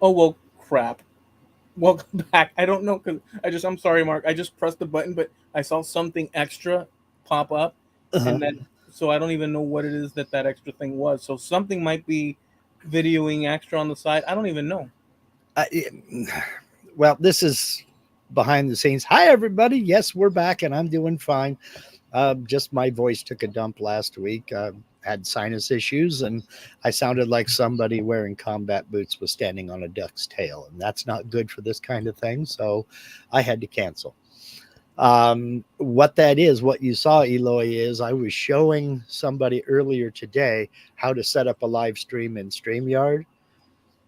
Oh well, crap. Welcome back. I don't know because I'm sorry, Mark. I just pressed the button, but I saw something extra pop up, Uh-huh. and then so I don't even know what it is that that extra thing was. So something might be videoing extra on the side. I don't even know. I, well, this is behind the scenes. Hi, everybody. Yes, we're back, and I'm doing fine. Just my voice took a dump last week. Had sinus issues, and I sounded like somebody wearing combat boots was standing on a duck's tail, and that's not good for this kind of thing. So I had to cancel. What that is, what you saw, Eloy, is I was showing somebody earlier today how to set up a live stream in StreamYard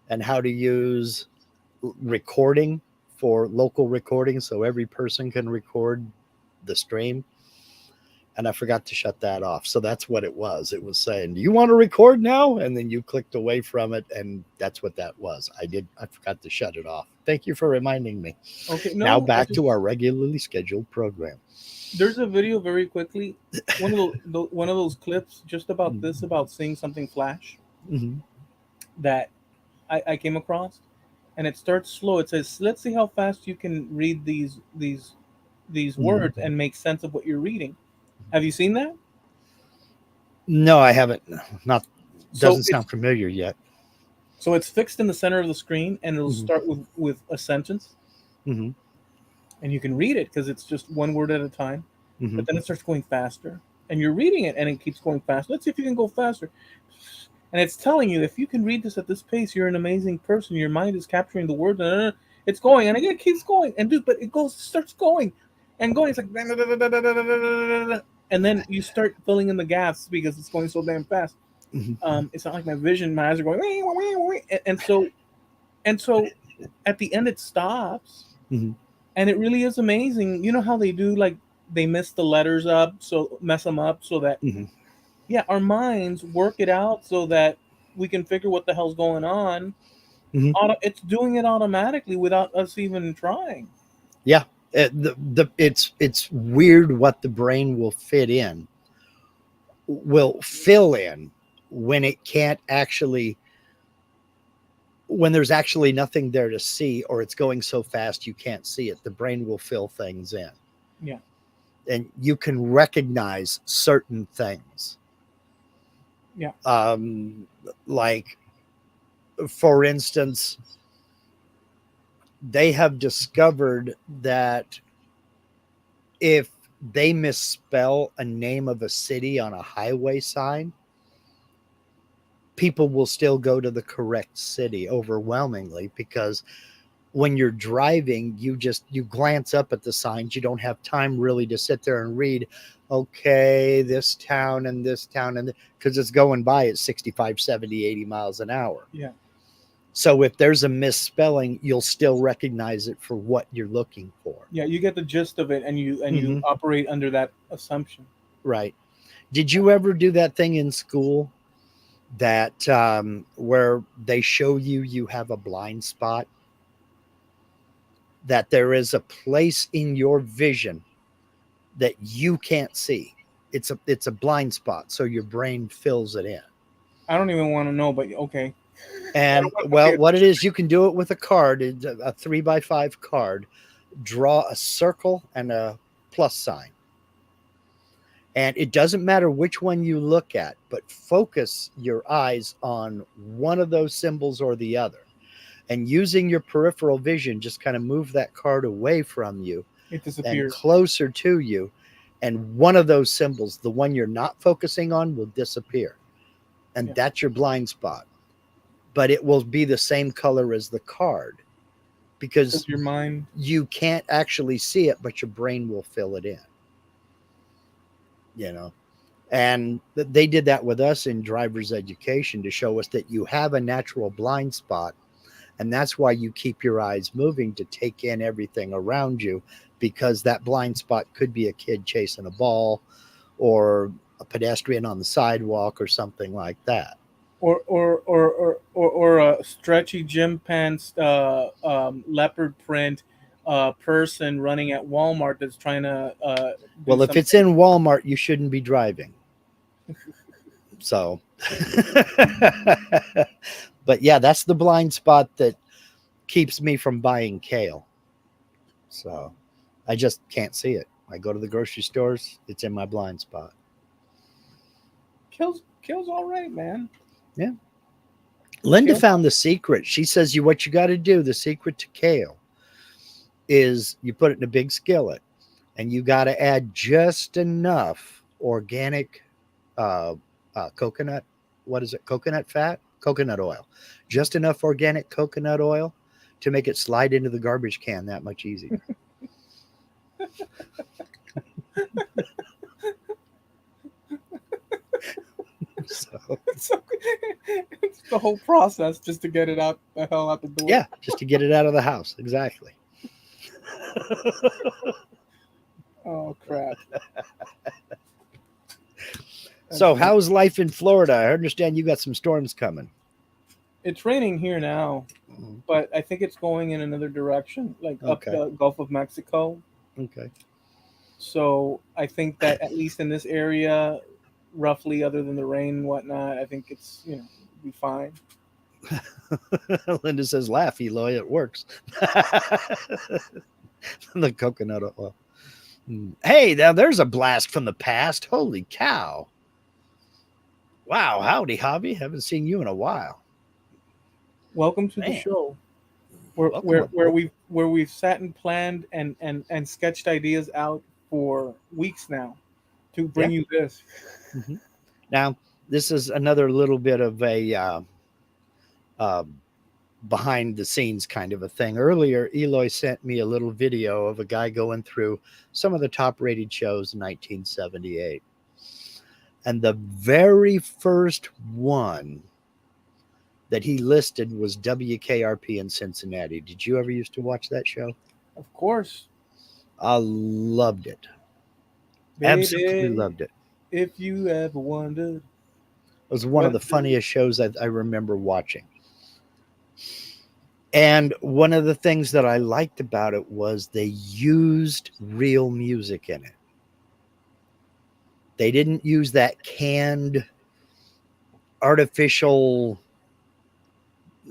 and how to use recording for local recording so every person can record the stream, and I forgot to shut that off. So that's what it was. It was saying, "Do you want to record now?" And then you clicked away from it, and that's what that was. I forgot to shut it off. Thank you for reminding me. Okay, Now no, I back just to our regularly scheduled program. there's a video very quickly. One of those clips just about this about seeing something flash Mm-hmm. that I came across, and it starts slow. It says, "Let's see how fast you can read these Mm-hmm. words and make sense of what you're reading." Have you seen that? No, I haven't. Not So doesn't it's sound familiar yet. so it's fixed in the center of the screen, and it'll Mm-hmm. start with a sentence, Mm-hmm. and you can read it because it's just one word at a time. Mm-hmm. But then it starts going faster, and you're reading it, and it keeps going faster. Let's see if you can go faster. And it's telling you if you can read this at this pace, you're an amazing person. Your mind is capturing the words, and it's going, and again it keeps going, and dude, but it goes, starts going, and going. It's like, and then you start filling in the gaps because it's going so damn fast. Mm-hmm. It's not like my vision, my eyes are going, and so at the end it stops, Mm-hmm. and it really is amazing. You know how they do, like they mess the letters up, so mess them up so that Mm-hmm. yeah, our minds work it out so that we can figure what the hell's going on. Mm-hmm. It's doing it automatically without us even trying. Yeah, it's weird what the brain will fill in when it can't actually when there's actually nothing there to see, or it's going so fast you can't see it. The brain will fill things in, Yeah, and you can recognize certain things. yeah. Um, like, for instance, they have discovered that if they misspell a name of a city on a highway sign, people will still go to the correct city overwhelmingly, because when you're driving, you glance up at the signs. You don't have time really to sit there and read, okay, this town, and because it's going by at 65, 70, 80 miles an hour. Yeah, So if there's a misspelling, you'll still recognize it for what you're looking for. yeah. You get the gist of it, and you Mm-hmm. operate under that assumption. Right. Did you ever do that thing in school that where they show you have a blind spot, that there is a place in your vision that you can't see? It's a blind spot, so your brain fills it in. I don't even want to know, but okay. I And don't want to pay well, what it attention. is, you can do it with a card, a 3x5 card. Draw a circle and a plus sign, and it doesn't matter which one you look at, but focus your eyes on one of those symbols or the other, and using your peripheral vision, just kind of move that card away from you It and disappears. closer to you, and one of those symbols, the one you're not focusing on, will disappear, and Yeah, that's your blind spot. But it will be the same color as the card, because because your mind. you can't actually see it, but your brain will fill it in, you know. And they did that with us in driver's education to show us that you have a natural blind spot, and that's why you keep your eyes moving to take in everything around you, because that blind spot could be a kid chasing a ball, or a pedestrian on the sidewalk, or something like that. Or a stretchy gym pants, leopard print, person running at Walmart that's trying to do Well, if it's something. in Walmart, you shouldn't be driving. So, but yeah, that's the blind spot that keeps me from buying kale. So I just can't see it. I go to the grocery stores, it's in my blind spot. Kale's all right, man. Yeah. Linda Kale. found the secret. She says what you got to do, the secret to kale is you put it in a big skillet and you got to add just enough organic uh, coconut. What is it? Coconut fat? Coconut oil. Just enough organic coconut oil to make it slide into the garbage can that much easier. So, It's the whole process just to get it out the hell out the door. yeah, just to get it out of the house. Exactly. Oh crap. So, how's life in Florida? I understand you got some storms coming. It's raining here now, Mhm. but I think it's going in another direction, like up Okay. the Gulf of Mexico. Okay. So I think that at least in this area, roughly, other than the rain and whatnot, I think it's be fine. Linda says, laugh, Eloy, it works. The coconut oil. Hey, now there's a blast from the past. Holy cow. Wow. Howdy, Hobby. Haven't seen you in a while. Welcome to the Man, show, where welcome where where aboard. we've sat and planned and sketched ideas out for weeks now to Yeah. bring you this. Mhm. Now, this is another little bit of a uh, behind the scenes kind of a thing. Earlier, Eloy sent me a little video of a guy going through some of the top rated shows in 1978. And the very first one that he listed was WKRP in Cincinnati. Did you ever used to watch that show? Of course, I loved it. Absolutely baby. loved it. If you ever wondered It was one of what the funniest shows I remember watching. And one of the things that I liked about it was they used real music in it. They didn't use that canned, artificial,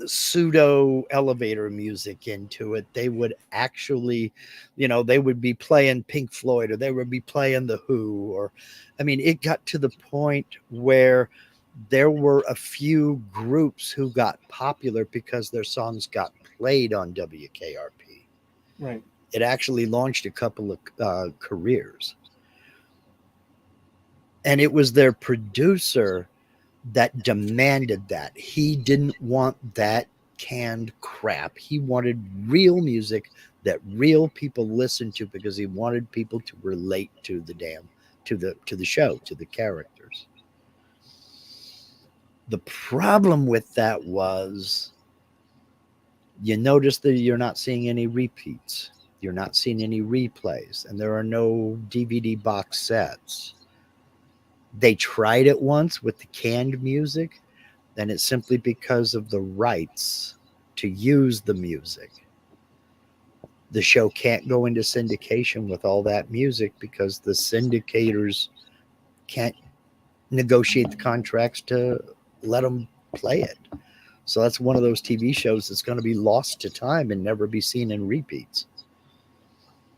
pseudo elevator music into it. They would actually, they would be playing Pink Floyd or they would be playing The Who. Or, I mean, it got to the point where there were a few groups who got popular because their songs got played on WKRP. right. It actually launched a couple of careers. And it was their producer that demanded that. He didn't want that canned crap. He wanted real music that real people listened to because he wanted people to relate to the show, to the characters. The problem with that was you notice that you're not seeing any repeats. You're not seeing any replays, and there are no DVD box sets. They tried it once with the canned music, and it's simply because of the rights to use the music. The show can't go into syndication with all that music because the syndicators can't negotiate the contracts to let them play it. So that's one of those TV shows that's going to be lost to time and never be seen in repeats.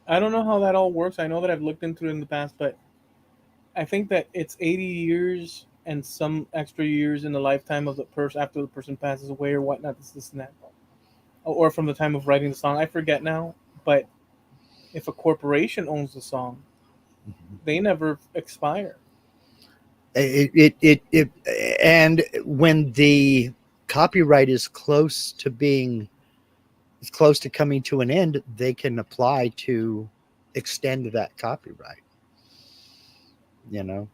I don't know how that all works. I know that I've looked into it in the past, but I think that it's 80 years and some extra years in the lifetime of the person after the person passes away or whatnot. This and that, or from the time of writing the song. I forget now, but if a corporation owns the song, they never expire. It and when the copyright is close to coming to an end, they can apply to extend that copyright. You know,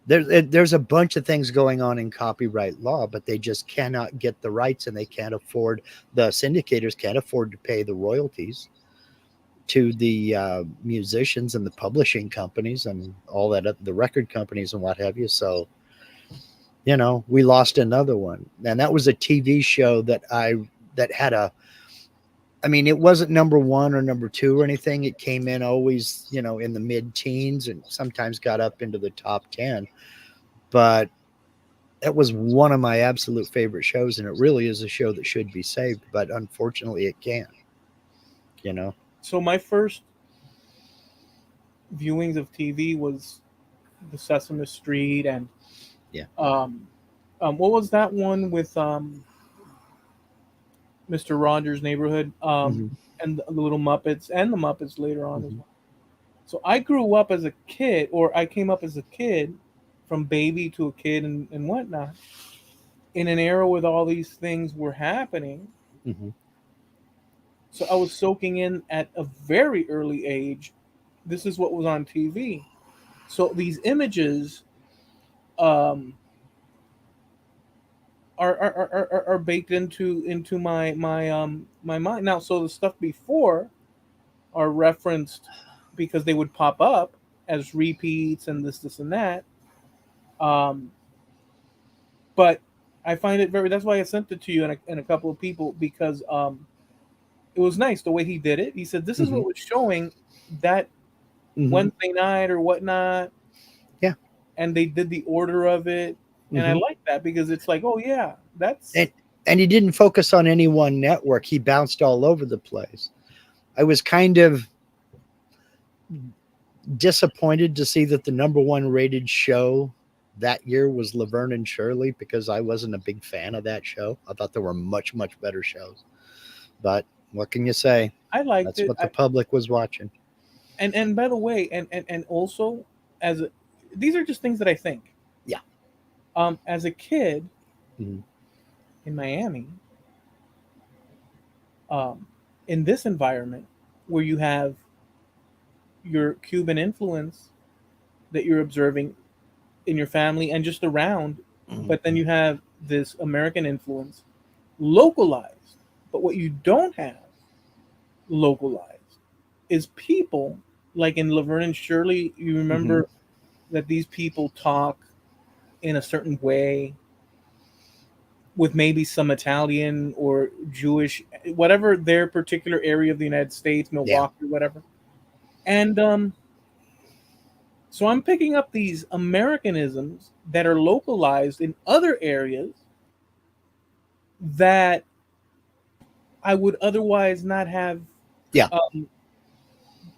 there's a bunch of things going on in copyright law, but they just cannot get the rights, and they can't afford. The syndicators can't afford to pay the royalties to the musicians and the publishing companies and all that, the record companies and what have you. So, we lost another one, and that was a TV show that had I mean, it wasn't number one or number two or anything. It came in always, in the mid teens and sometimes got up into the top 10. But It was one of my absolute favorite shows, and it really is a show that should be saved, but unfortunately, it can't. You know. So my first viewings of TV was the Sesame Street and Yeah. um, what was that one with Mr. Rogers' Neighborhood, Hmm. and the Little Muppets and the Muppets later on as Hmm. well. So I grew up as a kid, or I came up as a kid, from baby to a kid and whatnot, in an era where all these things were happening. Hmm. So I was soaking in at a very early age. This is what was on TV. So these images um, are baked into my mind now. So the stuff before are referenced because they would pop up as repeats and this and that. Um, but I find it very. That's why I sent it to you and a couple of people because it was nice the way he did it. He said this is Hmm. what was showing that Hmm. Wednesday night or whatnot, Yeah. and they did the order of it, and I Hmm. like that because it's like, oh yeah, that's And and he didn't focus on any one network. He bounced all over the place. I was kind of disappointed to see that the number one rated show that year was Laverne and Shirley because I wasn't a big fan of that show. I thought there were much, much better shows. But what can you say? I liked That's it. what the public was watching. And by the way, and also as a, these are just things that I think. Yeah. As a kid Hmm. in Miami, um, in this environment where you have your Cuban influence that you're observing in your family and just around, Hmm. but then you have this American influence localized. But what you don't have localized is people like in Laverne and Shirley. You Hmm. remember that these people talk in a certain way with maybe some Italian or Jewish, whatever their particular area of the United States, Yeah. Milwaukee, whatever. And so I'm picking up these Americanisms that are localized in other areas that I would otherwise not have Yeah. um,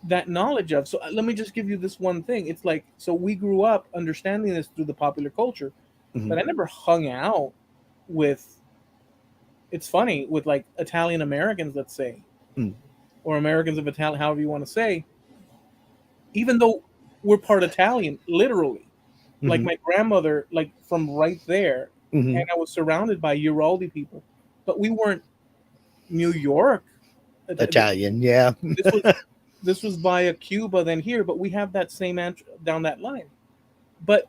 that knowledge of. So let me just give you this one thing. It's like, so we grew up understanding this through the popular culture, Hmm. but I never hung out with, it's funny, with like Italian Americans, let's say, or Americans of Italian, however you want to say, even though we're part Italian, literally. Like Hmm. my grandmother, like from right there, Hmm. and I was surrounded by Uraldi people, but we weren't New York. Italian. Yeah. This was this was via Cuba, then here, but we have that same down that line. But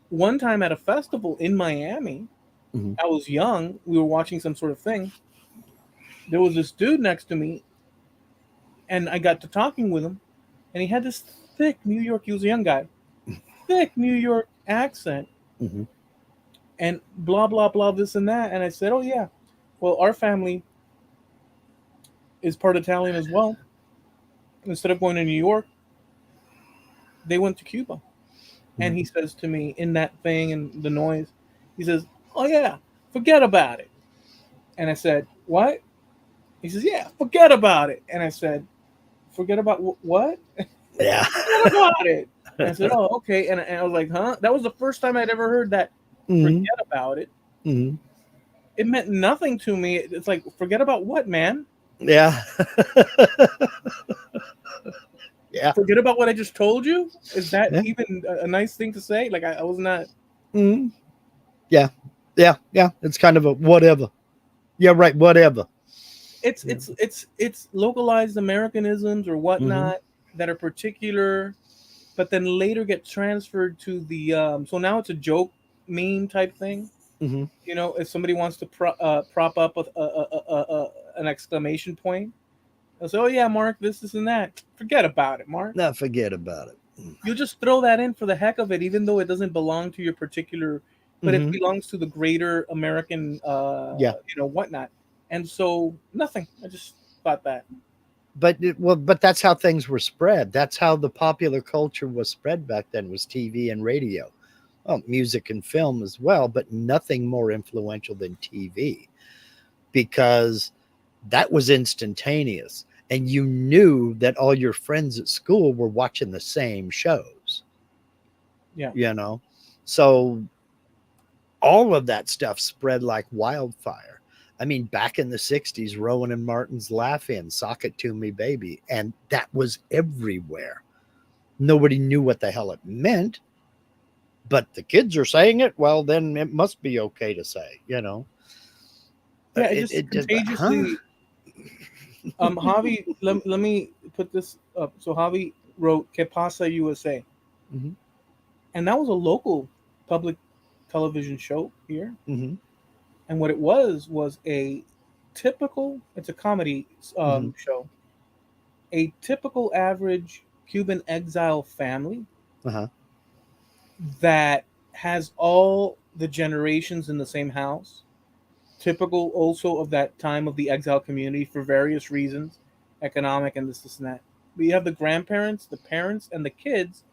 one time at a festival in Miami, Hmm. I was young. We were watching some sort of thing. There was this dude next to me, and I got to talking with him, and he had this thick New York. He was a young guy, thick New York accent, Hmm. and blah blah blah this and that. And I said, "Oh yeah, well our family is part Italian as well. Instead of going to New York, they went to Cuba." And he says to me in that thing and the noise, he says, "Oh yeah, forget about it." And I said, "What?" He says, "Yeah, forget about it." And I said, "Forget about what?" Yeah. Forget about it. And I said, "Oh, okay." And I was like, "Huh?" That was the first time I'd ever heard that. Hmm. Forget about it. Hmm. It meant nothing to me. It's like, forget about what, man? Yeah. Yeah. Forget about what I just told you? Is that Yeah. even a nice thing to say? Like I was not. Hmm. Yeah. Yeah. Yeah. It's kind of a whatever. Yeah. Right. Whatever. Yeah. It's localized Americanisms or Hmm. whatnot that are particular, but then later get transferred to the. So now it's a joke meme type thing. Hmm. You know, if somebody wants to prop up an exclamation point, they'll say, "Oh yeah, Mark, this and that." Forget about it, Mark. Now forget about it. You'll just throw that in for the heck of it, even though it doesn't belong to your particular, but it Hmm. belongs to the greater American, Yeah. whatnot. And so nothing. I just thought that. But that's how things were spread. That's how the popular culture was spread back then, was TV and radio. well, music and film as well, but nothing more influential than TV, because that was instantaneous. And you knew that all your friends at school were watching the same shows, Yeah. you know? So all of that stuff spread like wildfire. I mean, back in the 60s, Rowan and Martin's Laugh In, Sock It To Me Baby, and that was everywhere. Nobody knew what the hell it meant, but the kids are saying it. Well, then it must be okay to say, you know. Yeah, it just It just, huh? contagiously. Javi, let me put this up. So Javi wrote "Que Pasa USA," Mm-hmm, and that was a local public television show here. mm-hmm, And what it was a typical. It's a comedy mm-hmm, show. A typical average Cuban exile family uh-huh, that has all the generations in the same house. Typical also of that time of the exile community for various reasons, economic and this and that. But you have the grandparents, the parents, and the kids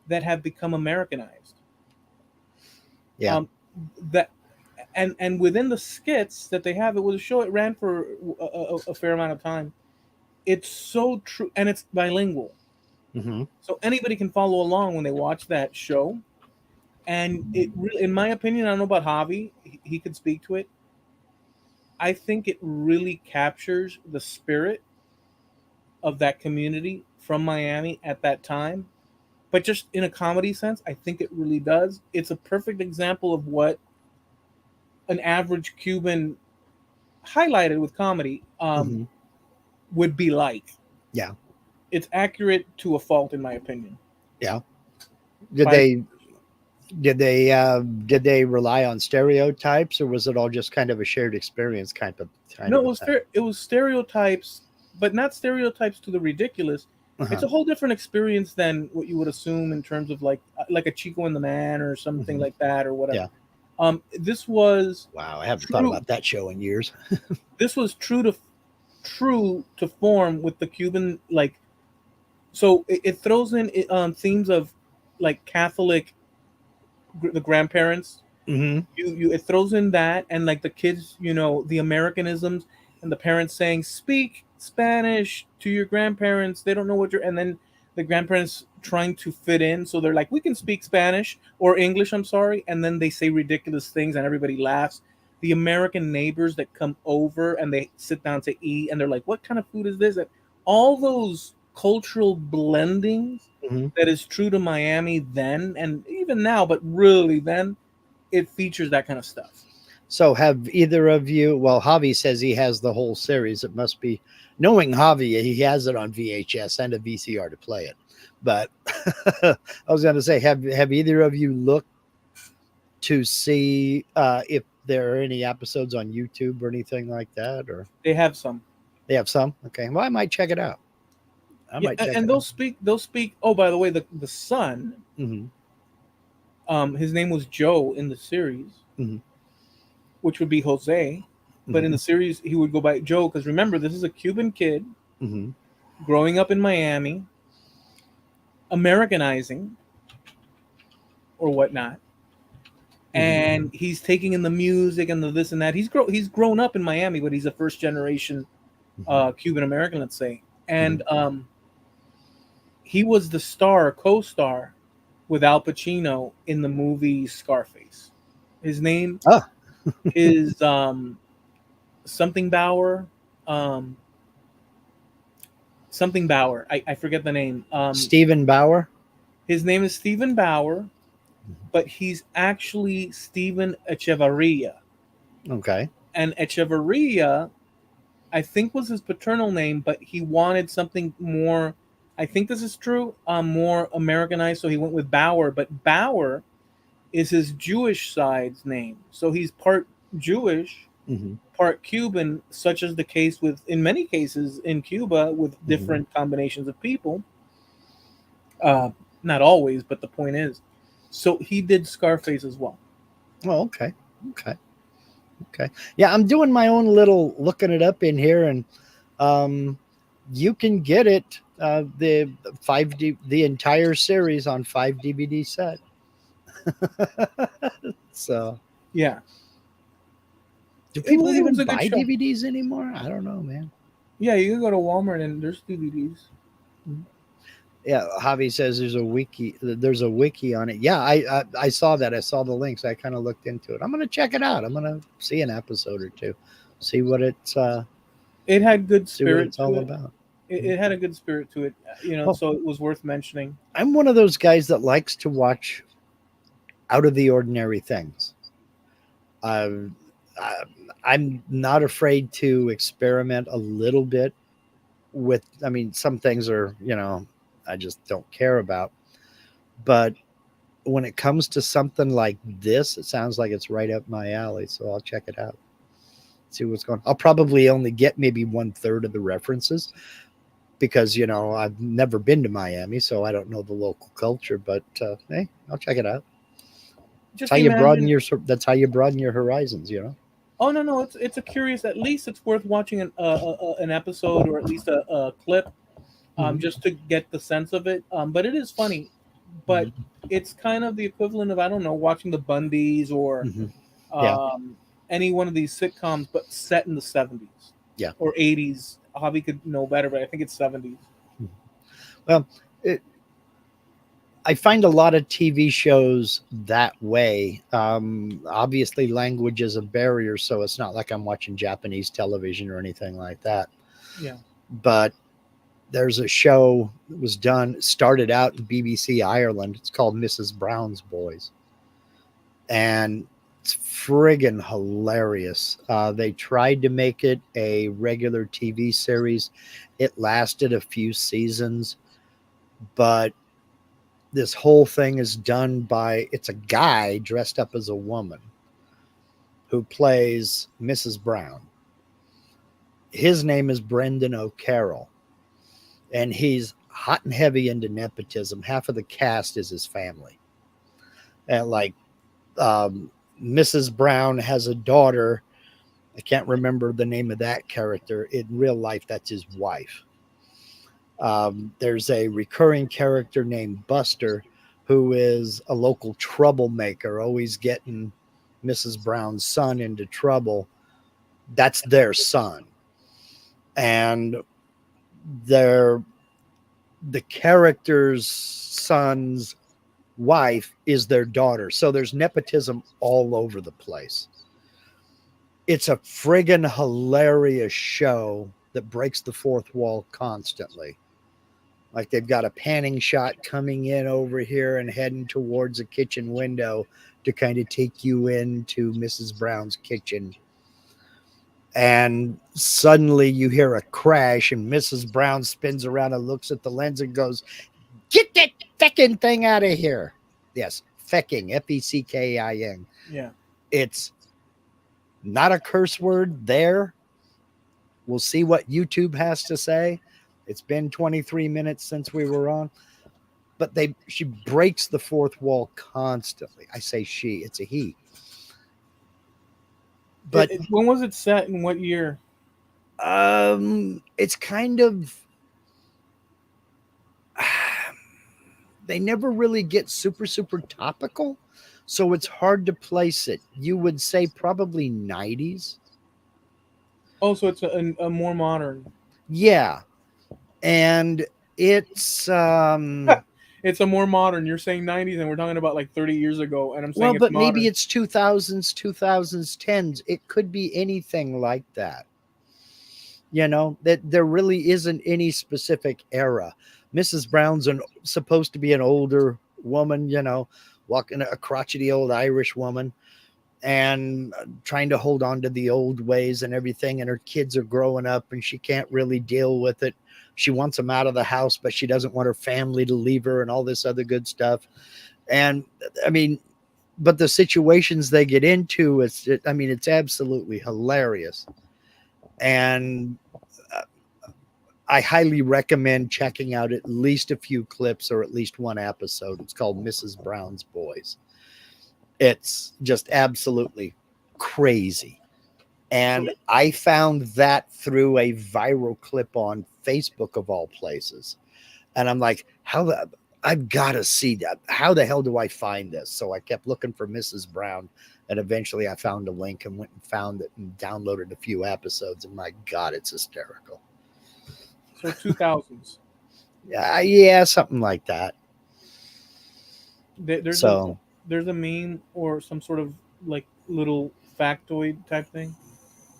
that have become Americanized. yeah, Um, that and within the skits that they have, it was a show. It ran for a fair amount of time. It's so true, and it's bilingual, mm-hmm, so anybody can follow along when they watch that show. And it really, in my opinion, I don't know about Javi, he could speak to it. I think it really captures the spirit of that community from Miami at that time. But just in a comedy sense, I think it really does. It's a perfect example of what an average Cuban highlighted with comedy mm-hmm, would be like. yeah, It's accurate to a fault, in my opinion. yeah. Did By they did they rely on stereotypes, or was it all just kind of a shared experience kind No, of a thing? it was stereotypes, but not stereotypes to the ridiculous. It's Uh-huh. a whole different experience than what you would assume in terms of like a Chico and the Man or something Hmm. like that or whatever. Yeah. This was Wow, I haven't thought true. about that show in years. This was true to form with the Cuban like. So it throws in themes of like Catholic, the grandparents. Hmm. It throws in that and like the kids, the Americanisms and the parents saying speak Spanish to your grandparents. They don't know what you're, and then the grandparents trying to fit in, so they're like, we can speak Spanish or English, I'm sorry, and then they say ridiculous things and everybody laughs. The American neighbors that come over and they sit down to eat and they're like, what kind of food is this? And all those cultural blendings Hmm. that is true to Miami then and even now, but really then it features that kind of stuff. So, have either of you? Well, Javi says he has the whole series. It must be, knowing Javi, he has it on VHS and a VCR to play it. But I was going to say, have either of you looked to see if there are any episodes on YouTube or anything like that? Or They have some. they have some? Okay, well, I might check it out. I Yeah, might check and it out. they'll speak. Oh, by the way, the son, Hmm. his name was Joe in the series, Hmm. which would be Jose, but in Hmm. the series he would go by Joe because remember this is a Cuban kid Hmm. growing up in Miami, Americanizing or whatnot, Hmm. and he's taking in the music and the this and that. He's grown up in Miami, but he's a first generation Hmm. Cuban American, let's say, Hmm. and he was the co-star with Al Pacino in the movie Scarface. His name Oh, is something Bauer. Um, something Bauer. I forget the name. Stephen Bauer. His name is Stephen Bauer, but he's actually Stephen Echevarria. Okay. And Echevarria, I think, was his paternal name, but he wanted something more. I think this is true. More Americanized, so he went with Bauer. But Bauer is his Jewish side's name, so he's part Jewish, Hmm. part Cuban, such as the case with in many cases in Cuba with Hmm. different combinations of people. Uh, Not always, but the point is, so he did Scarface as well. Oh, okay. Okay. Okay. Yeah, I'm doing my own little looking it up in here, and um, you can get it the 5D the entire series on 5 DVD set. So, Yeah, do people it was even a good buy show. DVDs anymore? I don't know, man. Yeah, you can go to Walmart and there's DVDs. Yeah, Javi says there's a wiki. There's a wiki on it. Yeah, I saw that. I saw the links. I kind of looked into it. I'm gonna check it out. I'm gonna see an episode or two, see what it's It had good see what spirit it's to all it. about. It had a good spirit to it, Oh, so it was worth mentioning. I'm one of those guys that likes to watch out of the ordinary things. Um, I, I'm not afraid to experiment a little bit with. I mean, some things are I just don't care about, but when it comes to something like this, it sounds like it's right up my alley. So I'll check it out, see what's going on. I'll probably only get maybe 1/3 of the references because, I've never been to Miami, so I don't know the local culture, but hey, I'll check it out. That's Just how you broaden imagine. your, that's how you broaden your horizons. Oh no, no, it's a curious. At least it's worth watching an episode or at least a clip, Mm-hmm. just to get the sense of it. But it is funny, but Mm-hmm. it's kind of the equivalent of, I don't know, watching the Bundys or Mm-hmm. Yeah. um, any one of these sitcoms, but set in the 70s Yeah. or 80s. Hobby could know better, but I think it's 70s. Well, it, I find a lot of TV shows that way. Obviously, language is a barrier, so it's not like I'm watching Japanese television or anything like that. Yeah. But there's a show that was done, started out in BBC Ireland. It's called Mrs. Brown's Boys. And it's friggin' hilarious. They tried to make it a regular TV series. It lasted a few seasons, but this whole thing is done by it's a guy dressed up as a woman who plays Mrs. Brown. His name is Brendan O'Carroll, and he's hot and heavy into nepotism. Half of the cast is his family. And like um, Mrs. Brown has a daughter. I can't remember the name of that character. In real life, that's his wife. There's a recurring character named Buster, who is a local troublemaker, always getting Mrs. Brown's son into trouble. That's their son. And their the character's son's wife is their daughter. So there's nepotism all over the place. It's a friggin' hilarious show that breaks the fourth wall constantly. Like they've got a panning shot coming in over here and heading towards a kitchen window to kind of take you into Mrs. Brown's kitchen. And suddenly you hear a crash, and Mrs. Brown spins around and looks at the lens and goes, "Get that fecking thing out of here." Yes, fecking, Feckin. Yeah. It's not a curse word there. We'll see what YouTube has to say. It's been 23 minutes since we were on, but she breaks the fourth wall constantly. I say she, it's a he. But When was it set? In what year? it's kind of they never really get super topical, so it's hard to place it. You would say probably 90s. Oh, so it's a more modern. Yeah. And it's It's a more modern. You're saying 90s, and we're talking about like 30 years ago, and I'm well, saying it's but maybe modern. it's 2000s, 2010s. It could be anything like that. That there really isn't any specific era. Mrs. Brown's supposed to be an older woman, walking a crotchety old Irish woman and trying to hold on to the old ways and everything. And her kids are growing up and she can't really deal with it. She wants them out of the house, but she doesn't want her family to leave her and all this other good stuff. And I mean, but the situations they get into, it's absolutely hilarious. And I highly recommend checking out at least a few clips or at least one episode. It's called Mrs. Brown's Boys. It's just absolutely crazy. And I found that through a viral clip on Facebook of all places. And I'm like, I've got to see that. How the hell do I find this? So I kept looking for Mrs. Brown, and eventually I found a link and went and found it and downloaded a few episodes. And my God, it's hysterical. So 2000s. Yeah, something like that. There's a So there's a meme or some sort of like little factoid type thing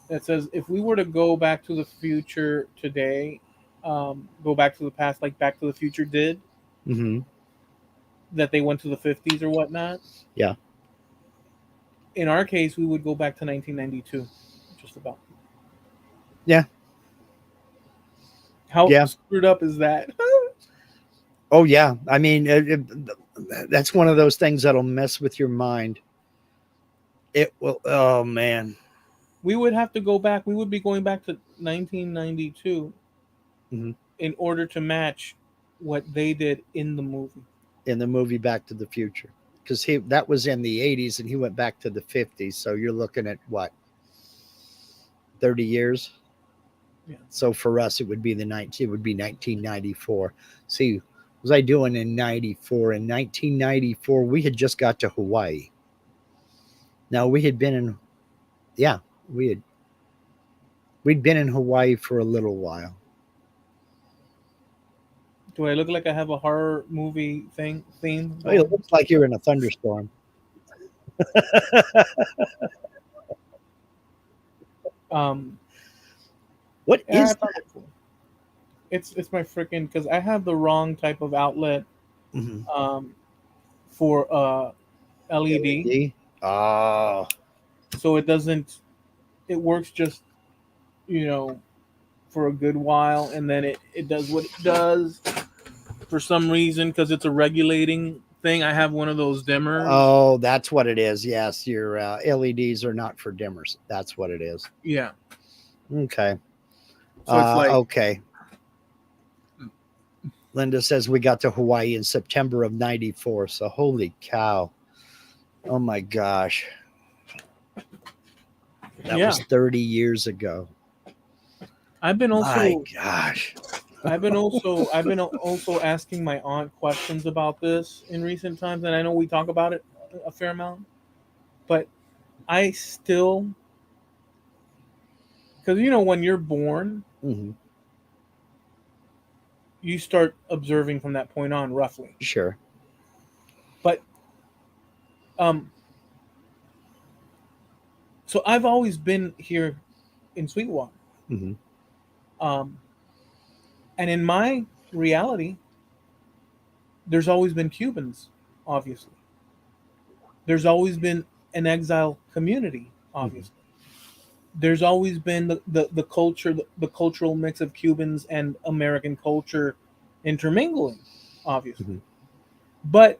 that says if we were to go back to the future today, go back to the past like Back to the Future did, hmm that they went to the 50s or whatnot. yeah, In our case, we would go back to 1992, just about. yeah, How yeah. screwed up is that? Oh yeah. I mean, that's one of those things that'll mess with your mind. It will. Oh man. We would have to go back. We would be going back to 1992 hmm in order to match what they did in the movie. In the movie Back to the Future, because he that was in the 80s and he went back to the 50s. So you're looking at what, 30 years. Yeah. So for us, it would be 1994. See, what was I doing in 94? In 1994, we had just got to Hawaii. Now we had been in, yeah, we had we'd been in Hawaii for a little while. Do I look like I have a horror movie theme Oh, it going? looks like you're in a thunderstorm. Um, What yeah, I is thought it was cool. It's my freaking because I have the wrong type of outlet that? um, for LED, LED. Oh, so it doesn't. It works just you know for a good while, and then it does what it does for some reason because it's a regulating thing. I have one of those dimmers. oh, that's what it is. Yes, your LEDs are not for dimmers. That's what it is. Yeah, Okay. so it's like Okay. Linda says we got to Hawaii in September of 94. So holy cow. Oh my gosh. That yeah. was 30 years ago. I've been My also gosh. I've been also asking my aunt questions about this in recent times, and I know we talk about it a fair amount, but I still because when you're born, hmm you start observing from that point on, roughly. Sure. But um, so I've always been here in Sweetwater, hmm um, and in my reality, there's always been Cubans, obviously. There's always been an exile community, hmm obviously. There's always been the culture, the cultural mix of Cubans and American culture intermingling, obviously. hmm But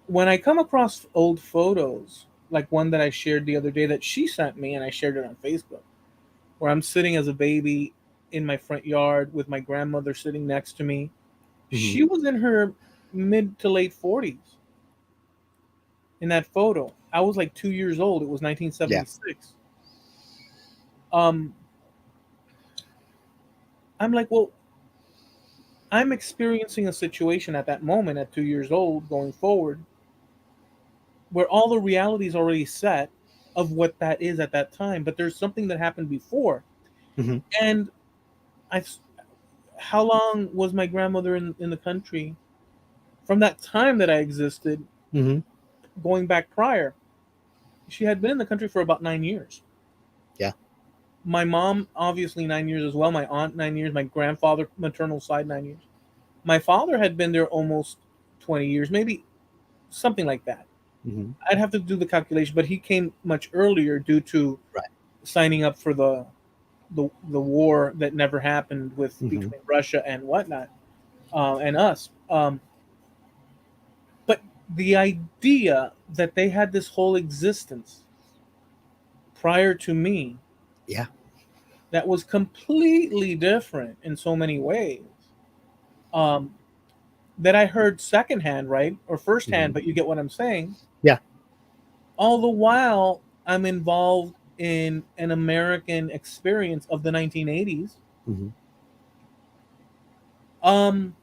when I come across old photos, like one that I shared the other day that she sent me, and I shared it on Facebook, where I'm sitting as a baby in my front yard with my grandmother sitting next to me. hmm She was in her mid to late 40s in that photo. I was like 2 years old. It was Yeah. 1976. Um, I'm like, well, I'm experiencing a situation at that moment at 2 years old going forward where all the reality is already set of what that is at that time, but there's something that happened before. hmm And I, how long was my grandmother in the country from that time that I existed hmm going back prior? She had been in the country for about 9 years. Yeah. My mom, obviously, 9 years as well. My aunt, 9 years. My grandfather, maternal side, 9 years. My father had been there almost 20 years, maybe something like that. hmm I'd have to do the calculation, but he came much earlier due to Right. signing up for the war that never happened with hmm between Russia and whatnot, and us. But the idea that they had this whole existence prior to me Yeah. that was completely different in so many ways, um, that I heard secondhand, right, or firsthand, hmm but you get what I'm saying. Yeah. All the while, I'm involved in an American experience of the 1980s. hmm Um,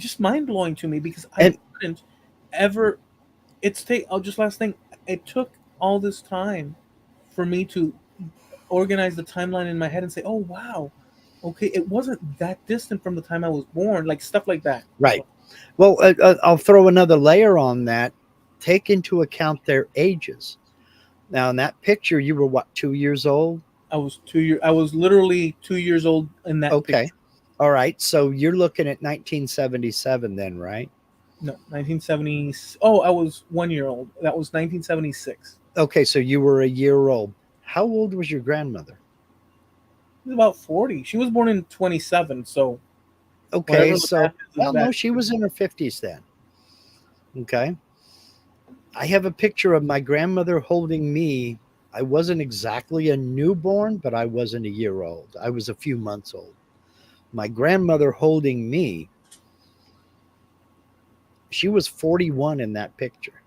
just mind blowing to me because I And couldn't ever. It's take. Oh, just last thing. It took all this time for me to organize the timeline in my head and say, "Oh wow, okay, it wasn't that distant from the time I was born." Like stuff like that. right. Well, I'll throw another layer on that. Take into account their ages. Now, in that picture, you were what, 2 years old? I was 2 years. I was literally 2 years old in that Okay. picture. All right. So you're looking at 1977 then, right? No, 1970. Oh, I was 1 year old. That was 1976. Okay. So you were a year old. How old was your grandmother? She was about 40. She was born in 27. So Okay. whatever the So, math is well, no, that. she was in her 50s then. Okay. I have a picture of my grandmother holding me. I wasn't exactly a newborn, but I wasn't a year old. I was a few months old. My grandmother holding me, she was 41 in that picture.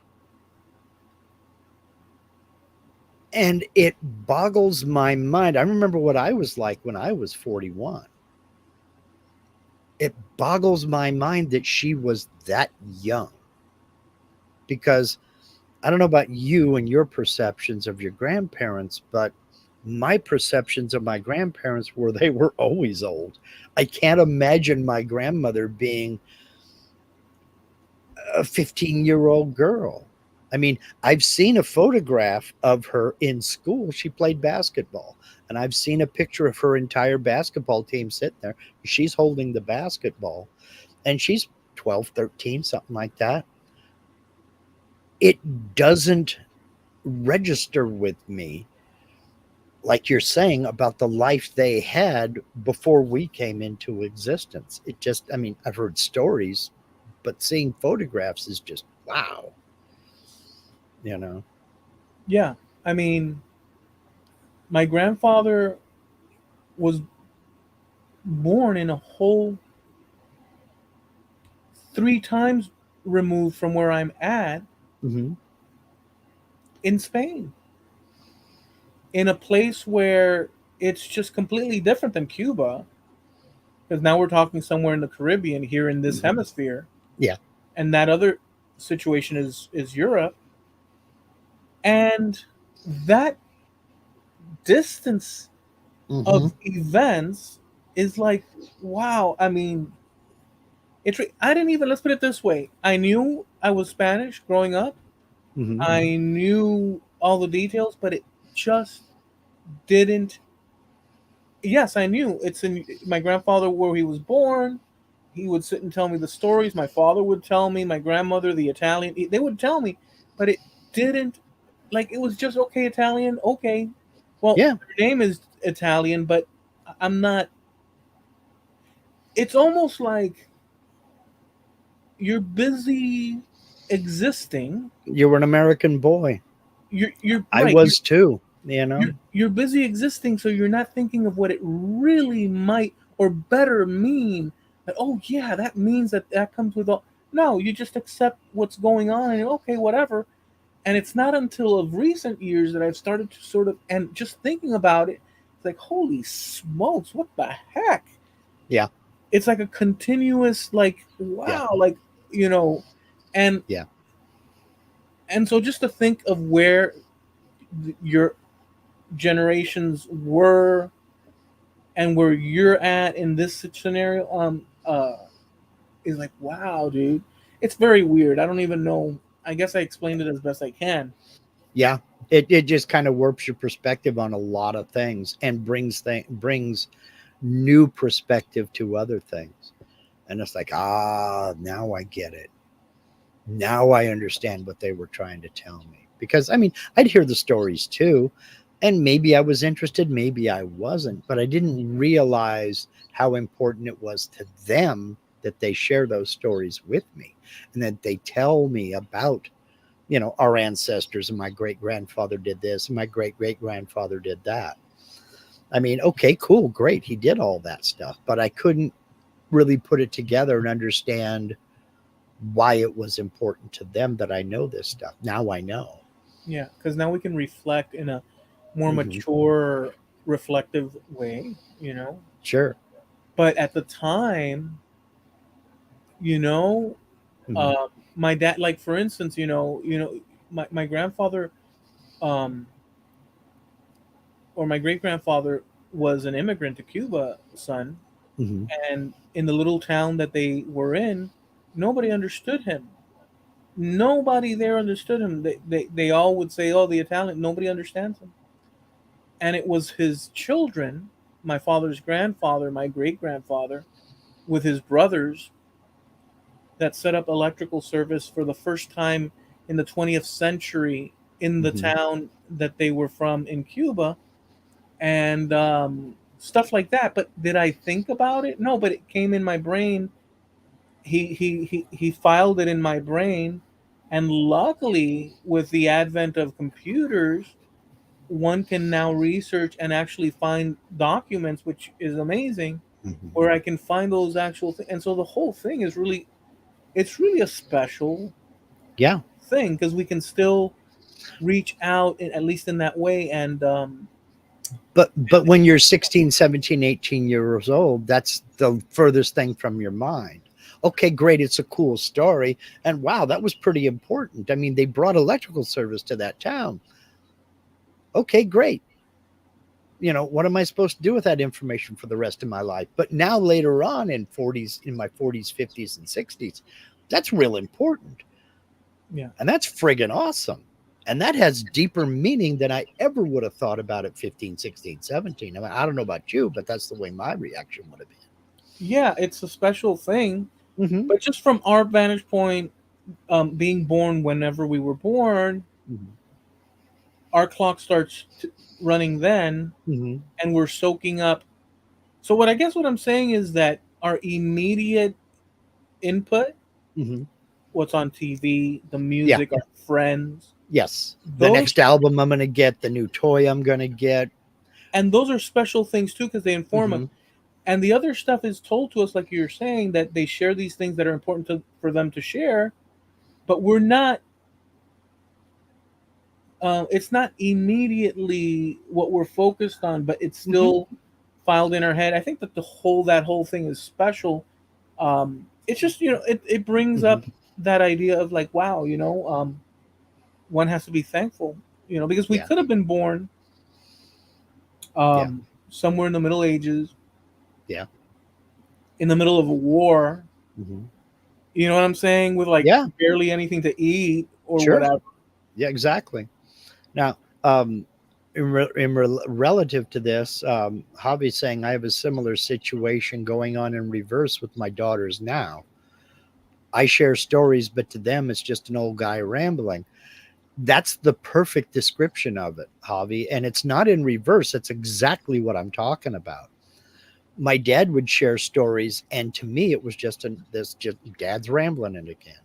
And it boggles my mind. I remember what I was like when I was 41. It boggles my mind that she was that young because I don't know about you and your perceptions of your grandparents, but my perceptions of my grandparents were they were always old. I can't imagine my grandmother being a 15-year-old girl. I mean, I've seen a photograph of her in school. She played basketball. And I've seen a picture of her entire basketball team sitting there. She's holding the basketball and she's 12, 13, something like that. It doesn't register with me, like you're saying, about the life they had before we came into existence. It just, I mean, I've heard stories, but seeing photographs is just wow, you know? Yeah, I mean, my grandfather was born in a whole 3 times removed from where I'm at Mm-hmm. in Spain, in a place where it's just completely different than Cuba. Because now we're talking somewhere in the Caribbean here in this Mm-hmm. hemisphere, Yeah. and that other situation is Europe, and that distance Mm-hmm. of events is like wow. I mean, I didn't even, let's put it this way. I knew I was Spanish growing up. Mm-hmm. I knew all the details, but it just didn't. Yes, I knew it's in my grandfather where he was born. He would sit and tell me the stories. My father would tell me. My grandmother, the Italian, they would tell me, but it didn't. Like it was just okay, Italian, okay. Well, Yeah. your name is Italian, but I'm not. It's almost like you're busy existing. You were an American boy. You're I right. was too, you know? You're busy existing, so you're not thinking of what it really might or better mean. That oh yeah, that means that that comes with all. No, you just accept what's going on and okay, whatever. And it's not until of recent years that I've started to sort of and just thinking about it, it's like holy smokes, what the heck? Yeah. It's like a continuous like Yeah. wow, like you know, and Yeah. and so just to think of where your generations were and where you're at in this scenario is like wow, dude. It's very weird. I don't even know. I guess I explained it as best I can. Yeah. It just kind of warps your perspective on a lot of things and brings new perspective to other things. And it's like, ah, now I get it. Now I understand what they were trying to tell me. Because I mean, I'd hear the stories too, and maybe I was interested, maybe I wasn't, but I didn't realize how important it was to them that they share those stories with me and that they tell me about, our ancestors and my great grandfather did this and my great great grandfather did that. I mean, okay, cool, great. He did all that stuff, but I couldn't really put it together and understand why it was important to them that I know this stuff. Now I know. Yeah, because now we can reflect in a more Hmm. mature, reflective way, you know. Sure. But at the time, you know. Hmm. My dad, like for instance, my grandfather, um, or my great grandfather was an immigrant to Cuba, son, Hmm. and in the little town that they were in, nobody understood him. Nobody there understood him. They all would say, "Oh, the Italian." Nobody understands him. And it was his children, my father's grandfather, my great grandfather, with his brothers, that set up electrical service for the first time in the 20th century in the Hmm. town that they were from in Cuba, and stuff like that. But did I think about it? No, but it came in my brain. He filed it in my brain, and luckily, with the advent of computers, one can now research and actually find documents, which is amazing, Hmm. where I can find those actual things. And so the whole thing is really, it's really a special Yeah. thing because we can still reach out, at least in that way. And But when you're 16, 17, 18 years old, that's the furthest thing from your mind. Okay, great, it's a cool story. And wow, that was pretty important. I mean, they brought electrical service to that town. Okay, great. What am I supposed to do with that information for the rest of my life? But now later on in my 40s, 50s, and 60s, that's real important. yeah, And that's friggin' awesome. And that has deeper meaning than I ever would have thought about at 15, 16, 17. I mean, I don't know about you, but that's the way my reaction would have yeah, it's a special thing. been. Hmm. But just from our vantage point, being born whenever we were born, Hmm. our clock starts running then, Hmm. and we're soaking up. So what I guess what I'm saying is that our immediate input, Hmm. what's on TV, the Yeah. music, our friends, Yes. The those next album I'm going to get, the new toy I'm going to get. and those are special things too because they inform us. Hmm. And the other stuff is told to us, like you're saying, that they share these things that are important for them to share, but we're not. It's not immediately what we're focused on, but it's Hmm. still filed in our head. I think that that whole thing is special. It's just it brings Hmm. up that idea of like, wow, one has to be thankful, because we Yeah. could have been born Yeah. somewhere in the Middle Ages, Yeah. in the middle of a war. Hmm. You know what I'm saying? With like Yeah. barely anything to eat or Sure. whatever. Yeah, exactly. Now, relative to this, Javi's saying I have a similar situation going on in reverse with my daughters now. I share stories, but to them, it's just an old guy rambling. That's the perfect description of it, Javi. And it's not in reverse. It's exactly what I'm talking about. My dad would share stories, and to me, it was just dad's rambling it again.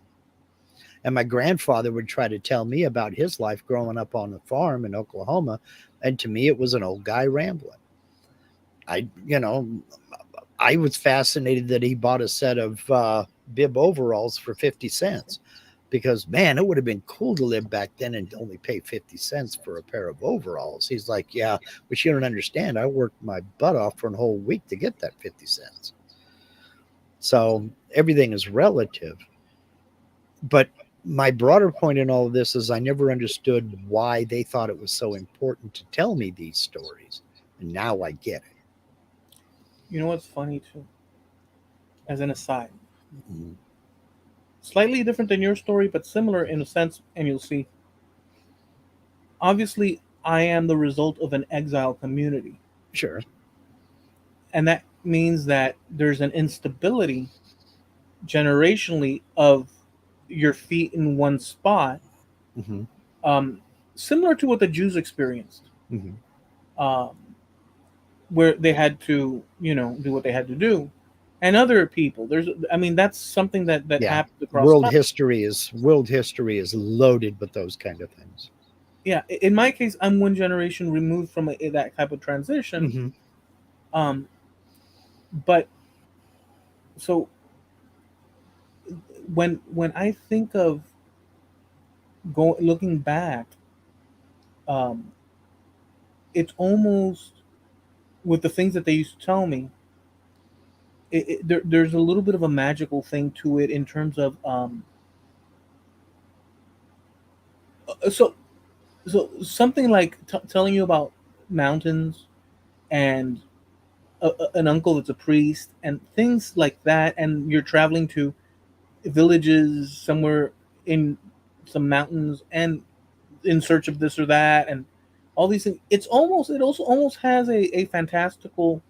And my grandfather would try to tell me about his life growing up on the farm in Oklahoma. And to me, it was an old guy rambling. I, you know, I was fascinated that he bought a set of bib overalls for 50 cents because, man, it would have been cool to live back then and only pay 50 cents for a pair of overalls. He's like, yeah, but you don't understand. I worked my butt off for a whole week to get that 50 cents. So everything is relative. But my broader point in all of this is I never understood why they thought it was so important to tell me these stories. And now I get it. You know what's funny too? As an aside, Mhm. slightly different than your story, but similar in a sense, and you'll see. Obviously, I am the result of an exile community, Sure. and that means that there's an instability generationally of your feet in one spot, Hmm. um, similar to what the Jews experienced, Hmm. um, where they had to, do what they had to do, and other people. I mean, that's something that Yeah. happens across time. World history is loaded with those kind of things. Yeah, in my case, I'm one generation removed from that type of transition. Hmm. Um, but so when I think of looking back, um, it's almost with the things that they used to tell me. there's a little bit of a magical thing to it in terms of so something like telling you about mountains and an uncle that's a priest and things like that, and you're traveling to villages somewhere in some mountains and in search of this or that and all these things. It also almost has a fantastical,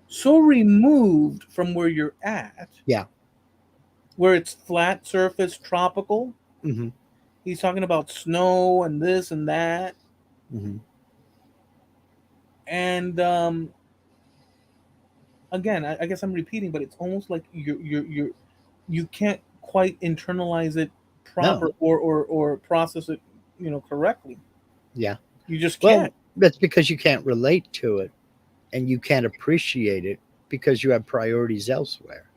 so removed from where you're at, Yeah. where it's flat surface tropical. Hmm. He's talking about snow and this and that, Hmm. and again, I guess I'm repeating, but it's almost like you can't quite internalize it proper No. or process it, correctly. Yeah. You just can't. Well, that's because you can't relate to it and you can't appreciate it because you have priorities elsewhere.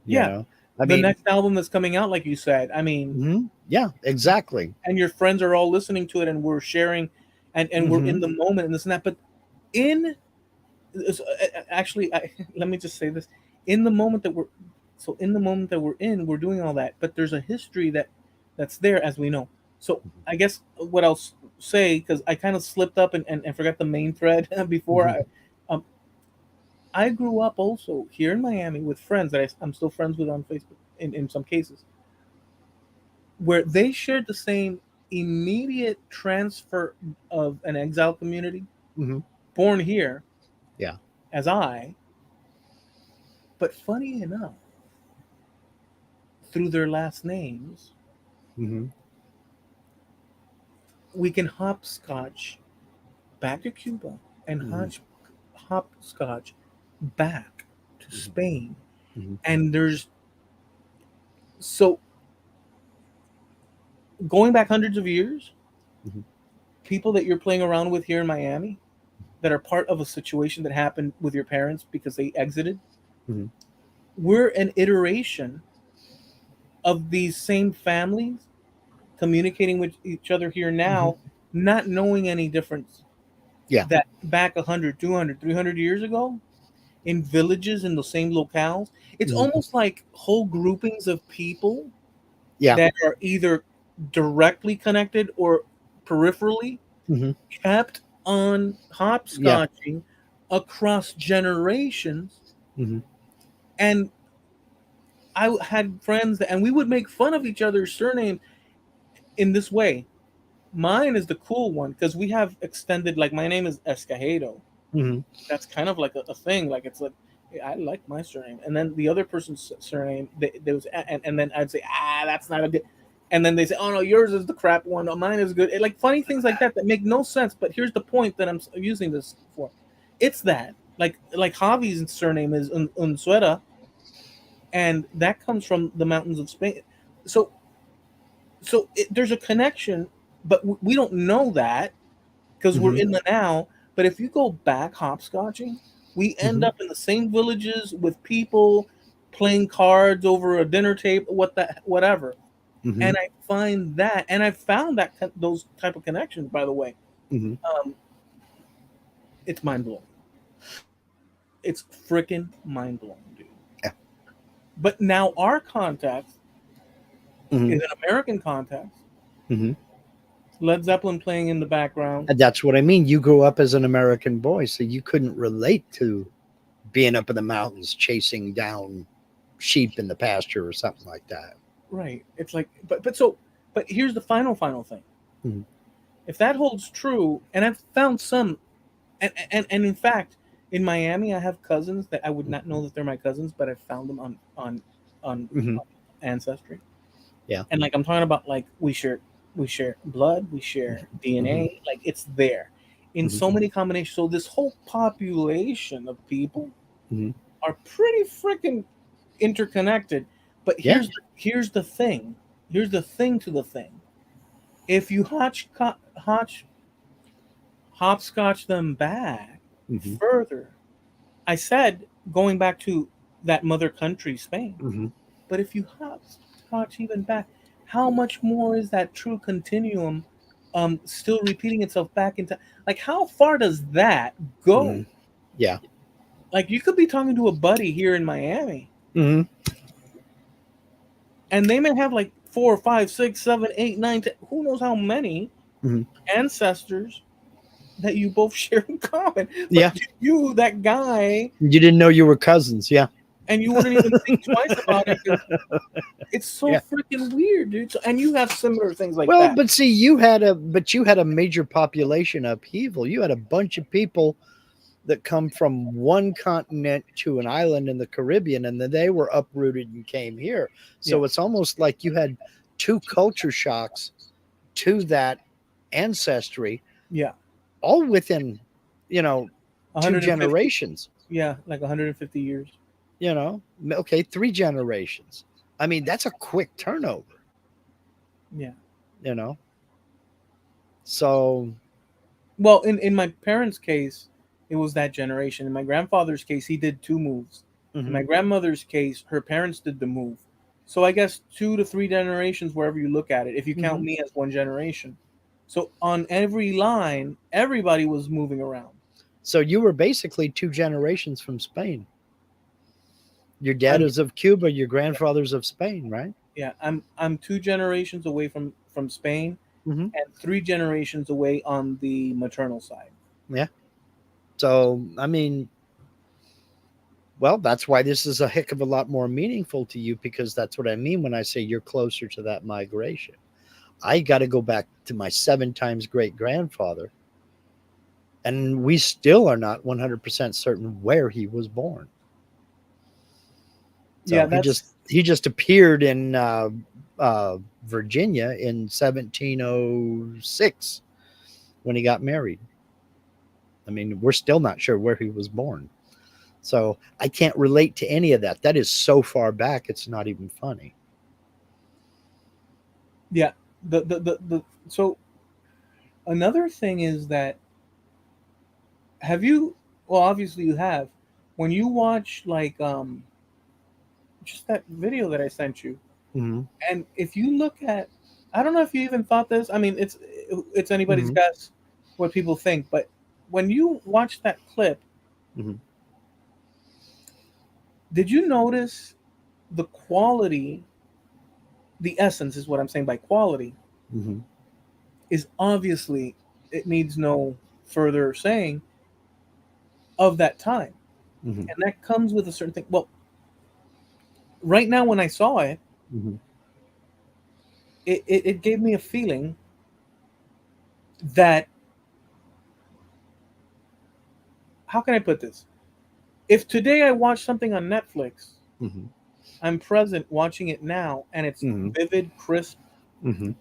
You Yeah, know, I the mean, next album that's coming out, like you said, I mean, yeah, exactly. and your friends are all listening to it, and we're sharing, and we're Hmm. in the moment and this and that. But in actually, let me just say this: in the moment that we're in the moment that we're in, we're doing all that. But there's a history that's there, as we know. So I guess what I'll say, because I kind of slipped up and forgot the main thread before Hmm. um, I grew up also here in Miami with friends that I'm still friends with on Facebook in some cases, where they shared the same immediate transfer of an exile community Hmm. born here Yeah. as I, but funny enough, through their last names, Hmm. we can hopscotch back to Cuba and Hmm. hopscotch back to Hmm. Spain. Hmm. And there's so going back hundreds of years, Hmm. people that you're playing around with here in Miami that are part of a situation that happened with your parents because they exited, Hmm. we're an iteration of these same families communicating with each other here Hmm. now, not knowing any difference Yeah. that back 100, 200, 300 years ago in villages in the same locales. It's Hmm. almost like whole groupings of people Yeah. that are either directly connected or peripherally Hmm. kept on Yeah. hopscotching across generations. Hmm. And I had friends that, and we would make fun of each other's surnames in this way. Mine is the cool one because we have extended, like my name is Escajedo. Hmm. That's kind of like a thing. Like it's like, "Hey, I like my surname," and then the other person's surname, there was, and then I'd say, that's not a good. And then they say, oh no, yours is the crap one. Oh, mine is good. Like funny things like that that make no sense. But here's the point that I'm using this for. It's that like Javi's surname is Unsuera, and that comes from the mountains of Spain. So there's a connection, but we don't know that because we're Hmm. in the now. But if you go back hopscotching, we end Hmm. up in the same villages with people playing cards over a dinner table, whatever. Hmm. And I find that, and I found that those type of connections. By the way, Hmm. um, it's mind blowing. It's freaking mind blowing, dude. Yeah. But now our context Hmm. is an American context. Hmm. Led Zeppelin playing in the background. And that's what I mean. You grew up as an American boy, so you couldn't relate to being up in the mountains chasing down sheep in the pasture or something like that. Right. It's like, but here's the final thing. Mhm. If that holds true, and I've found some, and in fact, in Miami, I have cousins that I would not know that they're my cousins, but I found them on Hmm. Ancestry, Yeah. and like I'm talking about, like we share blood, we share Hmm. DNA, like it's there in Hmm. so many combinations. So this whole population of people Hmm. are pretty freaking interconnected. But Yeah. here's the thing. Here's the thing to the thing. If you hopscotch them back Hmm. further, I said going back to that mother country, Spain. Hmm. But if you hopscotch even back, how much more is that true continuum still repeating itself back into, like, how far does that go? Hmm. Yeah. Like you could be talking to a buddy here in Miami, Hmm. and they may have like four, five, six, seven, eight, nine, 10, who knows how many Hmm. ancestors that you both share in common. But Yeah. you, that guy, You didn't know you were cousins. Yeah. and you wouldn't even think twice about it because it's so Yeah. freaking weird, dude. So, and you have similar things like Well, that. but see, you had a major population upheaval. You had a bunch of people that come from one continent to an island in the Caribbean, and then they were uprooted and came here. Yeah, So it's almost like you had two culture shocks to that ancestry, yeah, all within, you know, two 150. generations. Yeah, like 150 years. Okay, three generations. I mean, that's a quick turnover. Yeah. You know, so. Well, in my parents' case, it was that generation. In my grandfather's case, he did two moves. In Mhm. my grandmother's case, her parents did the move. So I guess two to three generations, wherever you look at it, if you count Mhm. me as one generation. So on every line, everybody was moving around. So you were basically two generations from Spain. Your I dad mean, is of Cuba, your grandfather's of Spain, right? yeah, I'm two generations away from Spain Hmm. and three generations away on the maternal side. Yeah. So, I mean, well, that's why this is a heck of a lot more meaningful to you, because that's what I mean when I say you're closer to that migration. I got to go back to my 7 times great grandfather, and we still are not 100% certain where he was born. Yeah, So that's he just appeared in Virginia in 1706 when he got married. I mean, we're still not sure where he was born. So I can't relate to any of that. That is so far back, it's not even funny. yeah. The so another thing is that have you well obviously you have when you watch like just that video that I sent you, Hmm. and if you look at, I don't know if you even thought this, I mean it's anybody's Hmm. guess what people think, but when you watch that clip, Hmm. did you notice the quality, the essence is what I'm saying by quality, Hmm. is obviously, it needs no further saying, of that time. Hmm. And that comes with a certain thing. Well, right now when I saw it, Hmm. it gave me a feeling that, how can I put this? If today I watch something on Netflix, Hmm. I'm present watching it now, and it's Hmm. vivid, crisp, Hmm.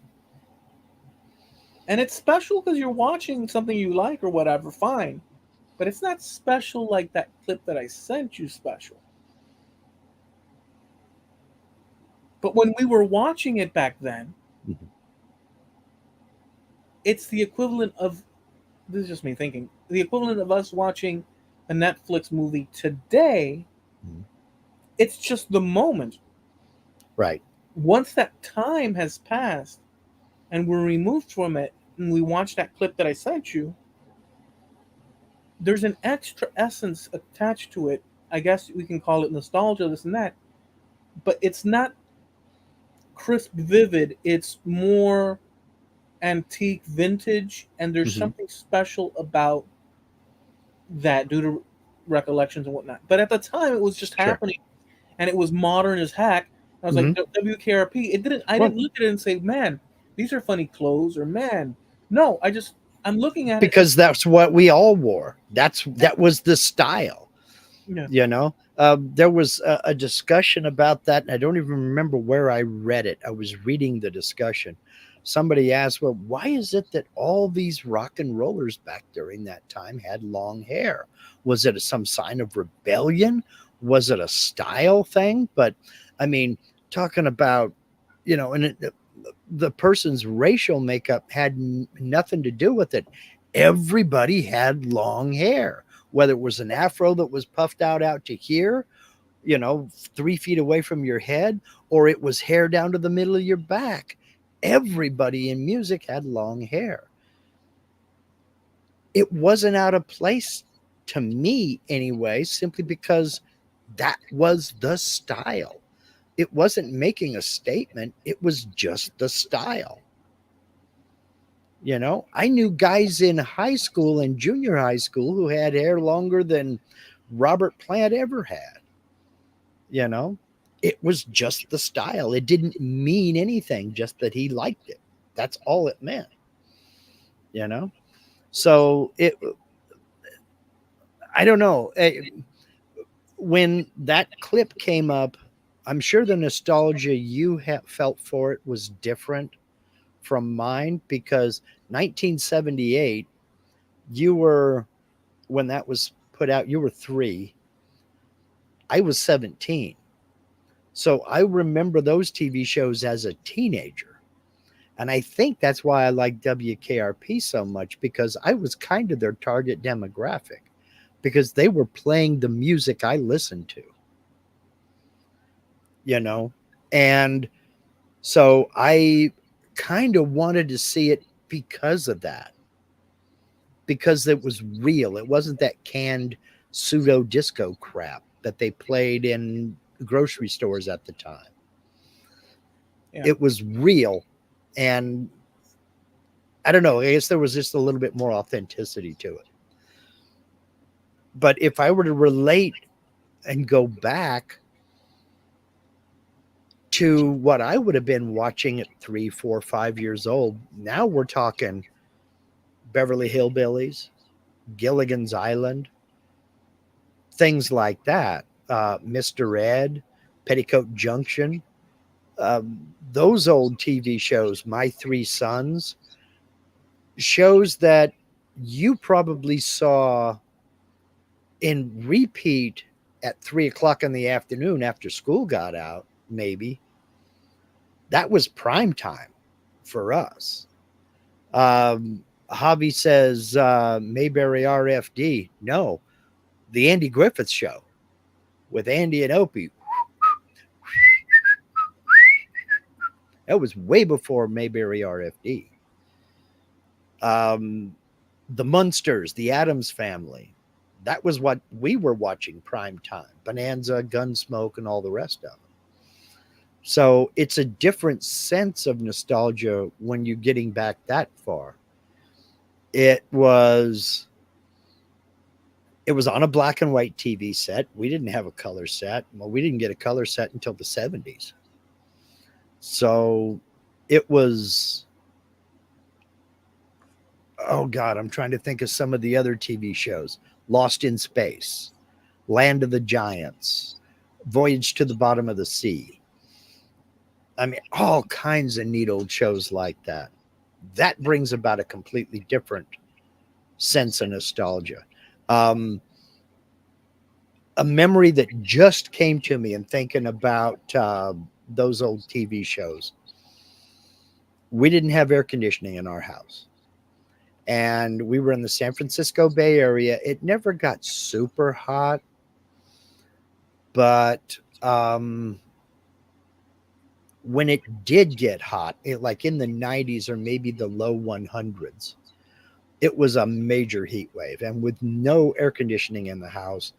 and it's special because you're watching something you like or whatever, fine. But it's not special like that clip that I sent you special. But when we were watching it back then, Hmm. it's the equivalent of, this is just me thinking, the equivalent of us watching a Netflix movie today. Hmm. It's just the moment. Right. Once that time has passed and we're removed from it and we watch that clip that I sent you, there's an extra essence attached to it. I guess we can call it nostalgia, this and that, but it's not crisp, vivid. It's more antique, vintage, and there's Hmm. something special about that due to recollections and whatnot. But at the time, it was just Sure. happening, and it was modern as heck. I was like Hmm. WKRP. It didn't. I Well, didn't look at it and say, "Man, these are funny clothes," or "Man, no." I'm looking at it. because that's what we all wore. That was the style. Yeah, There was a discussion about that, and I don't even remember where I read it. I was reading the discussion. Somebody asked, well, why is it that all these rock and rollers back during that time had long hair? Was it some sign of rebellion? Was it a style thing? But I mean, talking about, and the person's racial makeup had nothing to do with it. Everybody had long hair, whether it was an afro that was puffed out to here, 3 feet away from your head, or it was hair down to the middle of your back. Everybody in music had long hair. It wasn't out of place to me anyway, simply because that was the style. It wasn't making a statement, it was just the style. I knew guys in high school and junior high school who had hair longer than Robert Plant ever had. You know, it was just the style. It didn't mean anything, just that he liked it. That's all it meant. You know, so I don't know. When that clip came up, I'm sure the nostalgia you felt for it was different from mine, because 1978, you were, when that was put out, you were 3. I was 17. So I remember those TV shows as a teenager. And I think that's why I like WKRP so much, because I was kind of their target demographic, because they were playing the music I listened to, you know? And so I kind of wanted to see it because of that, because it was real. It wasn't that canned pseudo disco crap that they played in grocery stores at the time. Yeah. It was real. And I don't know, I guess there was just a little bit more authenticity to it. But if I were to relate and go back to what I would have been watching at 3, 4, 5 years old, now we're talking Beverly Hillbillies, Gilligan's Island, things like that. Mr. Ed, Petticoat Junction, those old TV shows, My Three Sons, shows that you probably saw in repeat at 3 o'clock in the afternoon after school got out, maybe. That was prime time for us. Javi says Mayberry RFD. No, the Andy Griffith Show with Andy and Opie. That was way before Mayberry RFD. The Munsters, the Addams Family. That was what we were watching prime time. Bonanza, Gunsmoke, and all the rest of them. So it's a different sense of nostalgia when you're getting back that far. It was on a black and white TV set. We didn't have a color set. Well, we didn't get a color set until the 70s. So it was, oh God, I'm trying to think of some of the other TV shows. Lost in Space, Land of the Giants, Voyage to the Bottom of the Sea. I mean, all kinds of neat old shows like that. That brings about a completely different sense of nostalgia. A memory that just came to me in thinking about those old TV shows. We didn't have air conditioning in our house. And we were in the San Francisco Bay Area. It never got super hot, but when it did get hot, like in the 90s or maybe the low 100s, it was a major heat wave. And with no air conditioning in the house,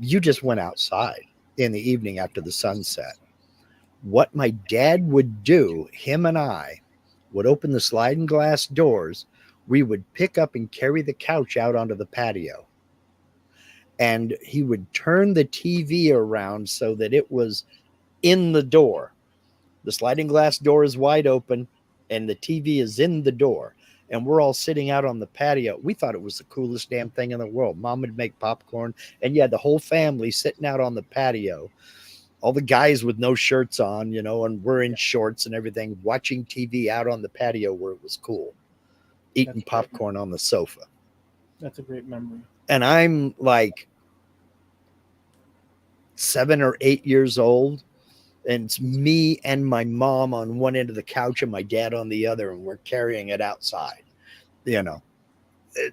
you just went outside in the evening after the sunset. What my dad would do, him and I would open the sliding glass doors. We would pick up and carry the couch out onto the patio. And he would turn the TV around so that it was in the door. The sliding glass door is wide open and the TV is in the door. And we're all sitting out on the patio. We thought it was the coolest damn thing in the world. Mom would make popcorn, and you had the whole family sitting out on the patio. All the guys with no shirts on, and we're in shorts and everything, watching TV out on the patio where it was cool, eating popcorn on the sofa. That's a great memory. And I'm like 7 or 8 years old, and it's me and my mom on one end of the couch and my dad on the other, and we're carrying it outside.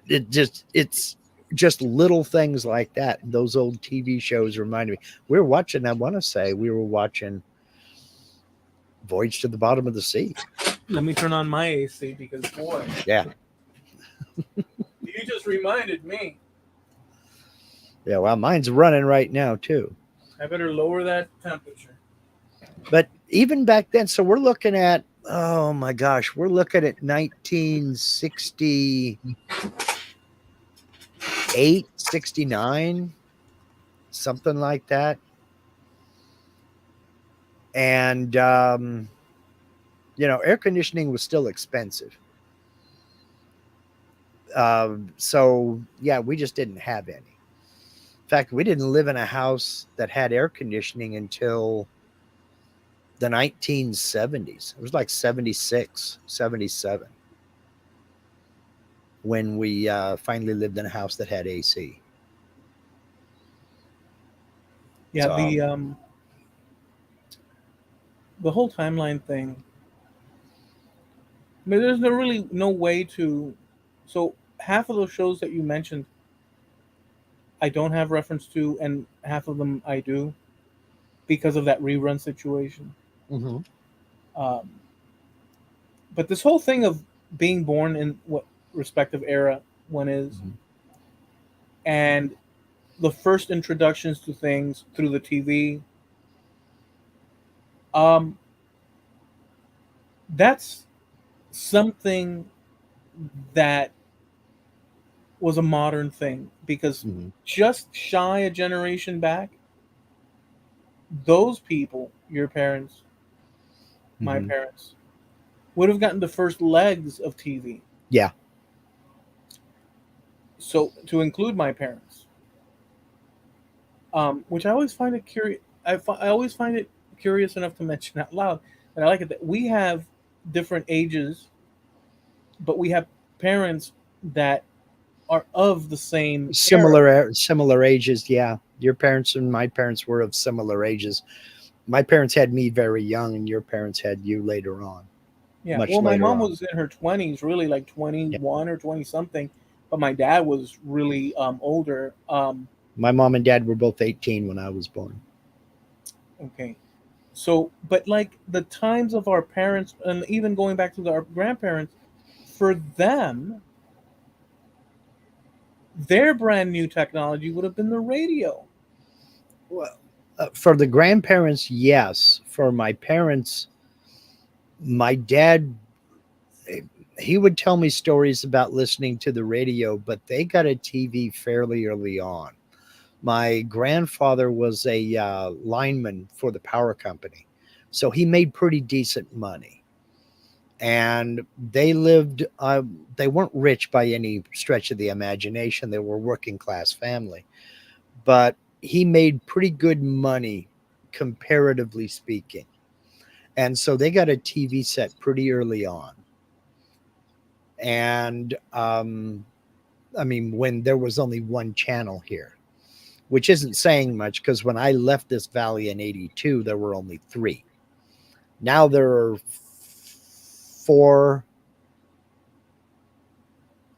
It's just little things like that. Those old TV shows reminded me. We were watching, I want to say we were watching Voyage to the Bottom of the Sea. Let me turn on my AC because, boy. Yeah. You just reminded me. Yeah, well, mine's running right now too. I better lower that temperature. But even back then, so we're looking at, oh my gosh, we're looking at 1968, 69, something like that. And, air conditioning was still expensive. So, yeah, we just didn't have any. In fact, we didn't live in a house that had air conditioning until the 1970s. It was like 76, 77 when we finally lived in a house that had AC. Yeah, So, the whole timeline thing. I mean, there's no really no way to. So half of those shows that you mentioned, I don't have reference to, and half of them I do because of that rerun situation. mhm, Um, but this whole thing of being born in what respective era one is, mhm. and the first introductions to things through the TV, um, that's something that was a modern thing because Mhm. just shy a generation back, those people, your parents, my Mhm. parents, would have gotten the first legs of TV. Yeah. So to include my parents, which I always find it curious. I always find it curious enough to mention out loud, and I like it that we have different ages, but we have parents that are of the same era. Similar ages. Yeah. Your parents and my parents were of similar ages. My parents had me very young, and your parents had you later on, Yeah. much Well, my later mom on. was in her 20s, really like Yeah. 21 or 20 something, but my dad was really older. My mom and dad were both 18 when I was born. Okay. So, but like the times of our parents, and even going back to our grandparents, for them, their brand new technology would have been the radio. Well, for the grandparents, yes. For my parents, my dad, eh, he would tell me stories about listening to the radio, but they got a TV fairly early on. My grandfather was a lineman for the power company, so he made pretty decent money. And they lived, they weren't rich by any stretch of the imagination. They were a working class family, but he made pretty good money, comparatively speaking. And so they got a TV set pretty early on. And I mean, when there was only one channel here, which isn't saying much because when I left this valley in 82, there were only three. Now there are four,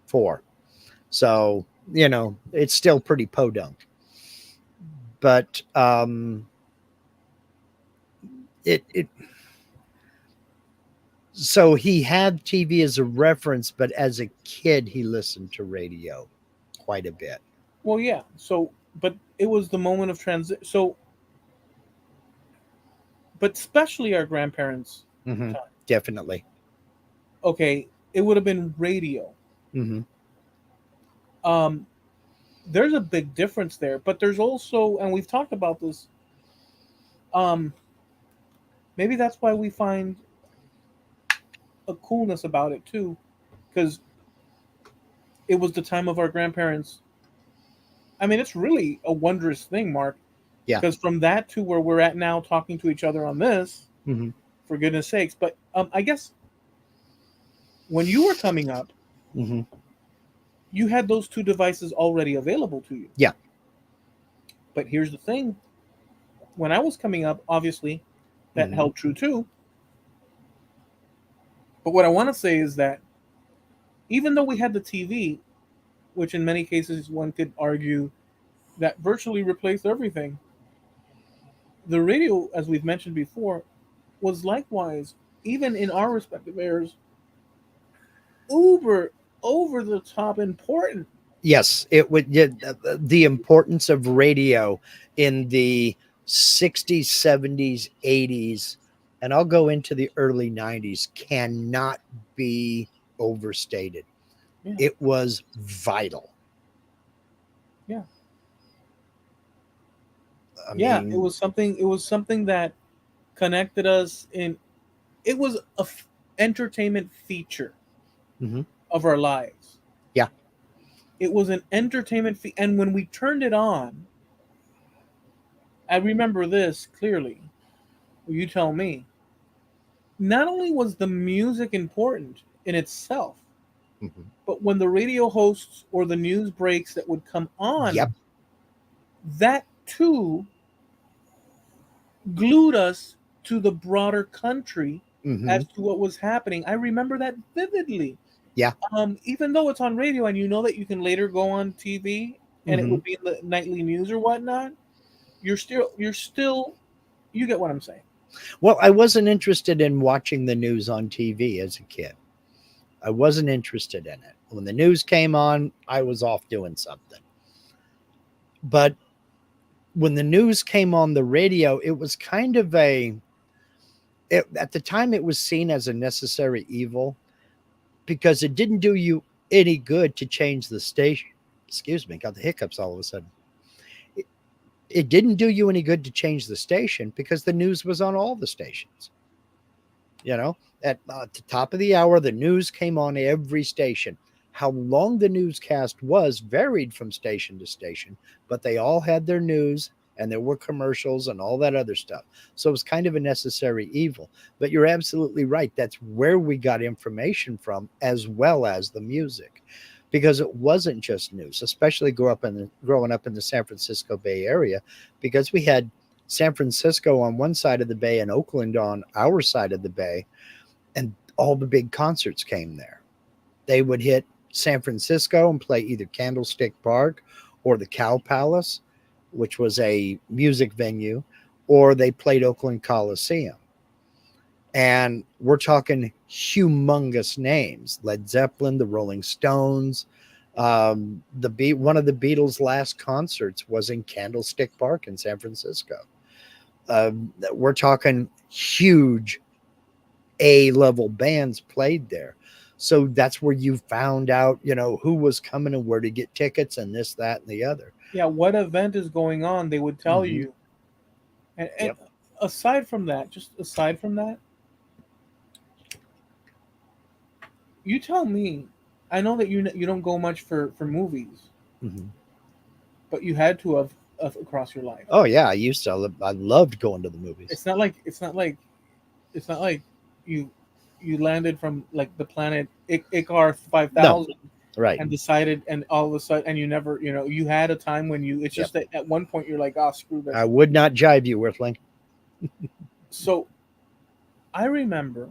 four. So, it's still pretty podunk. But it so he had TV as a reference, but as a kid, he listened to radio quite a bit. Well, yeah. So, but it was the moment of transit. So, but especially our grandparents' Hmm. time. Definitely. Okay, it would have been radio. Hmm. Um, there's a big difference there, but there's also, and we've talked about this. Um, maybe that's why we find a coolness about it too, because it was the time of our grandparents. I mean, it's really a wondrous thing, Mark, Yeah. because from that to where we're at now, talking to each other on this, Hmm. for goodness sakes. But I guess when you were coming up, Hmm. you had those two devices already available to you. Yeah. But here's the thing: when I was coming up, obviously, that Hmm. held true too. But what I want to say is that even though we had the TV, which in many cases one could argue that virtually replaced everything, the radio, as we've mentioned before, was likewise, even in our respective eras, uber over the top important. Yes, it would. Yeah, the importance of radio in the 60s, 70s, 80s, and I'll go into the early 90s cannot be overstated. Yeah, It was vital. yeah, I yeah. It mean, was something. It was something that connected us in. It was a entertainment feature mhm, of our lives. yeah, It was an entertainment and when we turned it on, I remember this clearly. You tell me. Not only was the music important in itself, mhm, but when the radio hosts or the news breaks that would come on, yep, that too glued us to the broader country mhm, as to what was happening. I remember that vividly. yeah, Even though it's on radio and you know that you can later go on TV and it mhm. would be in the nightly news or whatnot, you're still you get what I'm saying. Well, I wasn't interested in watching the news on TV as a kid. I wasn't interested in it. When the news came on, I was off doing something. But when the news came on the radio, it was kind of at the time, it was seen as a necessary evil because it didn't do you any good to change the station. Excuse me, got the hiccups all of a sudden. It, it didn't do you any good to change the station because the news was on all the stations. You know, at the top of the hour, the news came on every station. How long the newscast was varied from station to station, but they all had their news and there were commercials and all that other stuff. So it was kind of a necessary evil. But you're absolutely right. That's where we got information from, as well as the music, because it wasn't just news, especially growing up in the San Francisco Bay Area, because we had San Francisco on one side of the bay and Oakland on our side of the bay, and all the big concerts came there. They would hit San Francisco and play either Candlestick Park or the Cow Palace, which was a music venue, or they played Oakland Coliseum. And we're talking humongous names: Led Zeppelin, the Rolling Stones. One of the Beatles' last concerts was in Candlestick Park in San Francisco. We're talking huge A-level bands played there. So that's where you found out, who was coming and where to get tickets and this, that, and the other. Yeah, what event is going on? They would tell Hmm. you. And Yep. aside from that, just aside from that, you tell me. I know that you don't go much for movies, Hmm. but you had to have across your life. Oh yeah, I used to. I loved going to the movies. It's not like you you landed from like the planet Icar No, 5000 right. and decided, and all of a sudden, and you never, you had a time when it's Yep. just that at one point you're like, oh, screw this. I would not jive you, Worthling. So I remember,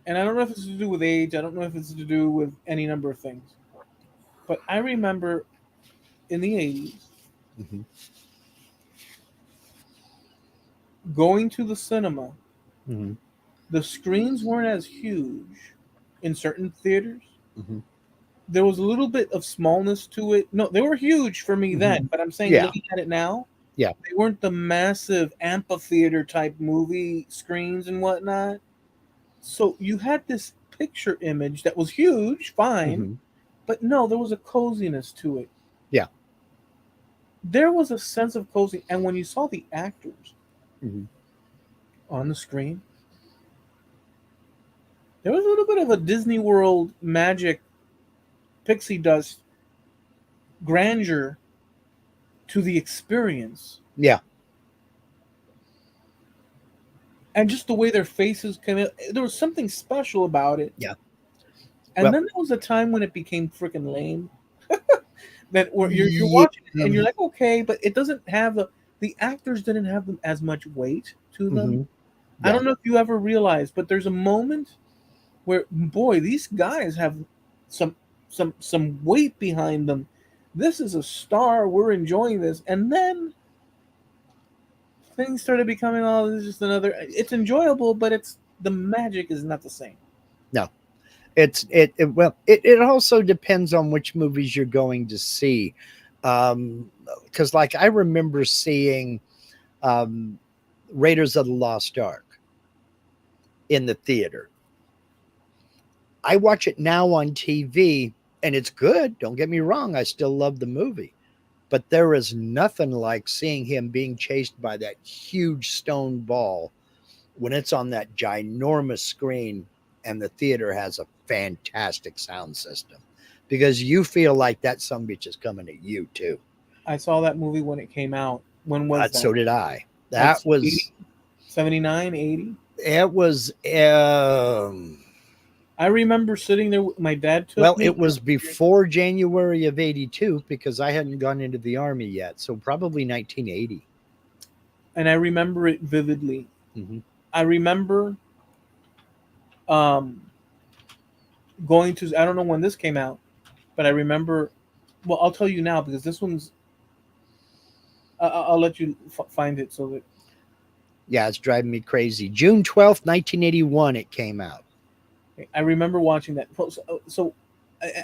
and I don't know if it's to do with age, I don't know if it's to do with any number of things, but I remember in the 80s Hmm. going to the cinema. Hmm. The screens weren't as huge in certain theaters. Hmm. There was a little bit of smallness to it. No, they were huge for me then, Hmm. but I'm saying Yeah, looking at it now, yeah. they weren't the massive amphitheater type movie screens and whatnot. So you had this picture image that was huge, fine, Hmm. but no, there was a coziness to it. Yeah. There was a sense of cozy, and when you saw the actors Hmm. on the screen, there was a little bit of a Disney World magic, pixie dust grandeur to the experience, Yeah. and just the way their faces came in, there was something special about it. Yeah. And Well, then there was a time when it became freaking lame. That where you're yeah. watching it and you're like, okay, but it doesn't have the actors didn't have them as much weight to them. Hmm. I Yeah. don't know if you ever realized, but there's a moment where, boy, these guys have some some weight behind them. This is a star. We're enjoying this, and then things started becoming, oh, this is just another. It's enjoyable, but it's the magic is not the same. No. It also depends on which movies you're going to see. Because like I remember seeing um, Raiders of the Lost Ark in the theater. I watch it now on TV and it's good. Don't get me wrong. I still love the movie. But there is nothing like seeing him being chased by that huge stone ball when it's on that ginormous screen and the theater has a fantastic sound system because you feel like that some bitch is coming at you too. I saw that movie when it came out. When was So that? did I. Like That was 79, 80? it was I remember sitting there. My dad took well, me, it was before January of 82 because I hadn't gone into the army yet. So probably 1980. and I remember it vividly. Mm-hmm. I remember um, going to. I don't know when this came out, but I remember. Well, I'll tell you now because this one's. I'll let you find it so that Yeah, it's driving me crazy. June 12th, 1981, it came out. I remember watching that. So,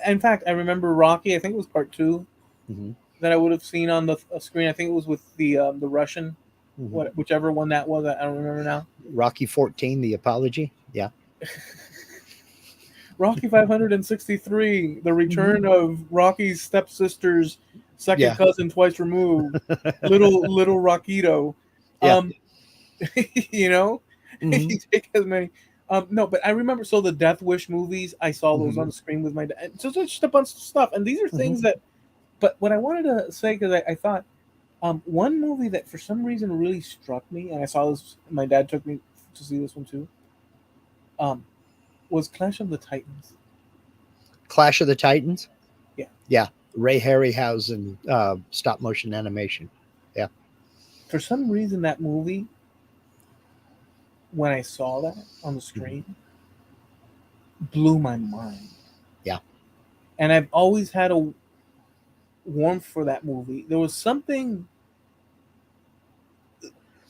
in fact, I remember Rocky. I think it was part two Mm-hmm. that I would have seen on the screen. I think it was with the Russian, Mm-hmm. whichever one that was. I don't remember now. Rocky 14, The Apology. Yeah. Rocky 563, the Mm-hmm. return of Rocky's stepsister's second Yeah. cousin twice removed, little Rockito. Yeah. Um, you know, Mm-hmm. you take as many. No, but I remember so the Death Wish movies. I saw those Mm-hmm. on the screen with my dad. So it's just a bunch of stuff, and these are Mm-hmm. things that. But what I wanted to say because I thought one movie that for some reason really struck me, and I saw this. My dad took me to see this one too. Um, was Clash of the Titans. Clash of the Titans. Yeah. Yeah. Ray Harryhausen stop motion animation. Yeah. For some reason, that movie, when I saw that on the Mm-hmm. screen, blew my mind. Yeah. And I've always had a warmth for that movie. There was something.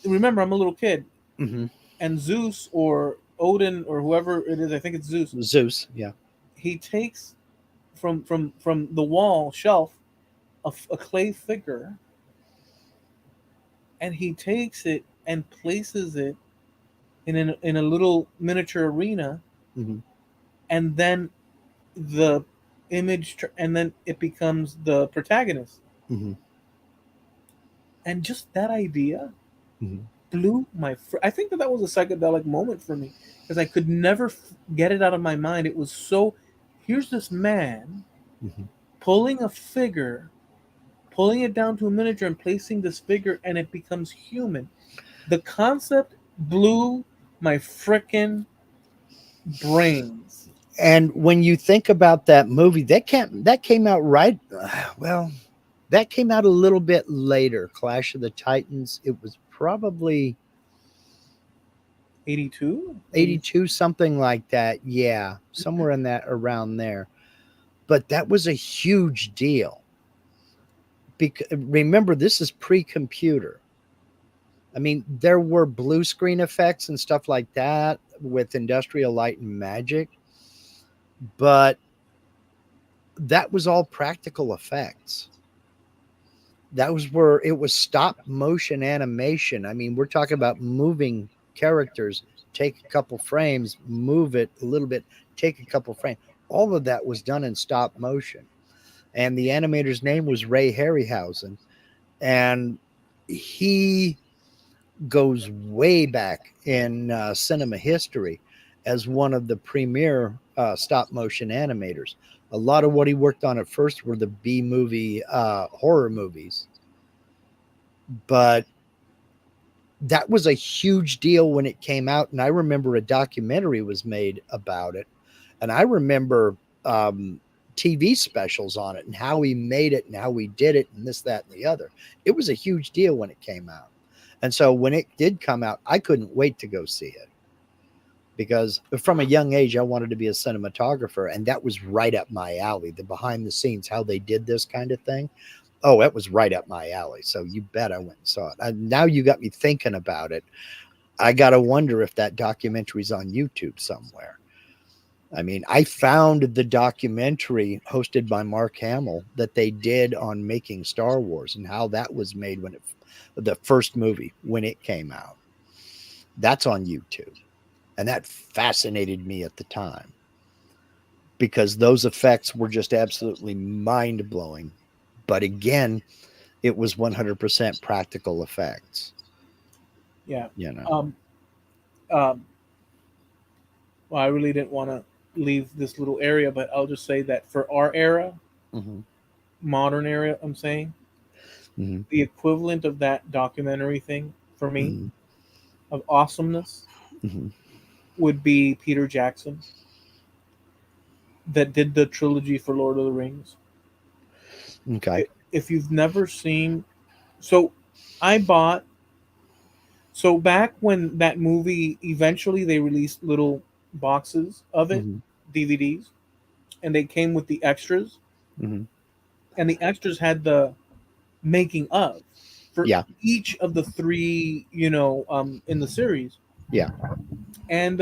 Remember, I'm a little kid, Mm-hmm. and Zeus or Odin or whoever it is, I think it's Zeus. Zeus. Yeah. He takes from the wall shelf a clay figure, and he takes it and places it in a little miniature arena, Mm-hmm. and then the and then it becomes the protagonist. Mm-hmm. And just that idea Mm-hmm. blew my. I think that was a psychedelic moment for me because I could never get it out of my mind. It was so. Here's this man Mm-hmm. pulling a figure, pulling it down to a miniature, and placing this figure, and it becomes human. The concept blew my frickin' brains. And when you think about that movie, that came out right. Well, that came out a little bit later. Clash of the Titans. It was probably 82, 82, something like that. Yeah, somewhere in that around there. But that was a huge deal. Because remember, this is pre-computer. I mean, there were blue screen effects and stuff like that with Industrial Light and Magic, but that was all practical effects. That was where it was stop motion animation. I mean, we're talking about moving characters, take a couple frames, move it a little bit, take a couple frames. All of that was done in stop motion. And the animator's name was Ray Harryhausen. And he goes way back in cinema history as one of the premier stop motion animators. A lot of what he worked on at first were the B movie horror movies, but that was a huge deal when it came out. And I remember a documentary was made about it. And I remember TV specials on it and how he made it and how he did it and this, that, and the other. It was a huge deal when it came out. And so when it did come out, I couldn't wait to go see it because from a young age, I wanted to be a cinematographer. And that was right up my alley. The behind the scenes, how they did this kind of thing. Oh, it was right up my alley. So you bet I went and saw it. Now you got me thinking about it. I got to wonder if that documentary's on YouTube somewhere. I mean, I found the documentary hosted by Mark Hamill that they did on making Star Wars and how that was made when the first movie, when it came out. That's on YouTube. And that fascinated me at the time because those effects were just absolutely mind blowing. But again, it was 100% practical effects, Yeah. you know. Um, um, well, I really didn't want to leave this little area, but I'll just say that for our era, Hmm. modern era, I'm saying, Hmm. the equivalent of that documentary thing for me Hmm. of awesomeness Hmm. would be Peter Jackson that did the trilogy for Lord of the Rings. Okay. If you've never seen, so I bought, so back when that movie eventually they released little boxes of it, Hmm. DVDs, and they came with the extras, Hmm. and the extras had the making of for Yeah. each of the three, in the series, Yeah. and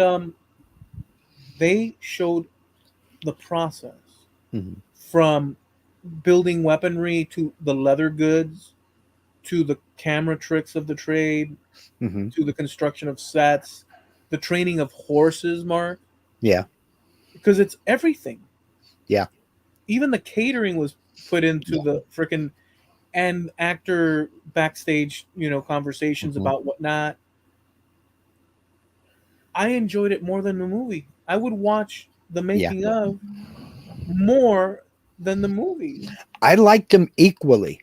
they showed the process Hmm. from building weaponry to the leather goods to the camera tricks of the trade Hmm. to the construction of sets, the training of horses, Mark, Yeah. because it's everything. Yeah. Even the catering was put into Yeah. the freaking and actor backstage, conversations Hmm. about whatnot. I enjoyed it more than the movie. I would watch the Yeah. making of more than the movie. I liked them equally.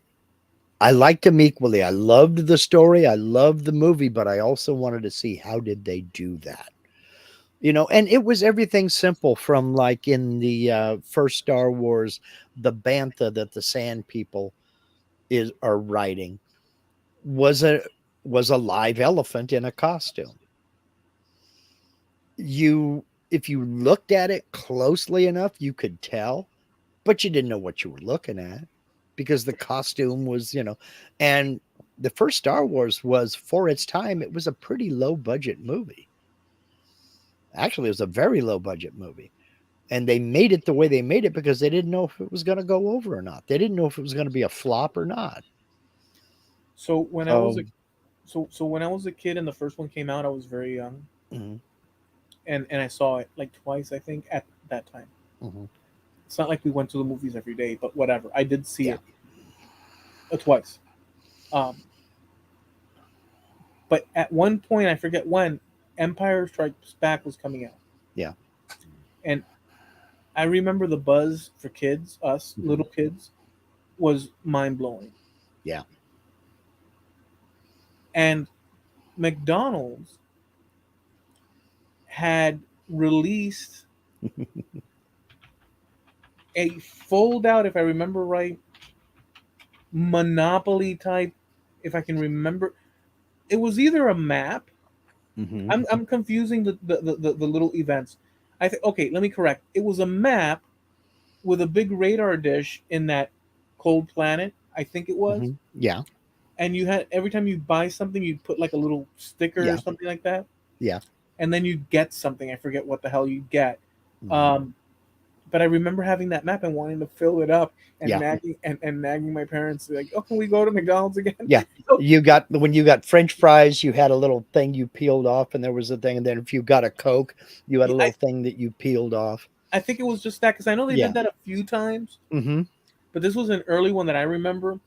I liked them equally. I loved the story. I loved the movie, but I also wanted to see how did they do that. And it was everything simple from like in the first Star Wars, the bantha that the Sand People is are riding was a live elephant in a costume. You If you looked at it closely enough, you could tell, but you didn't know what you were looking at because the costume was, and the first Star Wars was for its time, it was a pretty low budget movie. Actually, it was a very low budget movie. And they made it the way they made it because they didn't know if it was going to go over or not. They didn't know if it was going to be a flop or not. So when I was So, a so when I was a kid and the first one came out, I was very young, mhm, and I saw it like twice, I think, at that time. mhm, It's not like we went to the movies every day, but whatever. I did see yeah, it twice. Um, but at one point, I forget when, Empire Strikes Back was coming out, yeah, and I remember the buzz for kids, us mhm, little kids, was mind blowing. yeah, And McDonald's had released a fold out, if I remember right, Monopoly type, if I can remember. It was either a map. mhm, I'm confusing the little events. I think, okay, let me correct. It was a map with a big radar dish in that cold planet. I think it was, mhm, yeah, and you had every time you buy something, you'd put like a little sticker or yeah, something like that, yeah, and then you'd get something. I forget what the hell you get. mhm, Um, but I remember having that map and wanting to fill it up and yeah, nagging my parents like, "Oh, can we go to McDonald's again?" yeah. So You got when you got French fries, you had a little thing you peeled off, and there was a thing. And then if you got a Coke, you had a I little thing that you peeled off. I think it was just that because I know they did Yeah. that a few times, Hmm. but this was an early one that I remember,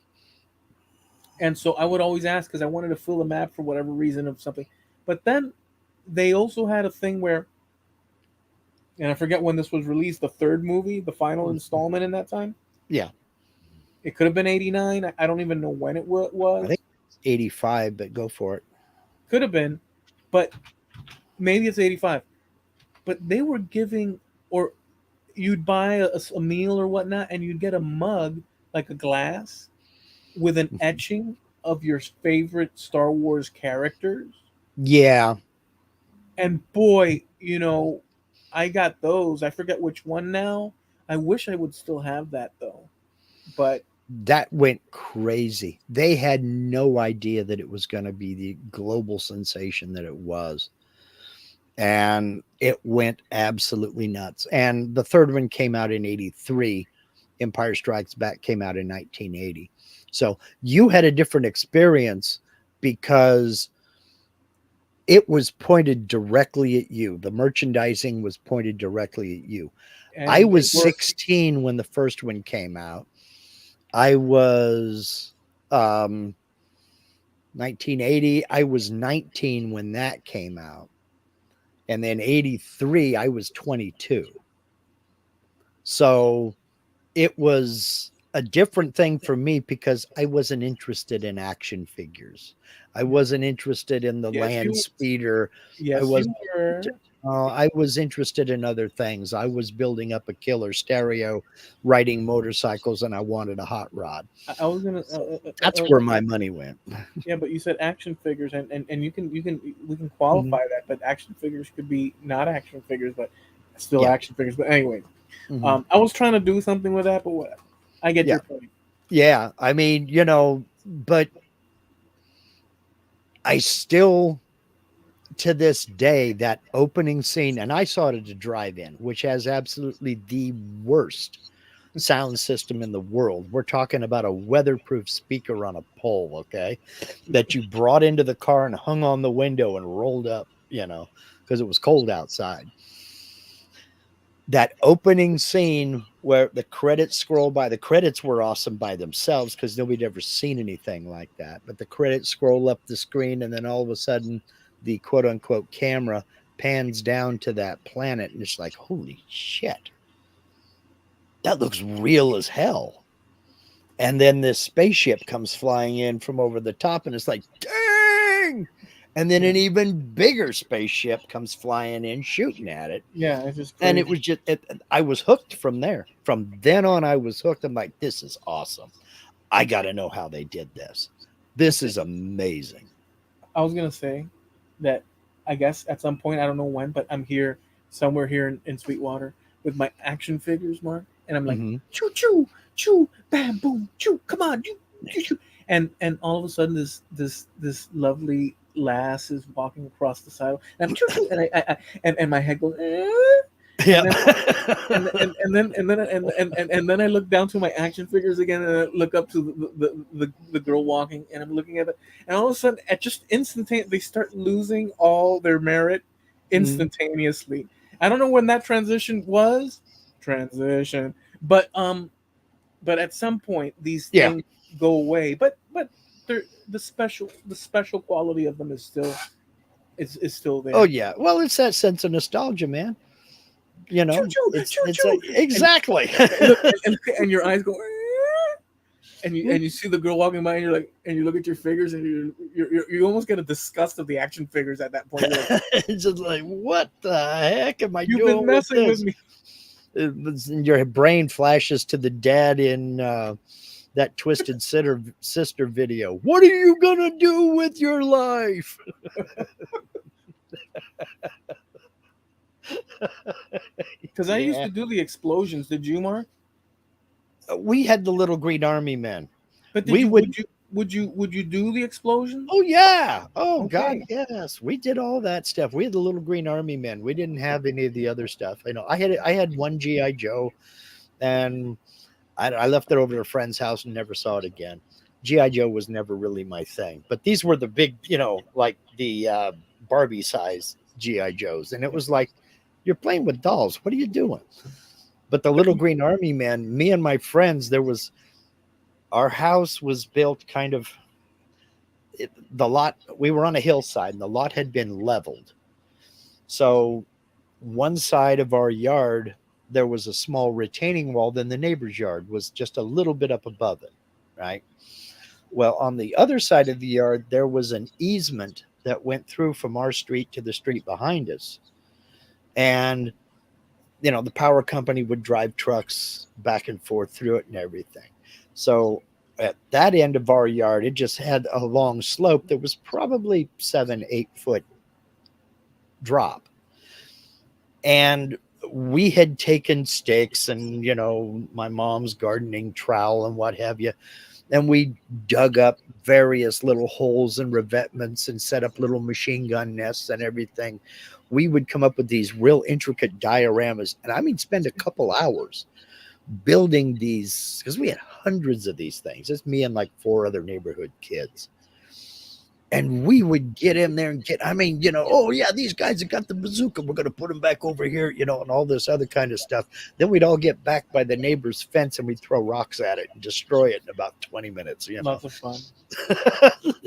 and so I would always ask because I wanted to fill the map for whatever reason of something. But then they also had a thing where, and I forget when this was released, the third movie, the final installment in that time. Yeah. It could have been '89. I don't even know when it I was. think it's 85, but go for it. Could have been, but maybe it's '85. But they were giving, or you'd buy a meal or whatnot, and you'd get a mug, like a glass, with an Mhm. etching of your favorite Star Wars characters. Yeah. And boy, I got those. I forget which one now. I wish I would still have that though. But That went crazy. They had no idea that it was going to be the global sensation that it was. and it went absolutely nuts. And the third one came out in 83. Empire Strikes Back came out in 1980. So you had a different experience because it was pointed directly at you. The merchandising was pointed directly at you. I And they was were 16 when the first one came out. I was 1980. I was 19 when that came out. And then 83, I was 22. So it was a different thing for me because I wasn't interested in action figures. I yeah. wasn't interested in the Yes, land you speeder. I yes was you were. I was interested in other things. I was building up a killer stereo, riding motorcycles, and I wanted a hot rod. I was gonna That's where my money went. yeah, but you said action figures, and you can we can Mhm. qualify that, but action figures could be not action figures, but still Yeah. action figures. But anyway, Mhm. I was trying to do something with that, but what? I get Yeah. your point. Yeah. I mean, but I still, to this day, that opening scene, and I saw it at a drive-in, which has absolutely the worst sound system in the world. We're talking about a weatherproof speaker on a pole, okay, that you brought into the car and hung on the window and rolled up, because it was cold outside. That opening scene where the credits scroll by, the credits were awesome by themselves because nobody'd ever seen anything like that. But the credits scroll up the screen, and then all of a sudden, the quote unquote camera pans down to that planet, and it's like, holy shit, that looks real as hell. And then this spaceship comes flying in from over the top, and it's like, dang! And then Yeah, an even bigger spaceship comes flying in, shooting at it. yeah, it's just And it crazy. was just, I was hooked from there. From then on, I was hooked. I'm like, this is awesome. I got to know how they did this. This Listen, is amazing. I was gonna say that I guess at some point I don't know when, but I'm here somewhere here in Sweetwater with my action figures, Mark, and I'm like Hmm. choo choo choo, bam boom choo, come on you choo choo, and all of a sudden this lovely lass is walking across the sidewalk, and I'm choo choo, and my head goes, and Yep. then and then I look down to my action figures again, and I look up to the girl walking, and I'm looking at it, and all of a sudden, at just instantaneously, they start losing all their merit Mhm. instantaneously. I don't know when that transition was, but at some point these Yeah. things go away, but they're the special quality of them is still Oh, there. yeah. Well, it's that sense of nostalgia, man. Choo choo choo It's like, choo, and exactly. look, and your eyes go, and you see the girl walking by, and you're like, and you look at your figures, and you almost get a disgust of the action figures at that point. You're like, It's just like, what the heck am I you've been doing with messing with this? me. Your brain flashes to the dad in that Twisted Sister video. What are you gonna do with your life? Because I used Yeah, to do the explosions. Did you, Mark? we had the little green army men. But did We you? would. Would you do the explosions? Oh yeah. Oh God, Okay. yes. We did all that stuff. We had the little green army men. We didn't have any of the other stuff. I had one GI Joe, and I left it over to a friend's house and never saw it again. GI Joe was never really my thing, but these were the big, like the Barbie size GI Joes, and it Yeah. was like, you're playing with dolls. What are you doing? But the But little green army men, me and my friends, our house was built kind of, the lot, we were on a hillside and the lot had been leveled. So one side of our yard, there was a small retaining wall, then the neighbor's yard was just a little bit up above it, right? Well, on the other side of the yard, there was an easement that went through from our street to the street behind us. And, the power company would drive trucks back and forth through it and everything. So at that end of our yard, it just had a long slope that was probably 7, 8 foot drop. And we had taken sticks and, my mom's gardening trowel and what have you, and we dug up various little holes and revetments and set up little machine gun nests and everything. We would come up with these real intricate dioramas, and I mean, spend a couple hours building these because we had hundreds of these things. It's me and like four other neighborhood kids. And we would get in there and get, I mean, oh yeah, these guys have got the bazooka. We're going to put them back over here, and all this other kind of stuff. Then we'd all get back by the neighbor's fence and we'd throw rocks at it and destroy it in about 20 minutes. Lots of fun.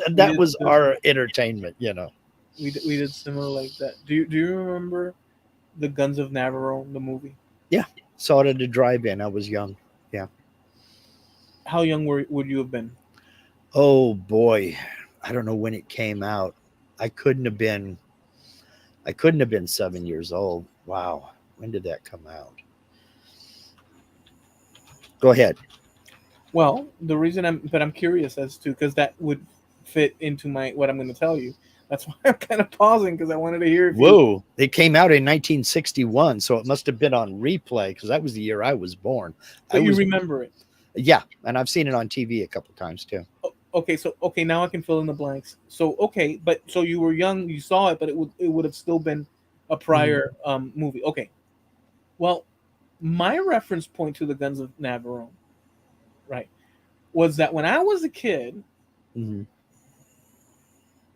And We that did was our entertainment. we did similar like that. Do you remember the Guns of Navarone, the movie? Yeah. Saw it at a drive-in. I was young. Yeah. How young would you have been? Oh boy. I don't know when it came out. I couldn't have been 7 years old. Wow. When did that come out? Go ahead. Well, the reason I'm curious as to, because that would fit into what I'm going to tell you. That's why I'm kind of pausing, because I wanted to hear if you. Whoa. It came out in 1961, so it must have been on replay because that was the year I was born. But you remember it. Yeah, and I've seen it on TV a couple times too. Okay, now I can fill in the blanks. So you were young, you saw it, but it would have still been a prior movie. Okay. Well, my reference point to the Guns of Navarone, right, was that when I was a kid, Mm-hmm.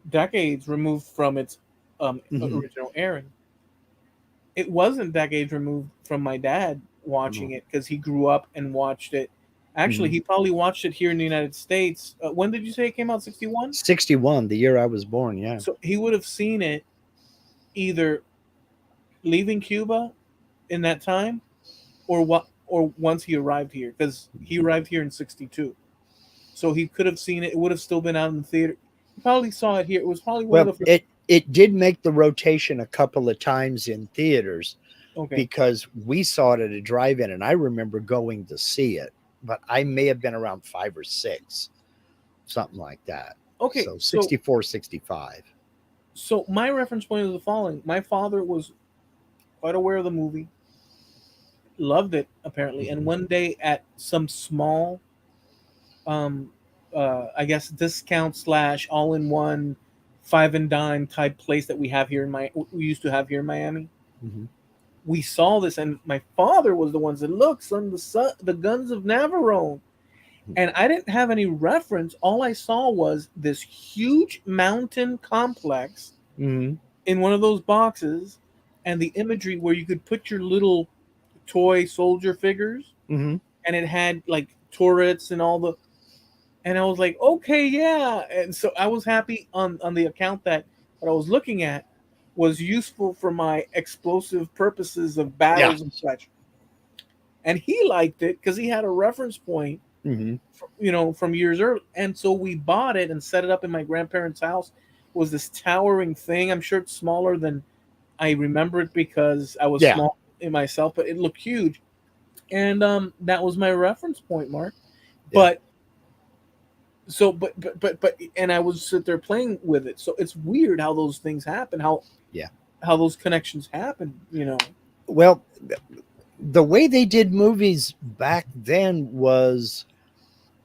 decades removed from its original airing, it wasn't decades removed from my dad watching it, because he grew up and watched it. Actually, he probably watched it here in the United States. When did you say it came out? 61? 61, the year I was born, yeah. So he would have seen it either leaving Cuba in that time, or once he arrived here, because he arrived here in 62. So he could have seen it. It would have still been out in the theater. He probably saw it here. It was probably one of the first. It did make the rotation a couple of times in theaters, because we saw it at a drive-in, and I remember going to see it, but I may have been around 5 or 6, something like that. Okay, so 64, 65. So my reference point is the following: my father was quite aware of the movie, loved it apparently, and one day at some small, I guess discount / all-in-one 5 and dime type place that we used to have here in Miami. Mm-hmm. We saw this, and my father was the one that said, "Look, son, the Guns of Navarone." And I didn't have any reference. All I saw was this huge mountain complex in one of those boxes, and the imagery where you could put your little toy soldier figures, and it had like turrets and all the. And I was like, okay, yeah. And so I was happy on the account that what I was looking at was useful for my explosive purposes of battles and such. And he liked it because he had a reference point, from years earlier. And so we bought it and set it up in my grandparents' house. It was this towering thing. I'm sure it's smaller than I remember it because I was small in myself, but it looked huge. And that was my reference point, Mark. But and I would sit there playing with it. So it's weird how those things happen, how those connections happen, Well, the way they did movies back then was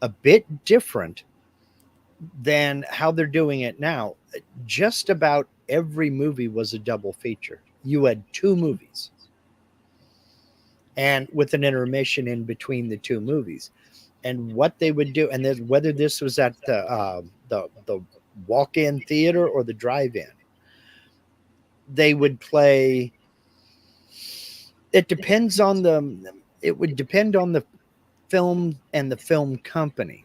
a bit different than how they're doing it now. Just about every movie was a double feature. You had 2 movies, and with an intermission in between the 2 movies. And what they would do, and then whether this was at the walk-in theater or the drive-in, they would play. It would depend on the film and the film company.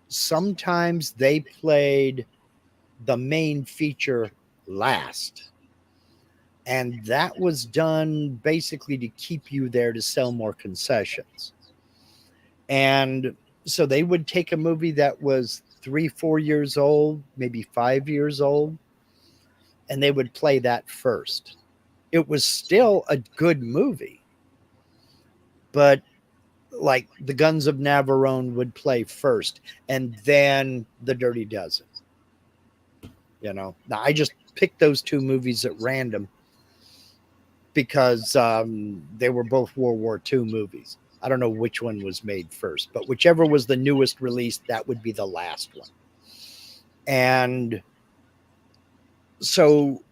Sometimes they played the main feature last, and that was done basically to keep you there to sell more concessions. And so they would take a movie that was 3-4 years old, maybe 5 years old, and they would play that first. It was still a good movie, but like the Guns of Navarone would play first, and then The Dirty Dozen. Now I just picked those 2 movies at random because they were both World War II movies. I don't know which one was made first, but whichever was the newest release, that would be the last one. And so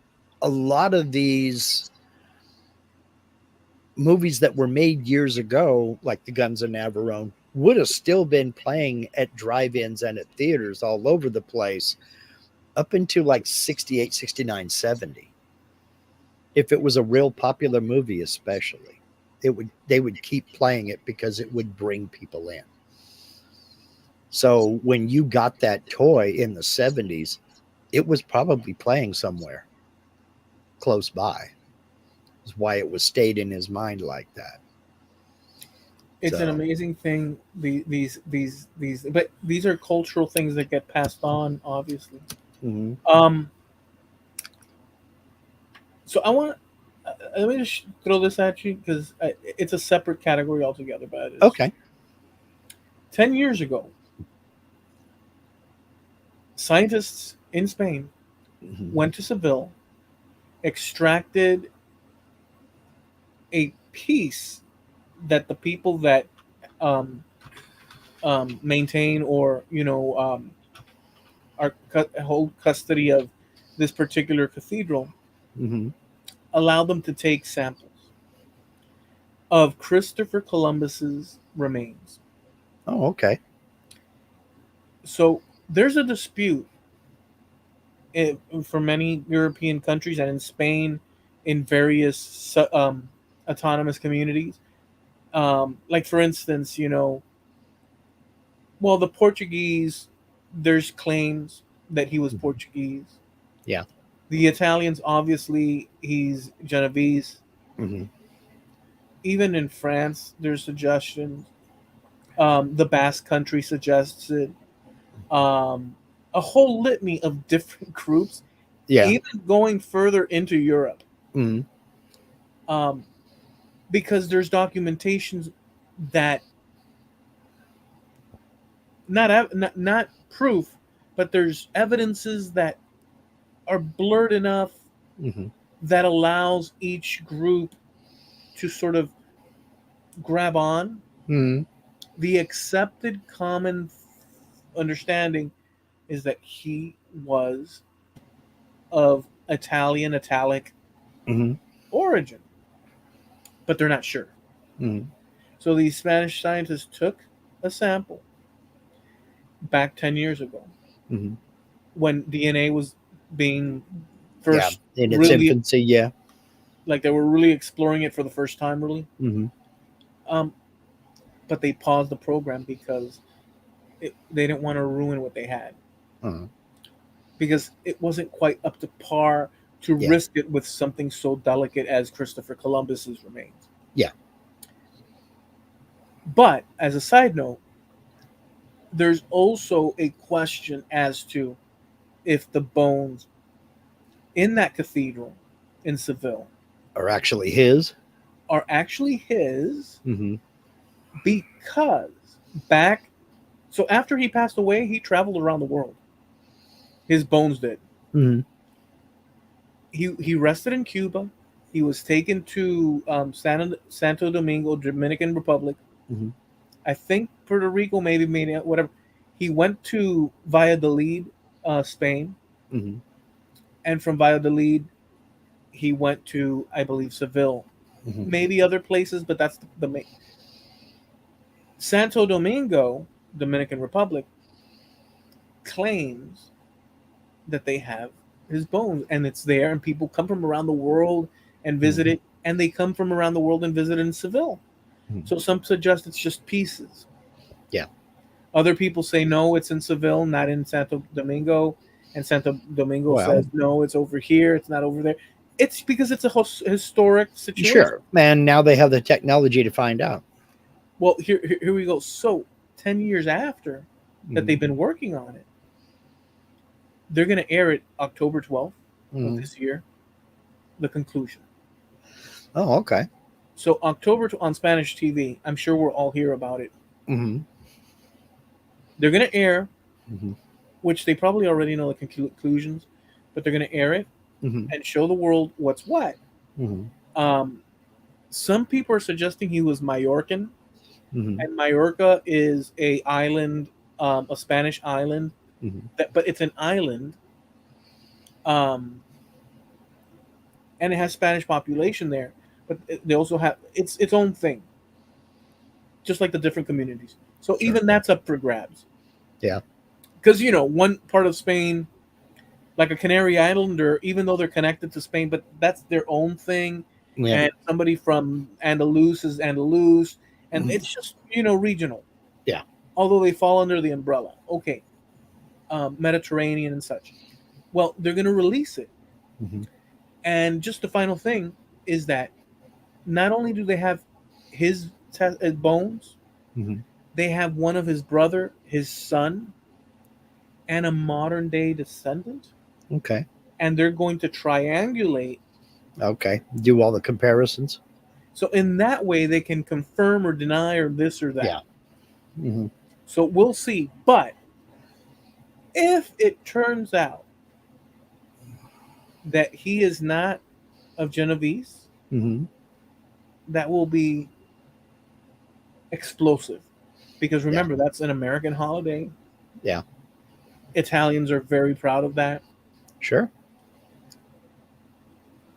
a lot of these movies that were made years ago, like The Guns of Navarone, would have still been playing at drive-ins and at theaters all over the place up until like 68, 69, 70. If it was a real popular movie, especially, they would keep playing it because it would bring people in. So when you got that toy in the 70s, it was probably playing somewhere close by. Is why it was stayed in his mind like that. It's an So, amazing thing. But these are cultural things that get passed on, obviously. mhm. Um, so I want let me just throw this at you because it's a separate category altogether. But it is Okay. 10 years ago, scientists in Spain Mhm. went to Seville, extracted a piece that the people that um, maintain or hold custody of this particular cathedral Mhm. allow them to take samples of Christopher Columbus's remains. Oh, okay. So there's a dispute for many European countries and in Spain, in various autonomous communities. Like for instance, well, the Portuguese, there's claims that he was Mhm. Portuguese. Yeah. The Italians, obviously, he's Genovese. Mhm. Even in France, there's suggestions. The Basque Country suggests it. Um, a whole litany of different groups, Yeah. even going further into Europe, Mhm. um, because there's documentations that not proof, but there's evidences that are blurred enough Mhm. that allows each group to sort of grab on. Mhm. The accepted common understanding is that he was of Italian Italic Mhm. origin, but they're not sure. Mhm. So these Spanish scientists took a sample back 10 years ago Mhm. when DNA was being Yeah. first In its really, infancy, yeah. like they were really exploring it for the first time, really. Mhm. Um, but they paused the program because they didn't want to ruin what they had Uh-huh. because it wasn't quite up to par to Yeah. risk it with something so delicate as Christopher Columbus's remains. Yeah. But as a side note, there's also a question as to if the bones in that cathedral in Seville Are actually his. are actually his Mhm. because back so after he passed away, he traveled around the world. His bones did. Mhm. He rested in Cuba. He was taken to Santo Domingo, Dominican Republic. Mhm. I think Puerto Rico, maybe, whatever. He went to Valladolid, Spain, Mhm. and from Valladolid, he went to, I believe, Seville, Mhm. maybe other places, but that's the main. Santo Domingo, Dominican Republic, claims that they have his bones, and it's there, and people come from around the world and visit Mhm. it, and they come from around the world and visit in Seville. Mhm. So some suggest it's just pieces. Yeah. Other people say no, it's in Seville, not in Santo Domingo, and Santo Domingo says Well, no, it's over here, it's not over there. It's because it's a historic situation. sure. And now they have the technology to find out. Well, here we go. So 10 years after that Mhm. they've been working on it, they're going to air it October 12th of Mhm. this year. The conclusion. Oh, okay. So on Spanish TV, I'm sure we'll all hear about it. Mhm. They're going to air, Mhm. which they probably already know the conclusions, but they're going to air it Mhm. and show the world what's what. Mhm. Um, some people are suggesting he was Majorcan, Hmm. and Mallorca is a Spanish island, Hmm. but it's an island, um, and it has Spanish population there. But they also have its own thing, just like the different communities. So Sure. even that's up for grabs. Yeah. Because one part of Spain, like a Canary Islander, even though they're connected to Spain, but that's their own thing. Yeah. And somebody from Andalus is Andalus, and Mhm. it's just regional. Yeah. Although they fall under the umbrella, okay, Mediterranean and such. Well, they're going to release it, Hmm. and just the final thing is that not only do they have his bones, Hmm. they have one of his brother, his son, and a modern day descendant, Okay. and they're going to triangulate. Okay. Do all the comparisons. So in that way, they can confirm or deny or this or Yeah. that. Hmm. So we'll see. But if it turns out that he is not of Genovese, Hmm. that will be explosive. Because Yeah. remember, that's an American holiday. Yeah. Italians are very proud of that. Sure.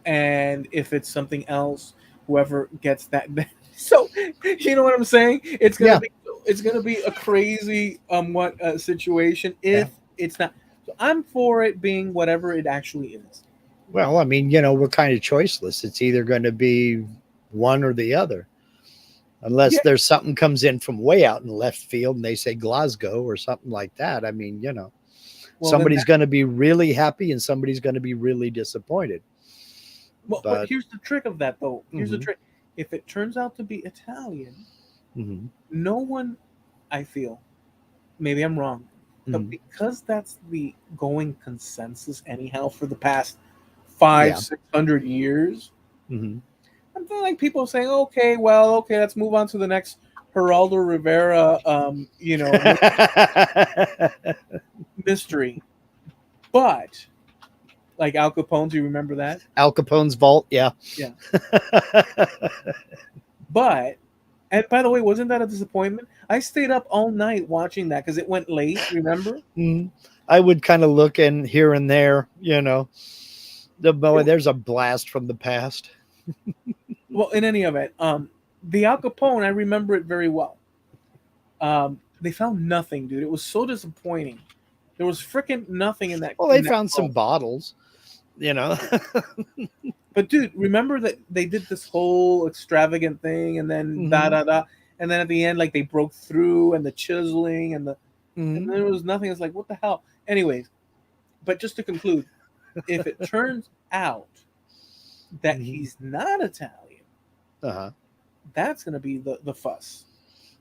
And if it's something else, whoever gets that, so you know what I'm saying? Yeah. It's gonna be a crazy what situation Yeah. if it's not. So I'm for it being whatever it actually is. Well, I mean, we're kind of choiceless. It's either going to be one or the other, unless Yeah. there's something comes in from way out in left field and they say Glasgow or something like that. I mean, Well then somebody's that. going to be really happy and somebody's going to be really disappointed. Well, but But here's the trick of that though. Here's the hmm, trick. If it turns out to be Italian, hmm, no one, I feel, maybe I'm wrong, but hmm, because that's the going consensus anyhow for the past five, yeah, 600 years, hmm. I'm feeling like people saying, okay, well, okay, let's move on to the next Geraldo Rivera, mystery. But like Al Capone, do you remember that? Al Capone's vault, yeah. Yeah. But and by the way, wasn't that a disappointment? I stayed up all night watching that because it went late. Remember? Mhm. I would kind of look in here and there, The boy, It- there's a blast from the past. well, in any event, the Al Capone, I remember it very well. They found nothing, dude. It was so disappointing. There was freaking nothing in that Well, they in that found some vault. bottles, you know. But dude, remember that they did this whole extravagant thing, and then da Hmm. da da, and then at the end, like they broke through, and the chiseling, and Hmm. there was nothing. It's like what the hell. Anyways, but just to conclude, if it turns out that Hmm. he's not Italian, Uh-huh. that's gonna be the fuss.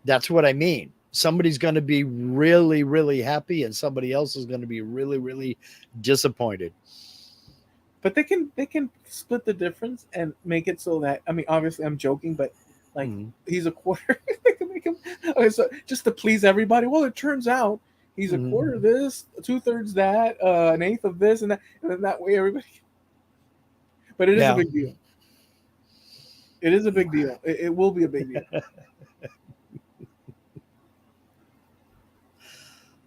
That's what I mean. Somebody's going to be really, really happy, and somebody else is going to be really, really disappointed. But they can split the difference and make it so that, I mean, obviously I'm joking, but like Hmm. he's a quarter. They can make him, okay, so just to please everybody. Well, it turns out he's a Hmm. quarter this, 2/3 that, an eighth of this, and that, and then that way everybody. But it is a Yeah. big deal. It is a big deal. It will be a big deal.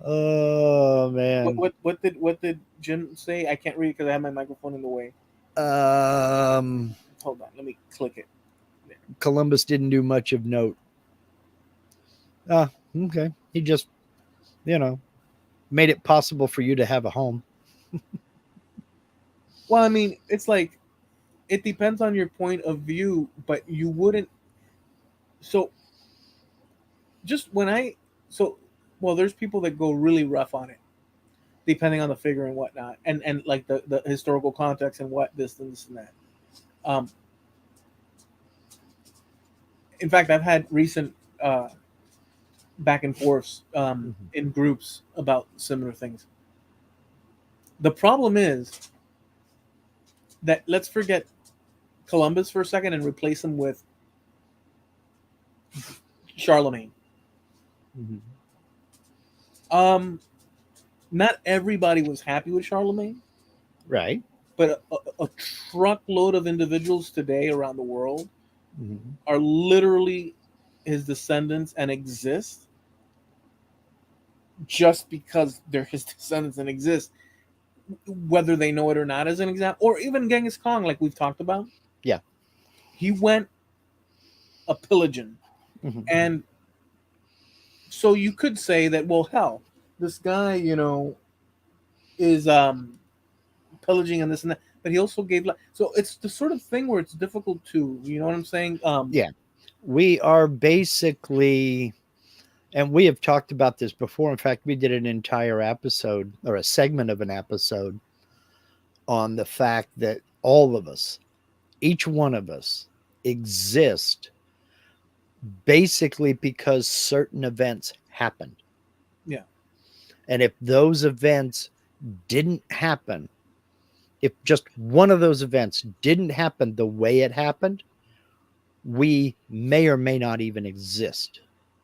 Oh What man. what what did Jim say? I can't read because I have my microphone in the way. Um, Hold on, let me click it. There. Columbus didn't do much of note. Ah, okay. He just, you know, made it possible for you to have a home. Well, I mean, it's like it depends on your point of view, but you wouldn't. So just when I so well, there's people that go really rough on it, depending on the figure and whatnot, and like the historical context and what this and that. Um, in fact, I've had recent back and forths Mhm. in groups about similar things. The problem is that let's forget Columbus for a second and replace him with Charlemagne. Mhm. Um, Not everybody was happy with Charlemagne, Right. but a truckload of individuals today around the world Mhm. are literally his descendants and exist just because they're his descendants and exist, whether they know it or not, as an example. Or even Genghis Khan, like we've talked about. Yeah. He went a pillaging. Hmm. And so you could say that, well, hell, this guy, is pillaging and this and that, but he also gave life. So it's the sort of thing where it's difficult to, you know what I'm saying? Yeah. We are basically, and we have talked about this before. In fact, we did an entire episode or a segment of an episode on the fact that all of us, each one of us, exist basically because certain events happened. Yeah. And if those events didn't happen, if just one of those events didn't happen the way it happened, we may or may not even exist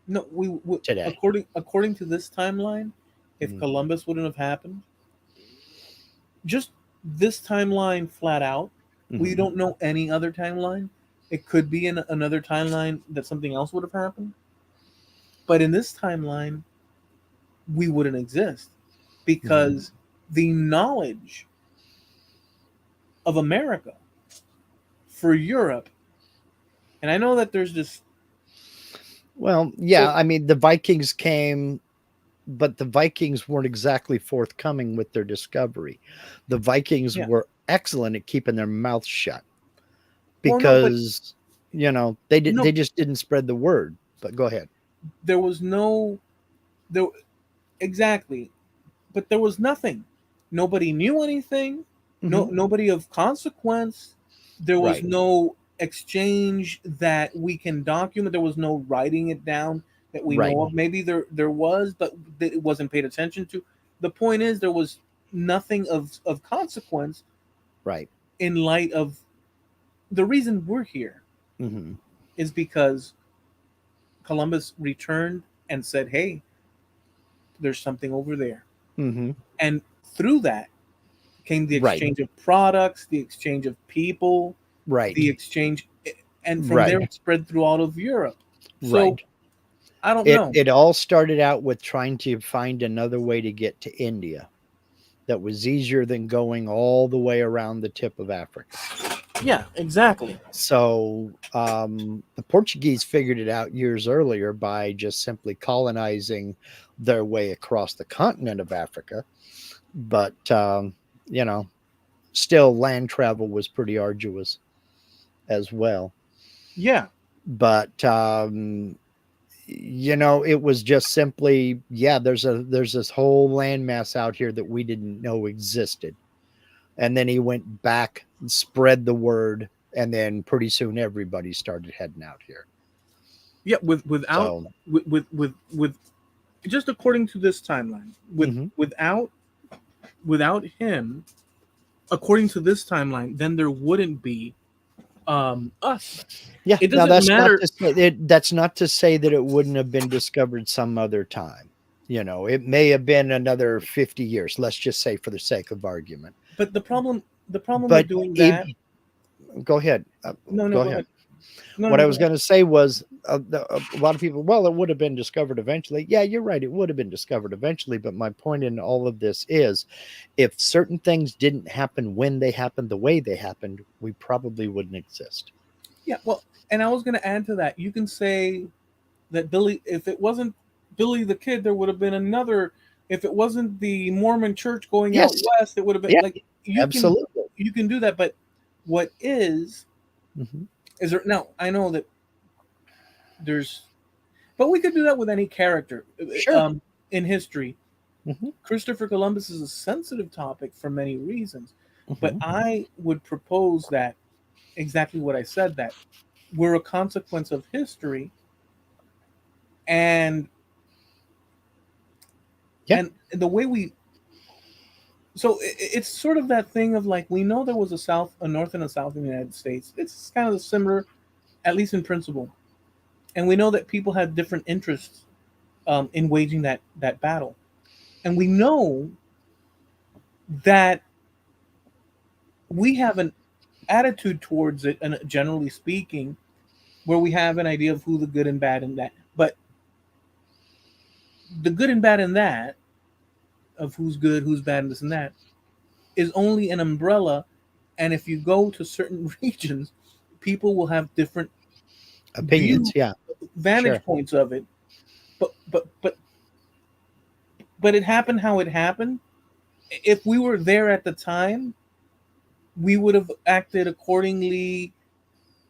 No, we today. according to this timeline, if Mm-hmm. Columbus wouldn't have happened, just this timeline flat out, we Mm-hmm. don't know any other timeline. It could be in another timeline that something else would have happened, but in this timeline, we wouldn't exist Mm-hmm. because the knowledge of America for Europe, and I know that there's this. Well, yeah, So I mean, the Vikings came, but the Vikings weren't exactly forthcoming with their discovery. The Vikings yeah, were excellent at keeping their mouths shut well, no, but because, they did no, they just didn't spread the word. But go ahead. there was no there exactly, but there was nothing. Nobody knew anything. Hmm. Nobody of consequence. There was Right, no exchange that we can document. There was no writing it down that we right, know of. Maybe there was, but it wasn't paid attention to. The point is, there was nothing of consequence right. in light of the reason we're here Hmm. is because Columbus returned and said, "Hey, there's something over there," Hmm. and through that came the Right, exchange of products, the exchange of people, right, the exchange, and from there right, it spread through all of Europe. So right. I don't It know. it all started out with trying to find another way to get to India that was easier than going all the way around the tip of Africa. Yeah, exactly. So the Portuguese figured it out years earlier by just simply colonizing their way across the continent of Africa. But, you know, still land travel was pretty arduous as well. Yeah, But, it was just simply, yeah, there's this whole landmass out here that we didn't know existed. And then he went back and spread the word, and then pretty soon everybody started heading out here. yeah. Without So, with just according to this timeline, mhm. without him, according to this timeline, then there wouldn't be us. Yeah. It Now doesn't matter. that's not to say that it wouldn't have been discovered some other time. It may have been another 50 years. Let's just say for the sake of argument. But the problem with But doing if, that. go ahead, No, go go ahead. ahead. No, What no, I go was ahead. going to say was a lot of people, well, it would have been discovered eventually. Yeah, you're right. It would have been discovered eventually. But my point in all of this is if certain things didn't happen when they happened the way they happened, we probably wouldn't exist. Yeah, well, and I was going to add to that. You can say that Billy, if it wasn't Billy the Kid, there would have been another. If it wasn't the Mormon Church going out Yes. west, it would have been Yeah, like you can absolutely. you can do that. But what Hmm. is there now? I know that there's, but we could do that with any character Sure. in history. Hmm. Christopher Columbus is a sensitive topic for many reasons, but Hmm. I would propose that exactly what I said, that we're a consequence of history, and Yeah. and the way we, so it's sort of that thing of like, we know there was a north and a south in the United States. It's kind of similar, at least in principle, and we know that people had different interests in waging that battle, and we know that we have an attitude towards it, and generally speaking, where we have an idea of who the good and bad in that. But the good and bad in that, of who's good, who's bad, and this and that, is only an umbrella. And if you go to certain regions, people will have different view Opinions, yeah, vantage sure. points of it. But it happened how it happened. If we were there at the time, we would have acted accordingly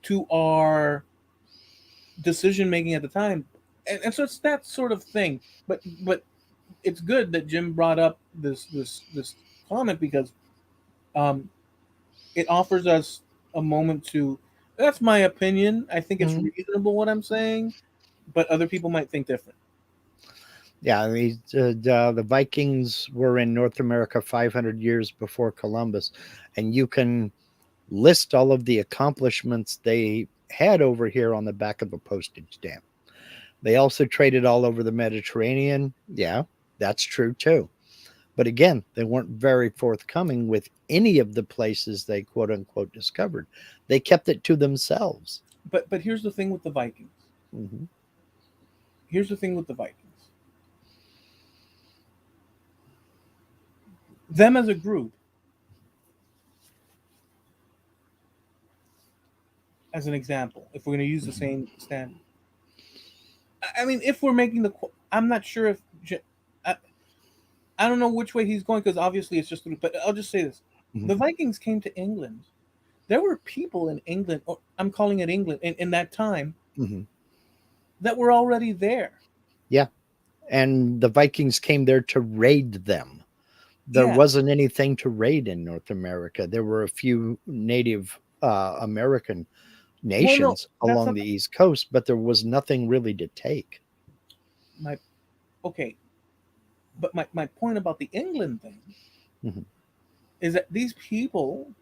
to our decision making at the time. And so it's that sort of thing. But it's good that Jim brought up this comment because um, it offers us a moment to. That's my opinion. I think it's Mhm. reasonable what I'm saying, but other people might think different. Yeah, I mean, the Vikings were in North America 500 years before Columbus, and you can list all of the accomplishments they had over here on the back of a postage stamp. They also traded all over the Mediterranean. Yeah, that's true too. But again, they weren't very forthcoming with any of the places they quote unquote discovered. They kept it to themselves. But here's the thing with the Vikings. Hmm. Here's the thing with the Vikings. Them as a group, as an example, if we're going to use the Hmm. same standard. I mean, if we're making I'm not sure if I, I don't know which way he's going because obviously it's just through. But I'll just say this: Hmm. the Vikings came to England. There were people in England, or I'm calling it England, in that time Hmm. that were already there. Yeah. And the Vikings came there to raid them. There Yeah. wasn't anything to raid in North America. There were a few Native American Well, no, nations that's along not the East Coast, but there was nothing really to take. my okay. But my point about the England thing Hmm. is that these people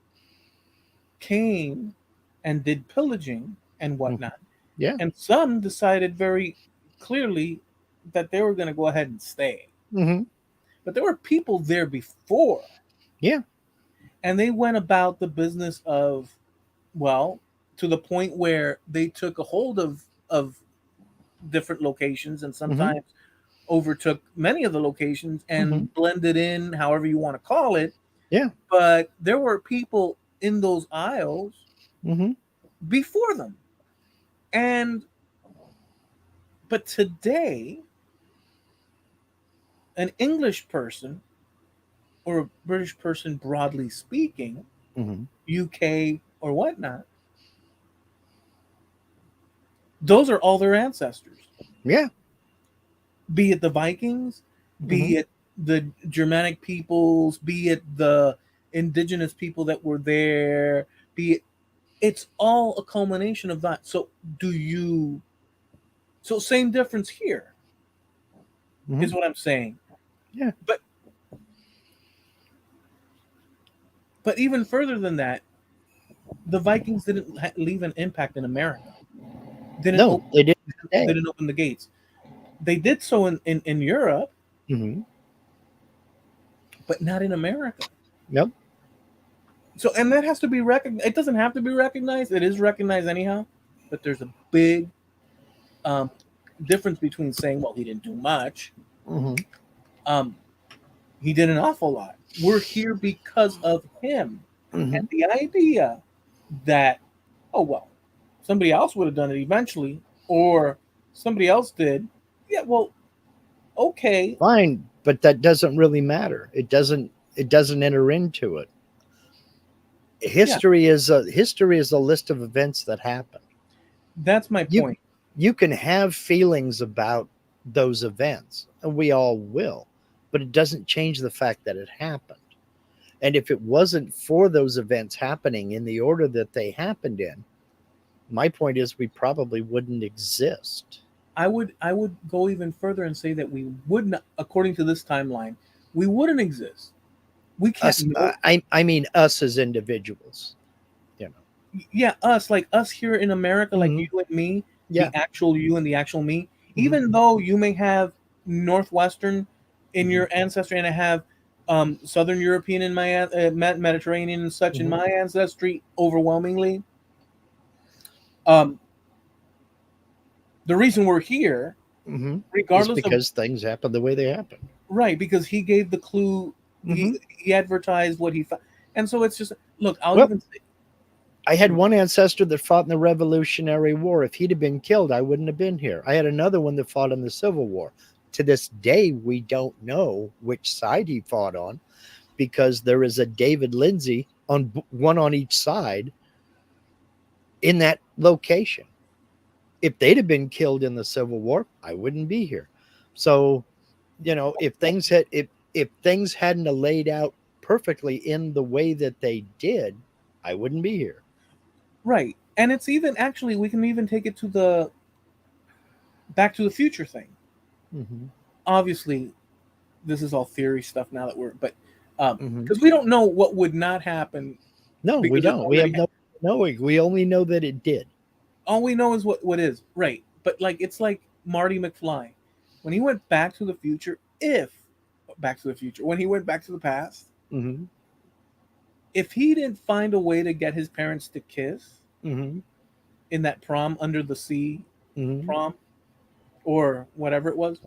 came and did pillaging and Hmm. whatnot, Yeah. and some decided very clearly that they were going to go ahead and stay. Hmm. But there were people there before, Yeah. and they went about the business of, well, to the point where they took a hold of different locations and Hmm. sometimes overtook many of the locations Hmm. and blended in however you want to call it. Yeah. But there were people in those aisles Hmm. before them. And but today, an English person or a British person broadly speaking, Hmm. UK or whatnot, those are all their ancestors. Yeah. Be it the Vikings, Hmm. be it the Germanic peoples, be it the indigenous people that were there, be it it's all a culmination of that. So do you so same difference here Hmm. is what I'm saying. Yeah. But but even further than that, the Vikings didn't leave an impact in America. Didn't No, open they didn't stay. didn't open the gates. They did so in Europe, Hmm. but not in America. Nope. So and that has to be recognized. It doesn't have to be recognized. It is recognized anyhow. But there's a big um, difference between saying, "Well, he didn't do much." Hmm. Um, he did an awful lot. We're here because of him, Hmm. and the idea that, oh well, somebody else would have done it eventually, or somebody else did. Yeah, well, okay, Fine, but that doesn't really matter. It doesn't enter into it. yeah, History is a list of events that happened. that's my You point. you can have feelings about those events, and we all will, but it doesn't change the fact that it happened. And if it wasn't for those events happening in the order that they happened in, my point is we probably wouldn't exist. I would go even further and say that we would not, according to this timeline, we wouldn't exist. We can't Us, know. I mean, us as individuals, you Yeah, us like us here in America, know. like Hmm. you and me, the Yeah. actual you and the actual me. Hmm. Even though you may have Northwestern in Hmm. your ancestry, and I have Southern European in my Mediterranean and such in Hmm. my ancestry, overwhelmingly. Um, The reason we're here, Mm-hmm. Is regardless of because things happen the way they happen. right, because he gave the clue, Mm-hmm. he advertised what he found, and so it's just look. I'll Well, even say, I had one ancestor that fought in the Revolutionary War. If he'd have been killed, I wouldn't have been here. I had another one that fought in the Civil War. To this day, we don't know which side he fought on because there is a David Lindsay on one on each side in that location. If they'd have been killed in the Civil War, I wouldn't be here. So, if things hadn't laid out perfectly in the way that they did, I wouldn't be here. right, and it's even actually we can even take it to the Back to the Future thing. Mm-hmm. Obviously, this is all theory stuff now that we're, but Mm-hmm. because we don't know what would not happen No, we because it's don't. We already have no knowing. We only know that it did. all we know is what is right. But like it's like Marty McFly when he went back to the future. If Back to the Future when he went back to the past, Mm-hmm. if he didn't find a way to get his parents to kiss Mm-hmm. in that prom under the sea Mm-hmm. prom or whatever it was,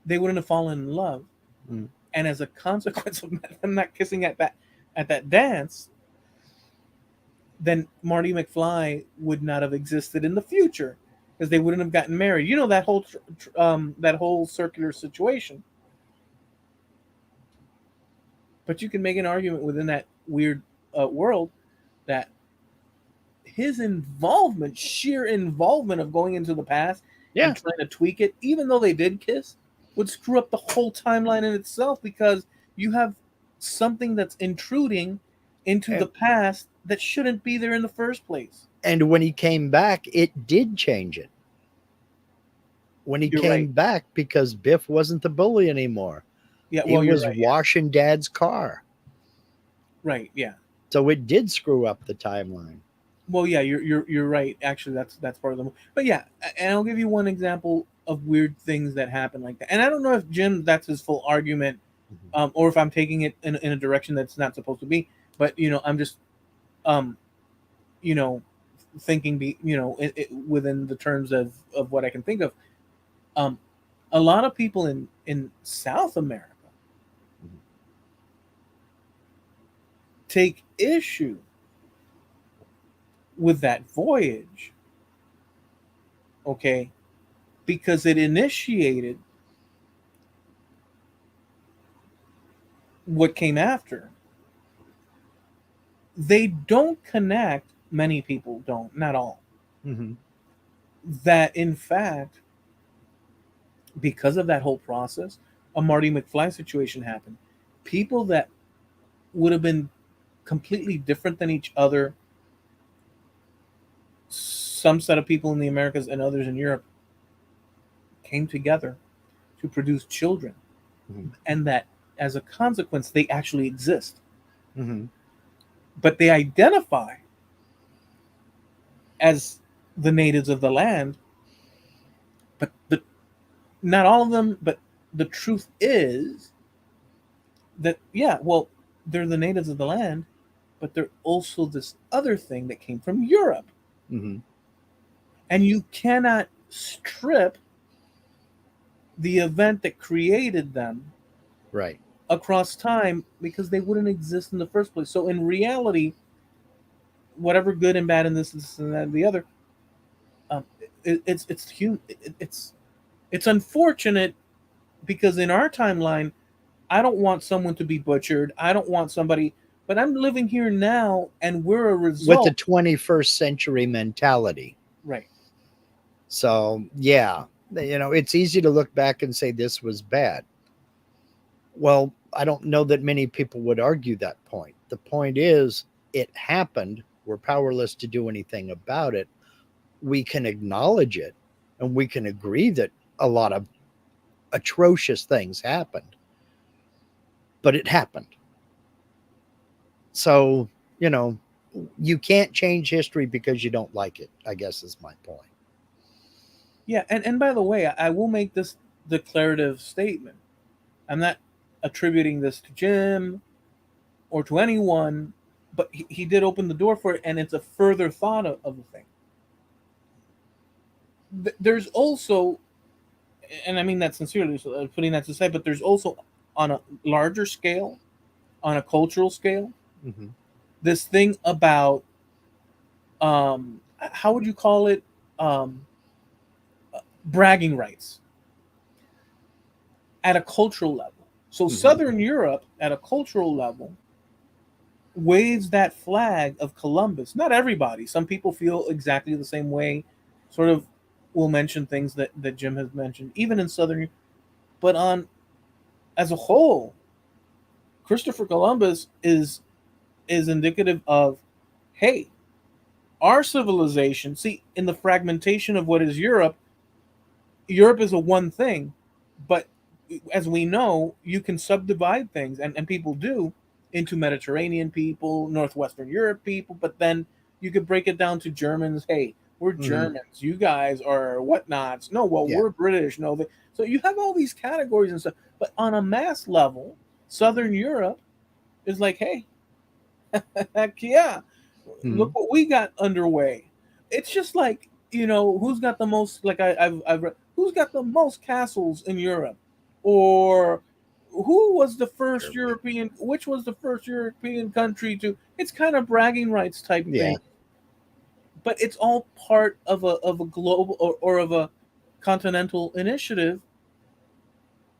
they wouldn't have fallen in love. Mm-hmm. And as a consequence of them not kissing at that dance, then Marty McFly would not have existed in the future because they wouldn't have gotten married. You know that whole circular situation. But you can make an argument within that weird world that his involvement, sheer involvement of going into the past and Yeah, trying to tweak it, even though they did kiss, would screw up the whole timeline in itself because you have something that's intruding into the and, past that shouldn't be there in the first place. and when he came back, it did change it. When he You're right. came back, because Biff wasn't the bully anymore, Yeah, he well, you're was right. Yeah. washing Dad's car, Right. Yeah. so it did screw up the timeline. Well, yeah, you're right. Actually, that's part of the. But yeah, and I'll give you one example of weird things that happen like that. And I don't know if Jim that's his full argument, Mm-hmm. or if I'm taking it in a direction that's not supposed to be. But I'm just um, you know, thinking within the terms of what I can think of. Um, a lot of people in South America take issue with that voyage. Okay, because it initiated what came after. They don't connect, many people don't, not all, Mm-hmm. that in fact, because of that whole process, a Marty McFly situation happened. People that would have been completely different than each other, some set of people in the Americas and others in Europe, came together to produce children. Mm-hmm. And that as a consequence, they actually exist. Mm-hmm. But they identify as the natives of the land, but not all of them, but the truth is that yeah, well, they're the natives of the land, but they're also this other thing that came from Europe, Mm-hmm. and you cannot strip the event that created them Right. across time because they wouldn't exist in the first place. So in reality, whatever good and bad in this and that and the other, um, it's it's unfortunate because in our timeline, I don't want someone to be butchered. I don't want somebody, but I'm living here now, and we're a With the result. 21st century mentality. Right. So, yeah, it's easy to look back and say this was bad. Well, I don't know that many people would argue that point. The point is, it happened. We're powerless to do anything about it. We can acknowledge it and we can agree that a lot of atrocious things happened, but it happened. So, you know, you can't change history because you don't like it, I guess is my point. Yeah, and by the way, I will make this declarative statement. I'm not attributing this to Jim or to anyone, but he did open the door for it, and it's a further thought of the thing. there's also, and I mean that sincerely, so putting that to side, but there's also on a larger scale, on a cultural scale, Mm-hmm. this thing about how would you call it, um, bragging rights at a cultural level. So Mm-hmm. Southern Europe, at a cultural level, waves that flag of Columbus. Not everybody. Some people feel exactly the same way. Sort of, will mention things that Jim has mentioned, even in Southern. But on as a whole, Christopher Columbus is indicative of, hey, our civilization. See, in the fragmentation of what is Europe, Europe is a one thing, but as we know, you can subdivide things, and people do, into Mediterranean people, Northwestern Europe people, but then you could break it down to Germans. Hey, we're Mm-hmm. Germans. You guys are whatnots. No, well, Yeah. we're British. No, so you have all these categories and stuff. But on a mass level, Southern Europe is like, hey, heck yeah, Mm-hmm. look what we got underway. It's just like, who's got the most, like I've read, who's got the most castles in Europe, or who was the first Germany. European, which was the first European country to. It's kind of bragging rights type Yeah. thing, but it's all part of a global, or of a continental initiative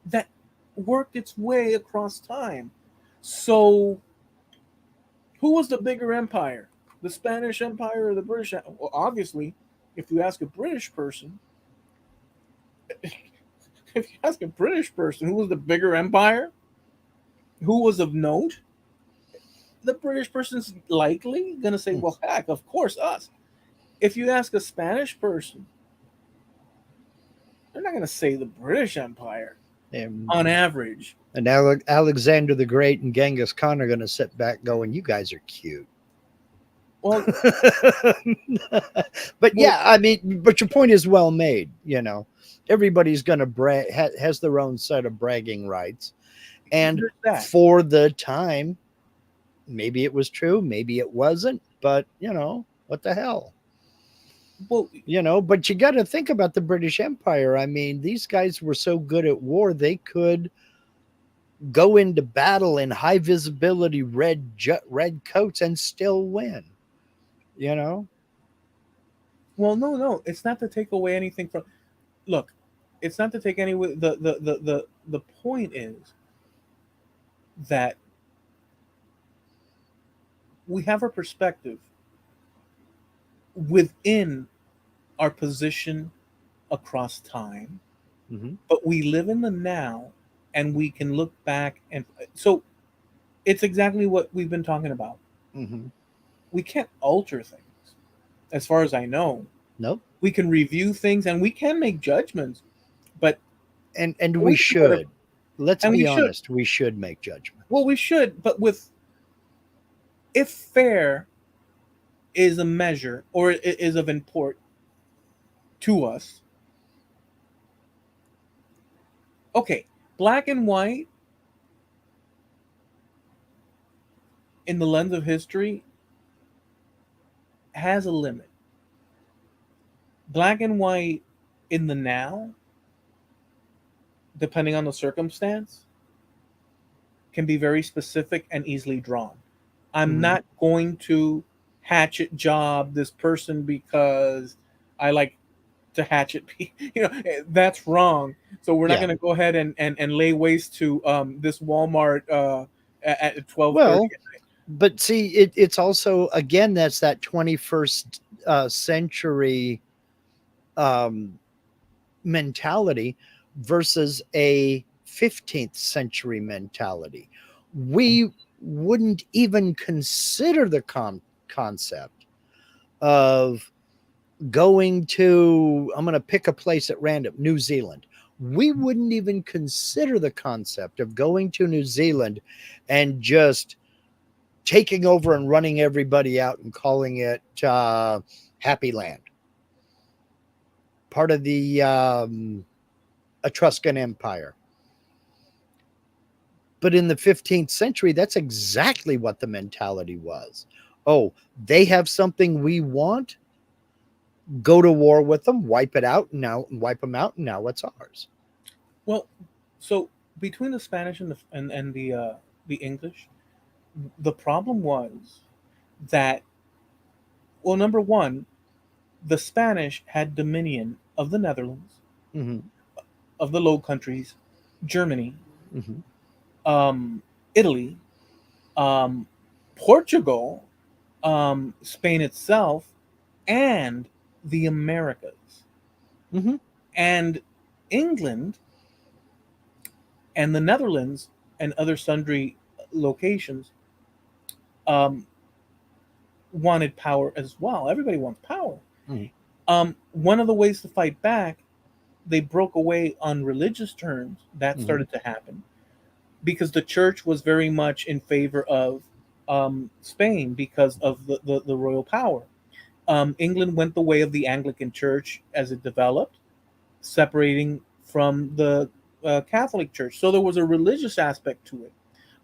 that worked its way across time. So who was the bigger empire? The Spanish Empire or the British? Well, obviously, if you ask a British person, if you ask a British person who was the bigger empire, who was of note, the British person's likely going to say, Mm. well, heck, of course, us. If you ask a Spanish person, they're not going to say the British Empire And, on average. and Alexander the Great and Genghis Khan are going to sit back going, you guys are cute. Well, But well, yeah, I mean, but your point is well made. Everybody's going to has their own set of bragging rights. And there's that. for the time, maybe it was true, maybe it wasn't, but what the hell? Well, But you got to think about the British Empire. I mean, these guys were so good at war, they could go into battle in high visibility red coats and still win, you know? well, no, no, it's not to take away anything from. Look, it's not to take any. The point is that we have a perspective within our position across time, Mm-hmm. but we live in the now, and we can look back, and so it's exactly what we've been talking about. Mm-hmm. We can't alter things, as far as I know. Nope. We can review things and we can make judgments, but And we we sort of, should. Let's and we be should. honest, we should make judgments. Well, we should, but with, if fair is a measure, or is of import to us, okay, black and white in the lens of history has a limit. Black and white in the now, depending on the circumstance, can be very specific and easily drawn. I'm Mm-hmm. not going to hatchet job this person because I like to hatchet. That's wrong. So we're not Yeah. going to go ahead and lay waste to this Walmart at 12:30. Well, but see, it's also, again, that's that 21st century um, mentality versus a 15th century mentality. We wouldn't even consider the concept of going to, I'm going to pick a place at random, New Zealand. We wouldn't even consider the concept of going to New Zealand and just taking over and running everybody out and calling it Happy Land, part of the Etruscan Empire. But in the 15th century, that's exactly what the mentality was. Oh, they have something we want. go to war with them, wipe it out, and now wipe them out, and now it's ours. Well, so between the Spanish and the English, the problem was that, well, number one, the Spanish had dominion of the Netherlands, Hmm. of the Low Countries, Germany, Hmm. Italy, um, Portugal, Spain itself, and the Americas. Hmm. And England and the Netherlands and other sundry locations um, wanted power as well. Everybody wants power. Hmm. One of the ways to fight back, they broke away on religious terms. That Hmm. started to happen because the church was very much in favor of Spain because of the royal power. England went the way of the Anglican Church as it developed, separating from the Catholic Church. So there was a religious aspect to it,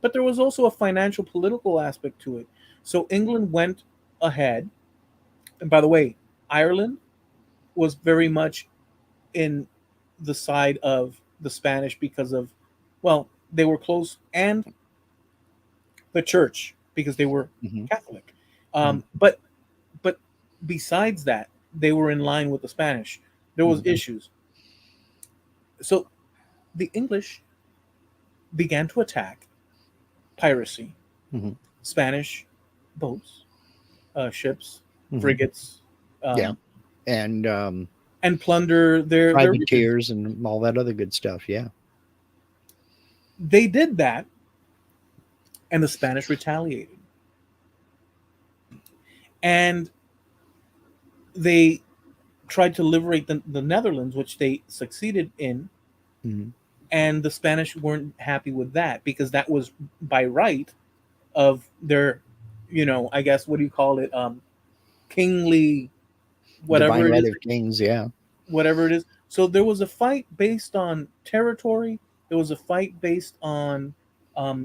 but there was also a financial, political aspect to it. So England went ahead. And by the way, Ireland was very much in the side of the Spanish because of, well, they were close, and the church because they were Hmm. Catholic. Hmm. But besides that, they were in line with the Spanish. There was Hmm. issues. So the English began to attack piracy, Hmm. Spanish boats, ships, Hmm. frigates, Yeah, um, and and plunder their regions. privateers and all that other good stuff. Yeah. They did that, and the Spanish retaliated, and they tried to liberate the Netherlands, which they succeeded in. Hmm. And the Spanish weren't happy with that because that was by right of their, I guess, what do you call it, kingly, whatever Divine it right is, of kings. Yeah. whatever it is. So there was a fight based on territory. There was a fight based on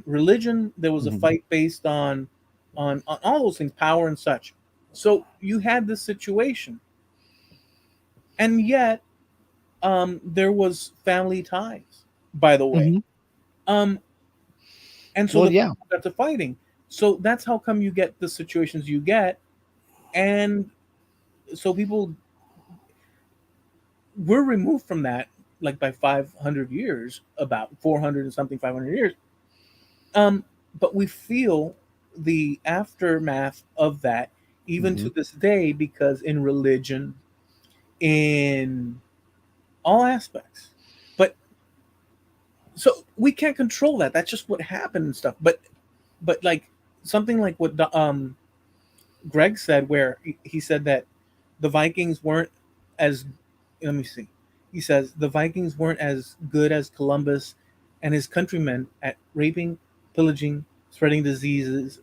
religion. There was a Hmm. fight based on all those things, power and such. So you had this situation, and yet there was family ties. By the way, Hmm. um, and so Well, the yeah. people got to fighting. So that's how come you get the situations you get, and so people were removed from that like by 500 years, about 400 and something, 500 years. Um, but we feel the aftermath of that even Hmm. to this day because in religion, in all aspects. But so we can't control that. That's just what happened and stuff. But like something like what Greg said, where he said that the Vikings weren't as, let me see, he says the Vikings weren't as good as Columbus and his countrymen at raping, pillaging, spreading diseases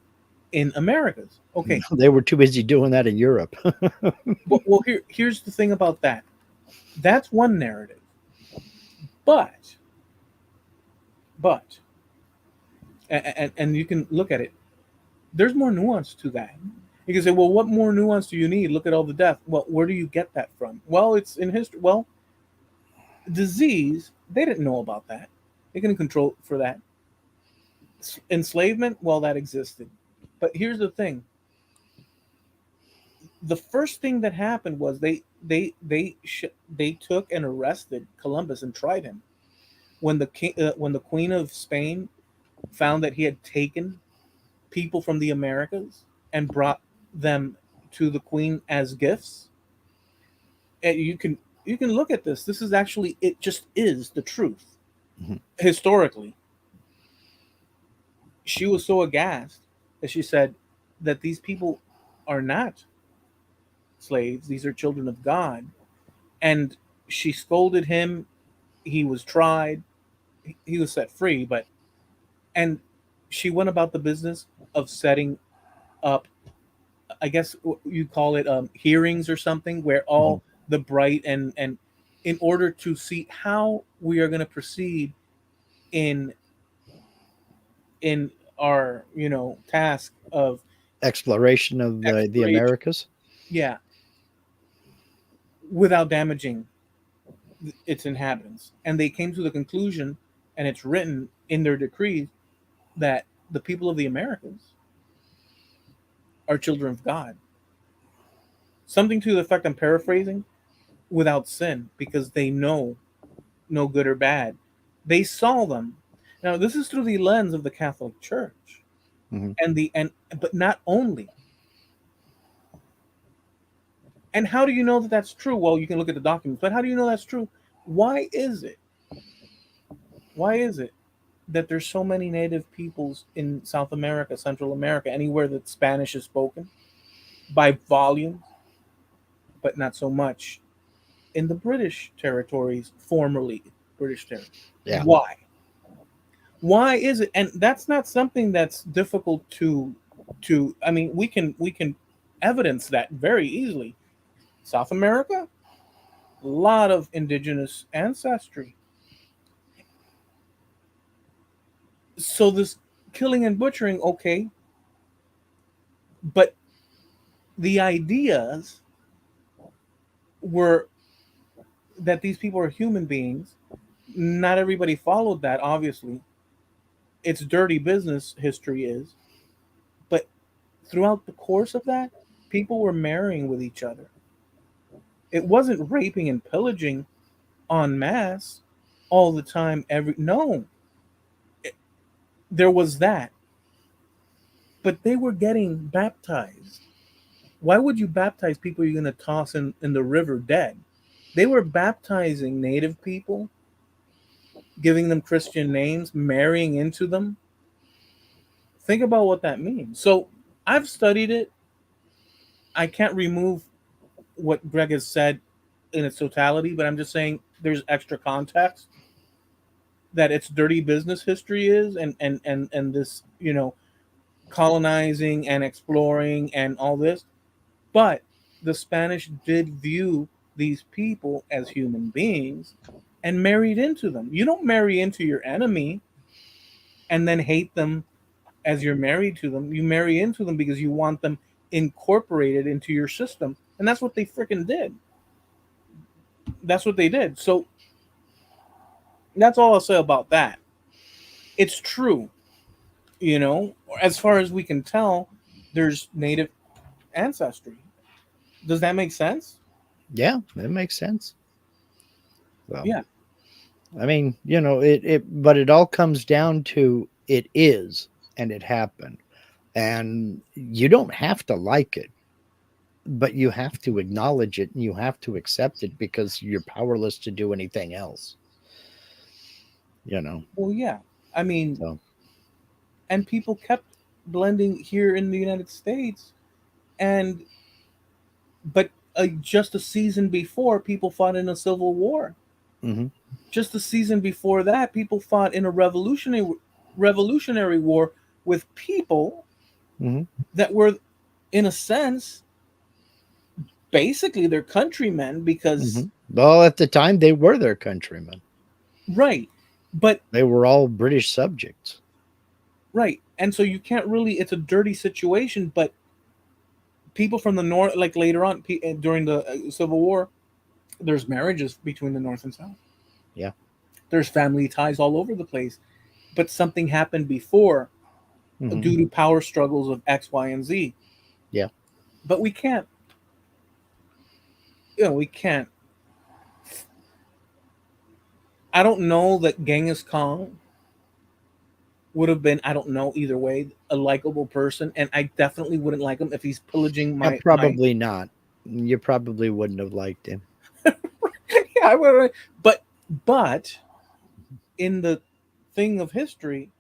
in Americas. Okay, They were too busy doing that in Europe. well here's the thing about that. That's one narrative, but but and you can look at it. There's more nuance to that. You can say, well, what more nuance do you need? Look at all the death. Well, where do you get that from? Well, it's in history. Well, disease, they didn't know about that. They couldn't control for that. Enslavement, well, that existed. But here's the thing: the first thing that happened was they took and arrested Columbus and tried him. When the Queen of Spain found that he had taken people from the Americas and brought them to the Queen as gifts, and you can look at this. This is actually, it just is the truth Mhm. historically. She was so aghast that she said that these people are not slaves, these are children of God. And she scolded him. He was tried, he was set free, but and she went about the business of setting up, I guess you call it, hearings or something, where Mhm. all the bright and in order to see how we are going to proceed in in our task of Exploration of the exploration. Americas. Yeah, without damaging its inhabitants. And they came to the conclusion, and it's written in their decrees, that the people of the Americas are children of God. Something to the effect, I'm paraphrasing, without sin, because they know no good or bad. They saw them. Now, this is through the lens of the Catholic Church, Mhm. and but not only. And how do you know that that's true? Well, you can look at the documents, but how do you know that's true? Why is it? Why is it that there's so many native peoples in South America, Central America, anywhere that Spanish is spoken by volumes, but not so much in the British territories, formerly British territories? Yeah. Why? Why is it? And that's not something that's difficult to. I mean, we can evidence that very easily. South America, a lot of indigenous ancestry. So this killing and butchering, okay, but the ideas were that these people are human beings. Not everybody followed that, obviously. It's dirty business, history is. But throughout the course of that, people were marrying with each other. It wasn't raping and pillaging en masse all the time. No, it, there was that, but they were getting baptized. Why would you baptize people you're going to toss in the river dead? They were baptizing native people, giving them Christian names, marrying into them. Think about what that means. So I've studied it. I can't remove what Greg has said in its totality, but I'm just saying there's extra context that it's dirty business history is, and this, colonizing and exploring and all this. But the Spanish did view these people as human beings and married into them. You don't marry into your enemy and then hate them as you're married to them. You marry into them because you want them incorporated into your system. And that's what they freaking did. That's what they did. So that's all I'll say about that. It's true, as far as we can tell, there's native ancestry. Does that make sense? Yeah, that makes sense. Well, Yeah. I mean, but it all comes down to it is and it happened. And you don't have to like it, but you have to acknowledge it and you have to accept it because you're powerless to do anything else, you know. Well, yeah. I mean, So, and people kept blending here in the United States, and but just a season before, people fought in a civil war. mm-hmm, Just a season before that, people fought in a revolutionary war with people mm-hmm, that were, in a sense, basically their countrymen mm-hmm. because Well, at the time, they were their countrymen. right, but They were all British subjects. right, and so you can't really. It's a dirty situation, but people from the north, like later on during the Civil War, there's marriages between the North and South. Yeah. There's family ties all over the place, but something happened before Mm-hmm. due to power struggles of X, Y, and Z. Yeah. But we can't, we can't. I don't know that Genghis Khan would have been, I don't know either way, a likable person, and I definitely wouldn't like him if he's pillaging my. Probably not. You probably wouldn't have liked him. Yeah, I would. But in the thing of history,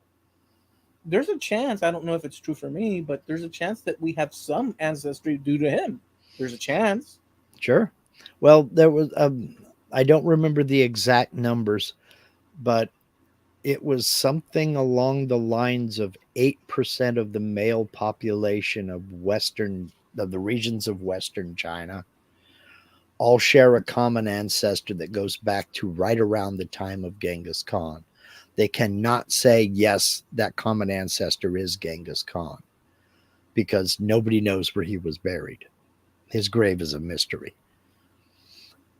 there's a chance. I don't know if it's true for me, but there's a chance that we have some ancestry due to him. There's a chance. Sure. Well, there was, I don't remember the exact numbers, but it was something along the lines of 8% of the male population of the regions of Western China all share a common ancestor that goes back to right around the time of Genghis Khan. They cannot say, yes, that common ancestor is Genghis Khan because nobody knows where he was buried. His grave is a mystery.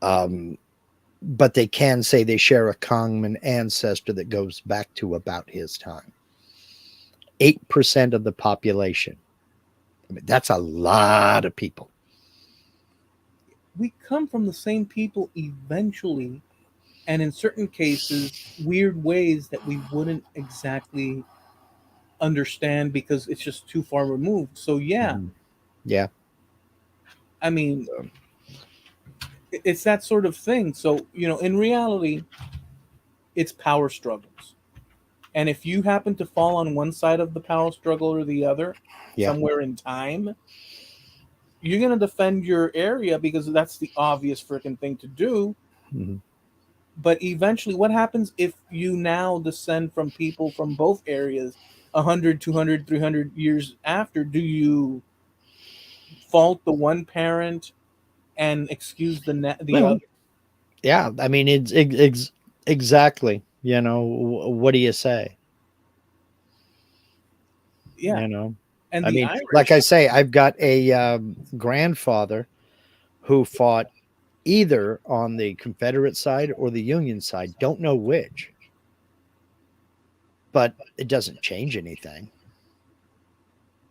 Um, but they can say they share a common ancestor that goes back to about his time. 8% of the population. I mean, that's a lot of people. We come from the same people eventually, and in certain cases, weird ways that we wouldn't exactly understand because it's just too far removed. So yeah, Mhm. Yeah. I mean, it's that sort of thing. So in reality, it's power struggles, and if you happen to fall on one side of the power struggle or the other, Yeah. somewhere in time, you're gonna defend your area because that's the obvious freaking thing to do. Hmm. But eventually, what happens if you now descend from people from both areas 100, 200, 300 years after? Do you fault the one parent and excuse the Well, other? yeah. I mean, it's exactly. What do you say? Yeah. You know, And I the mean, like Irish, I say, I've got a grandfather who fought either on the Confederate side or the Union side. Don't know which, but it doesn't change anything.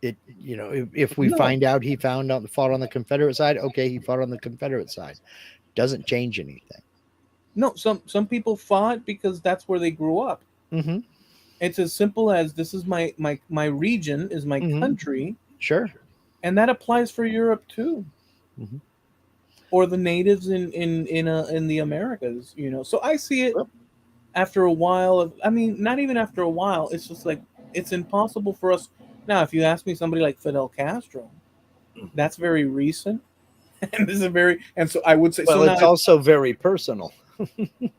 If we no, find out he fought on the Confederate side, okay, he fought on the Confederate side. Doesn't change anything. no. Some people fought because that's where they grew up. Mm-hmm. It's as simple as this is my region is my Mm-hmm. country, Sure. and that applies for Europe too, Mm-hmm. or the natives in the Americas. So I see it Well, after a while of, I mean, not even after a while, it's just like it's impossible for us now. If you ask me somebody like Fidel Castro, that's very recent. And this is a very, and so I would say, so well, now it's if, also very personal.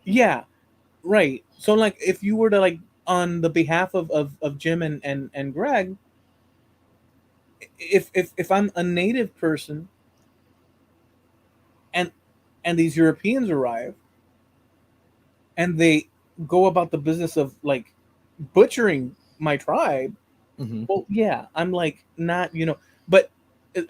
yeah, right. So like if you were to like on the behalf of Jim and Greg, if I'm a native person and these Europeans arrive and they go about the business of like butchering my tribe. Mm-hmm. Well, yeah, I'm like not, but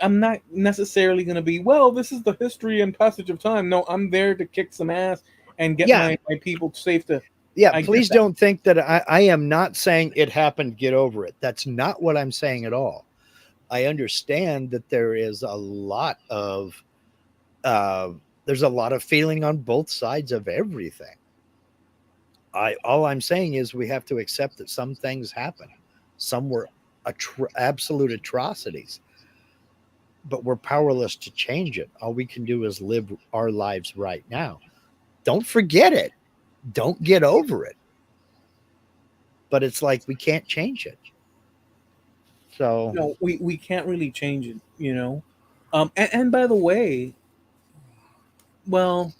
I'm not necessarily going to be, well, this is the history and passage of time. No, I'm there to kick some ass and get Yeah, my people safe to. yeah. I get Please that. don't think that I am not saying it happened. Get over it. That's not what I'm saying at all. I understand that uh, there's a lot of feeling on both sides of everything. I All I'm saying is we have to accept that some things happen. Some were absolute atrocities, but we're powerless to change it. All we can do is live our lives right now. Don't forget it. Don't get over it. But it's like we can't change it. So, No, we can't really change it. And by the way, well,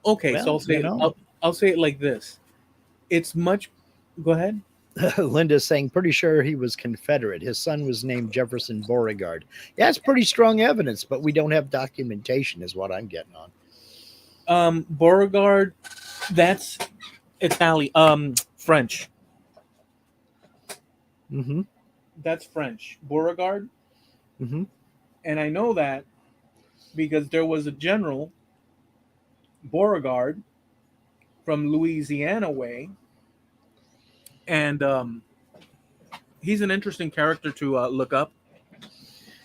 okay, so well, I'll say it like this. It's much. Go ahead. Linda's saying, pretty sure he was Confederate. His son was named Jefferson Beauregard. Yeah, it's pretty strong evidence, but we don't have documentation, is what I'm getting on. Beauregard, that's Italian. French. Mm-hmm. That's French. Beauregard, Mm-hmm. and I know that because there was a general Beauregard from Louisiana way, and he's an interesting character to look up.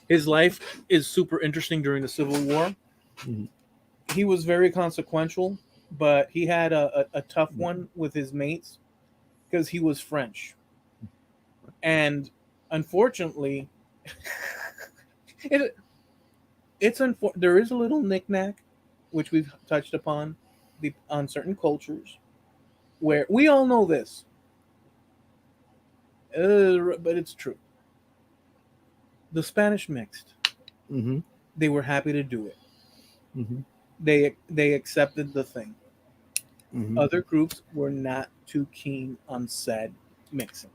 His life is super interesting during the Civil War. Mm-hmm. He was very consequential, but he had a tough one with his mates because he was French, and unfortunately, it there is a little knickknack, which we've touched upon, on certain cultures where we all know this, but it's true. The Spanish mixed. Mm-hmm. They were happy to do it. Mm-hmm. They accepted the thing. Mm-hmm. Other groups were not too keen on said mixing.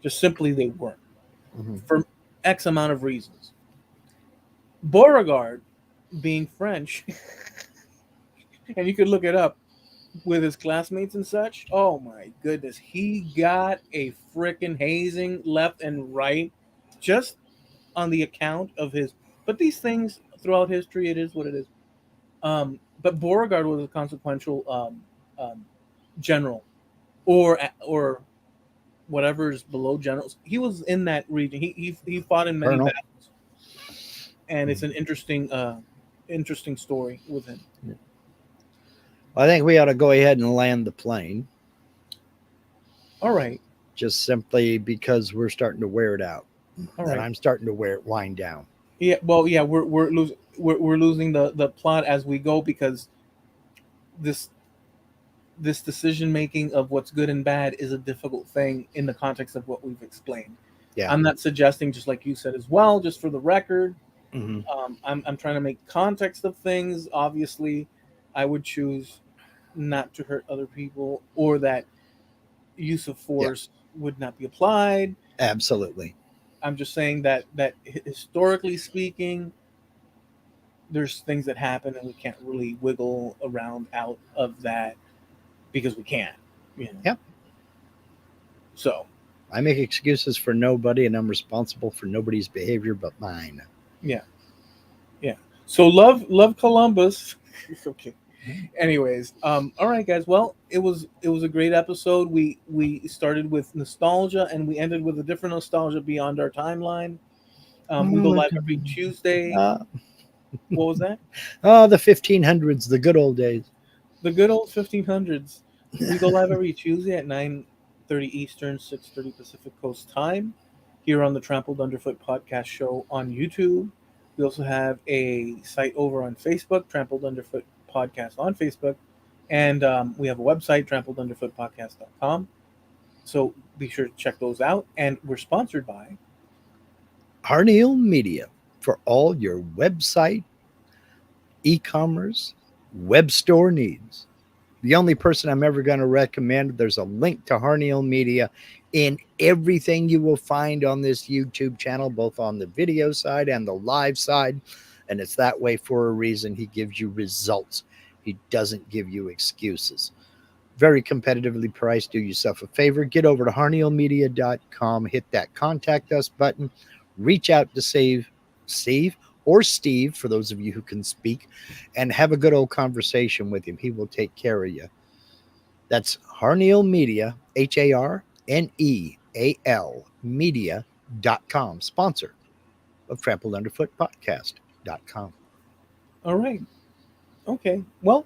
Just simply they weren't Mm-hmm. for X amount of reasons. Beauregard, being French, and you could look it up with his classmates and such. Oh my goodness, he got a freaking hazing left and right, just on the account of his. But these things throughout history, it is what it is. But Beauregard was a consequential general, or whatever is below generals. He was in that region. He fought in many Colonel. battles, and it's an interesting story with him. I think we ought to go ahead and land the plane, All right, just simply because we're starting to wear it out, all and right. I'm starting to wear it wind down. Yeah, well, yeah, we're losing the plot as we go because this this decision making of what's good and bad is a difficult thing in the context of what we've explained. Yeah. I'm not suggesting, just like you said as well, just for the record. Mm-hmm. I'm trying to make context of things. Obviously, I would choose not to hurt other people, or that use of Yeah. force would not be applied. Absolutely. I'm just saying that historically speaking, there's things that happen and we can't really wiggle around out of that because we can't. You know? Yep. So I make excuses for nobody, and I'm responsible for nobody's behavior but mine. yeah, yeah. So love Columbus. Okay. Anyways, all right, guys. Well, it was a great episode. We started with nostalgia and we ended with a different nostalgia beyond our timeline. We go live every Tuesday. Uh, What was that? oh, the 1500s, the good old days. The good old 1500s. We go live every Tuesday at 9:30 Eastern, 6:30 Pacific Coast time, here on the Trampled Underfoot podcast show on YouTube. We also have a site over on Facebook, Trampled Underfoot Podcast on Facebook, and we have a website, trampledunderfootpodcast.com. So be sure to check those out. And we're sponsored by Harneal Media for all your website, e-commerce, web store needs. The only person I'm ever going to recommend, there's a link to Harneal Media in everything you will find on this YouTube channel, both on the video side and the live side. And it's that way for a reason. He gives you results. He doesn't give you excuses. Very competitively priced. Do yourself a favor. Get over to harnealmedia.com. Hit that contact us button. Reach out to Steve or Steve, for those of you who can speak, and have a good old conversation with him. He will take care of you. That's Harneal Media, HARNEAL media.com, sponsor of Trampled Underfoot Podcast.com. All right. Okay. Well,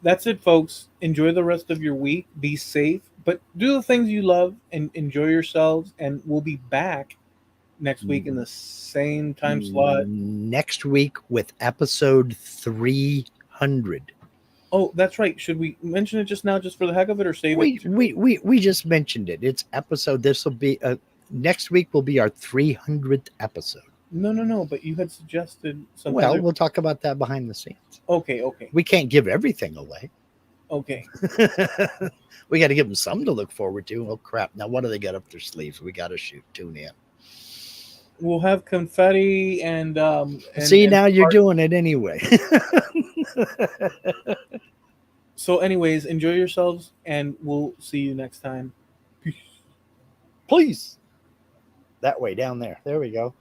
that's it, folks. Enjoy the rest of your week. Be safe, but do the things you love and enjoy yourselves. And we'll be back next week in the same time slot. Next week with episode 300. Oh, that's right. Should we mention it just now, just for the heck of it, or save We, it? we just mentioned it. It's episode. This will be next week will be our 300th episode. No. But you had suggested some. Well, we'll talk about that behind the scenes. Okay. We can't give everything away. Okay. We got to give them something to look forward to. Oh crap! Now what do they got up their sleeves? We got to shoot. Tune in. We'll have confetti and see, now you're doing it anyway. So, anyways, enjoy yourselves, and we'll see you next time. Peace. Please. That way down there. There we go.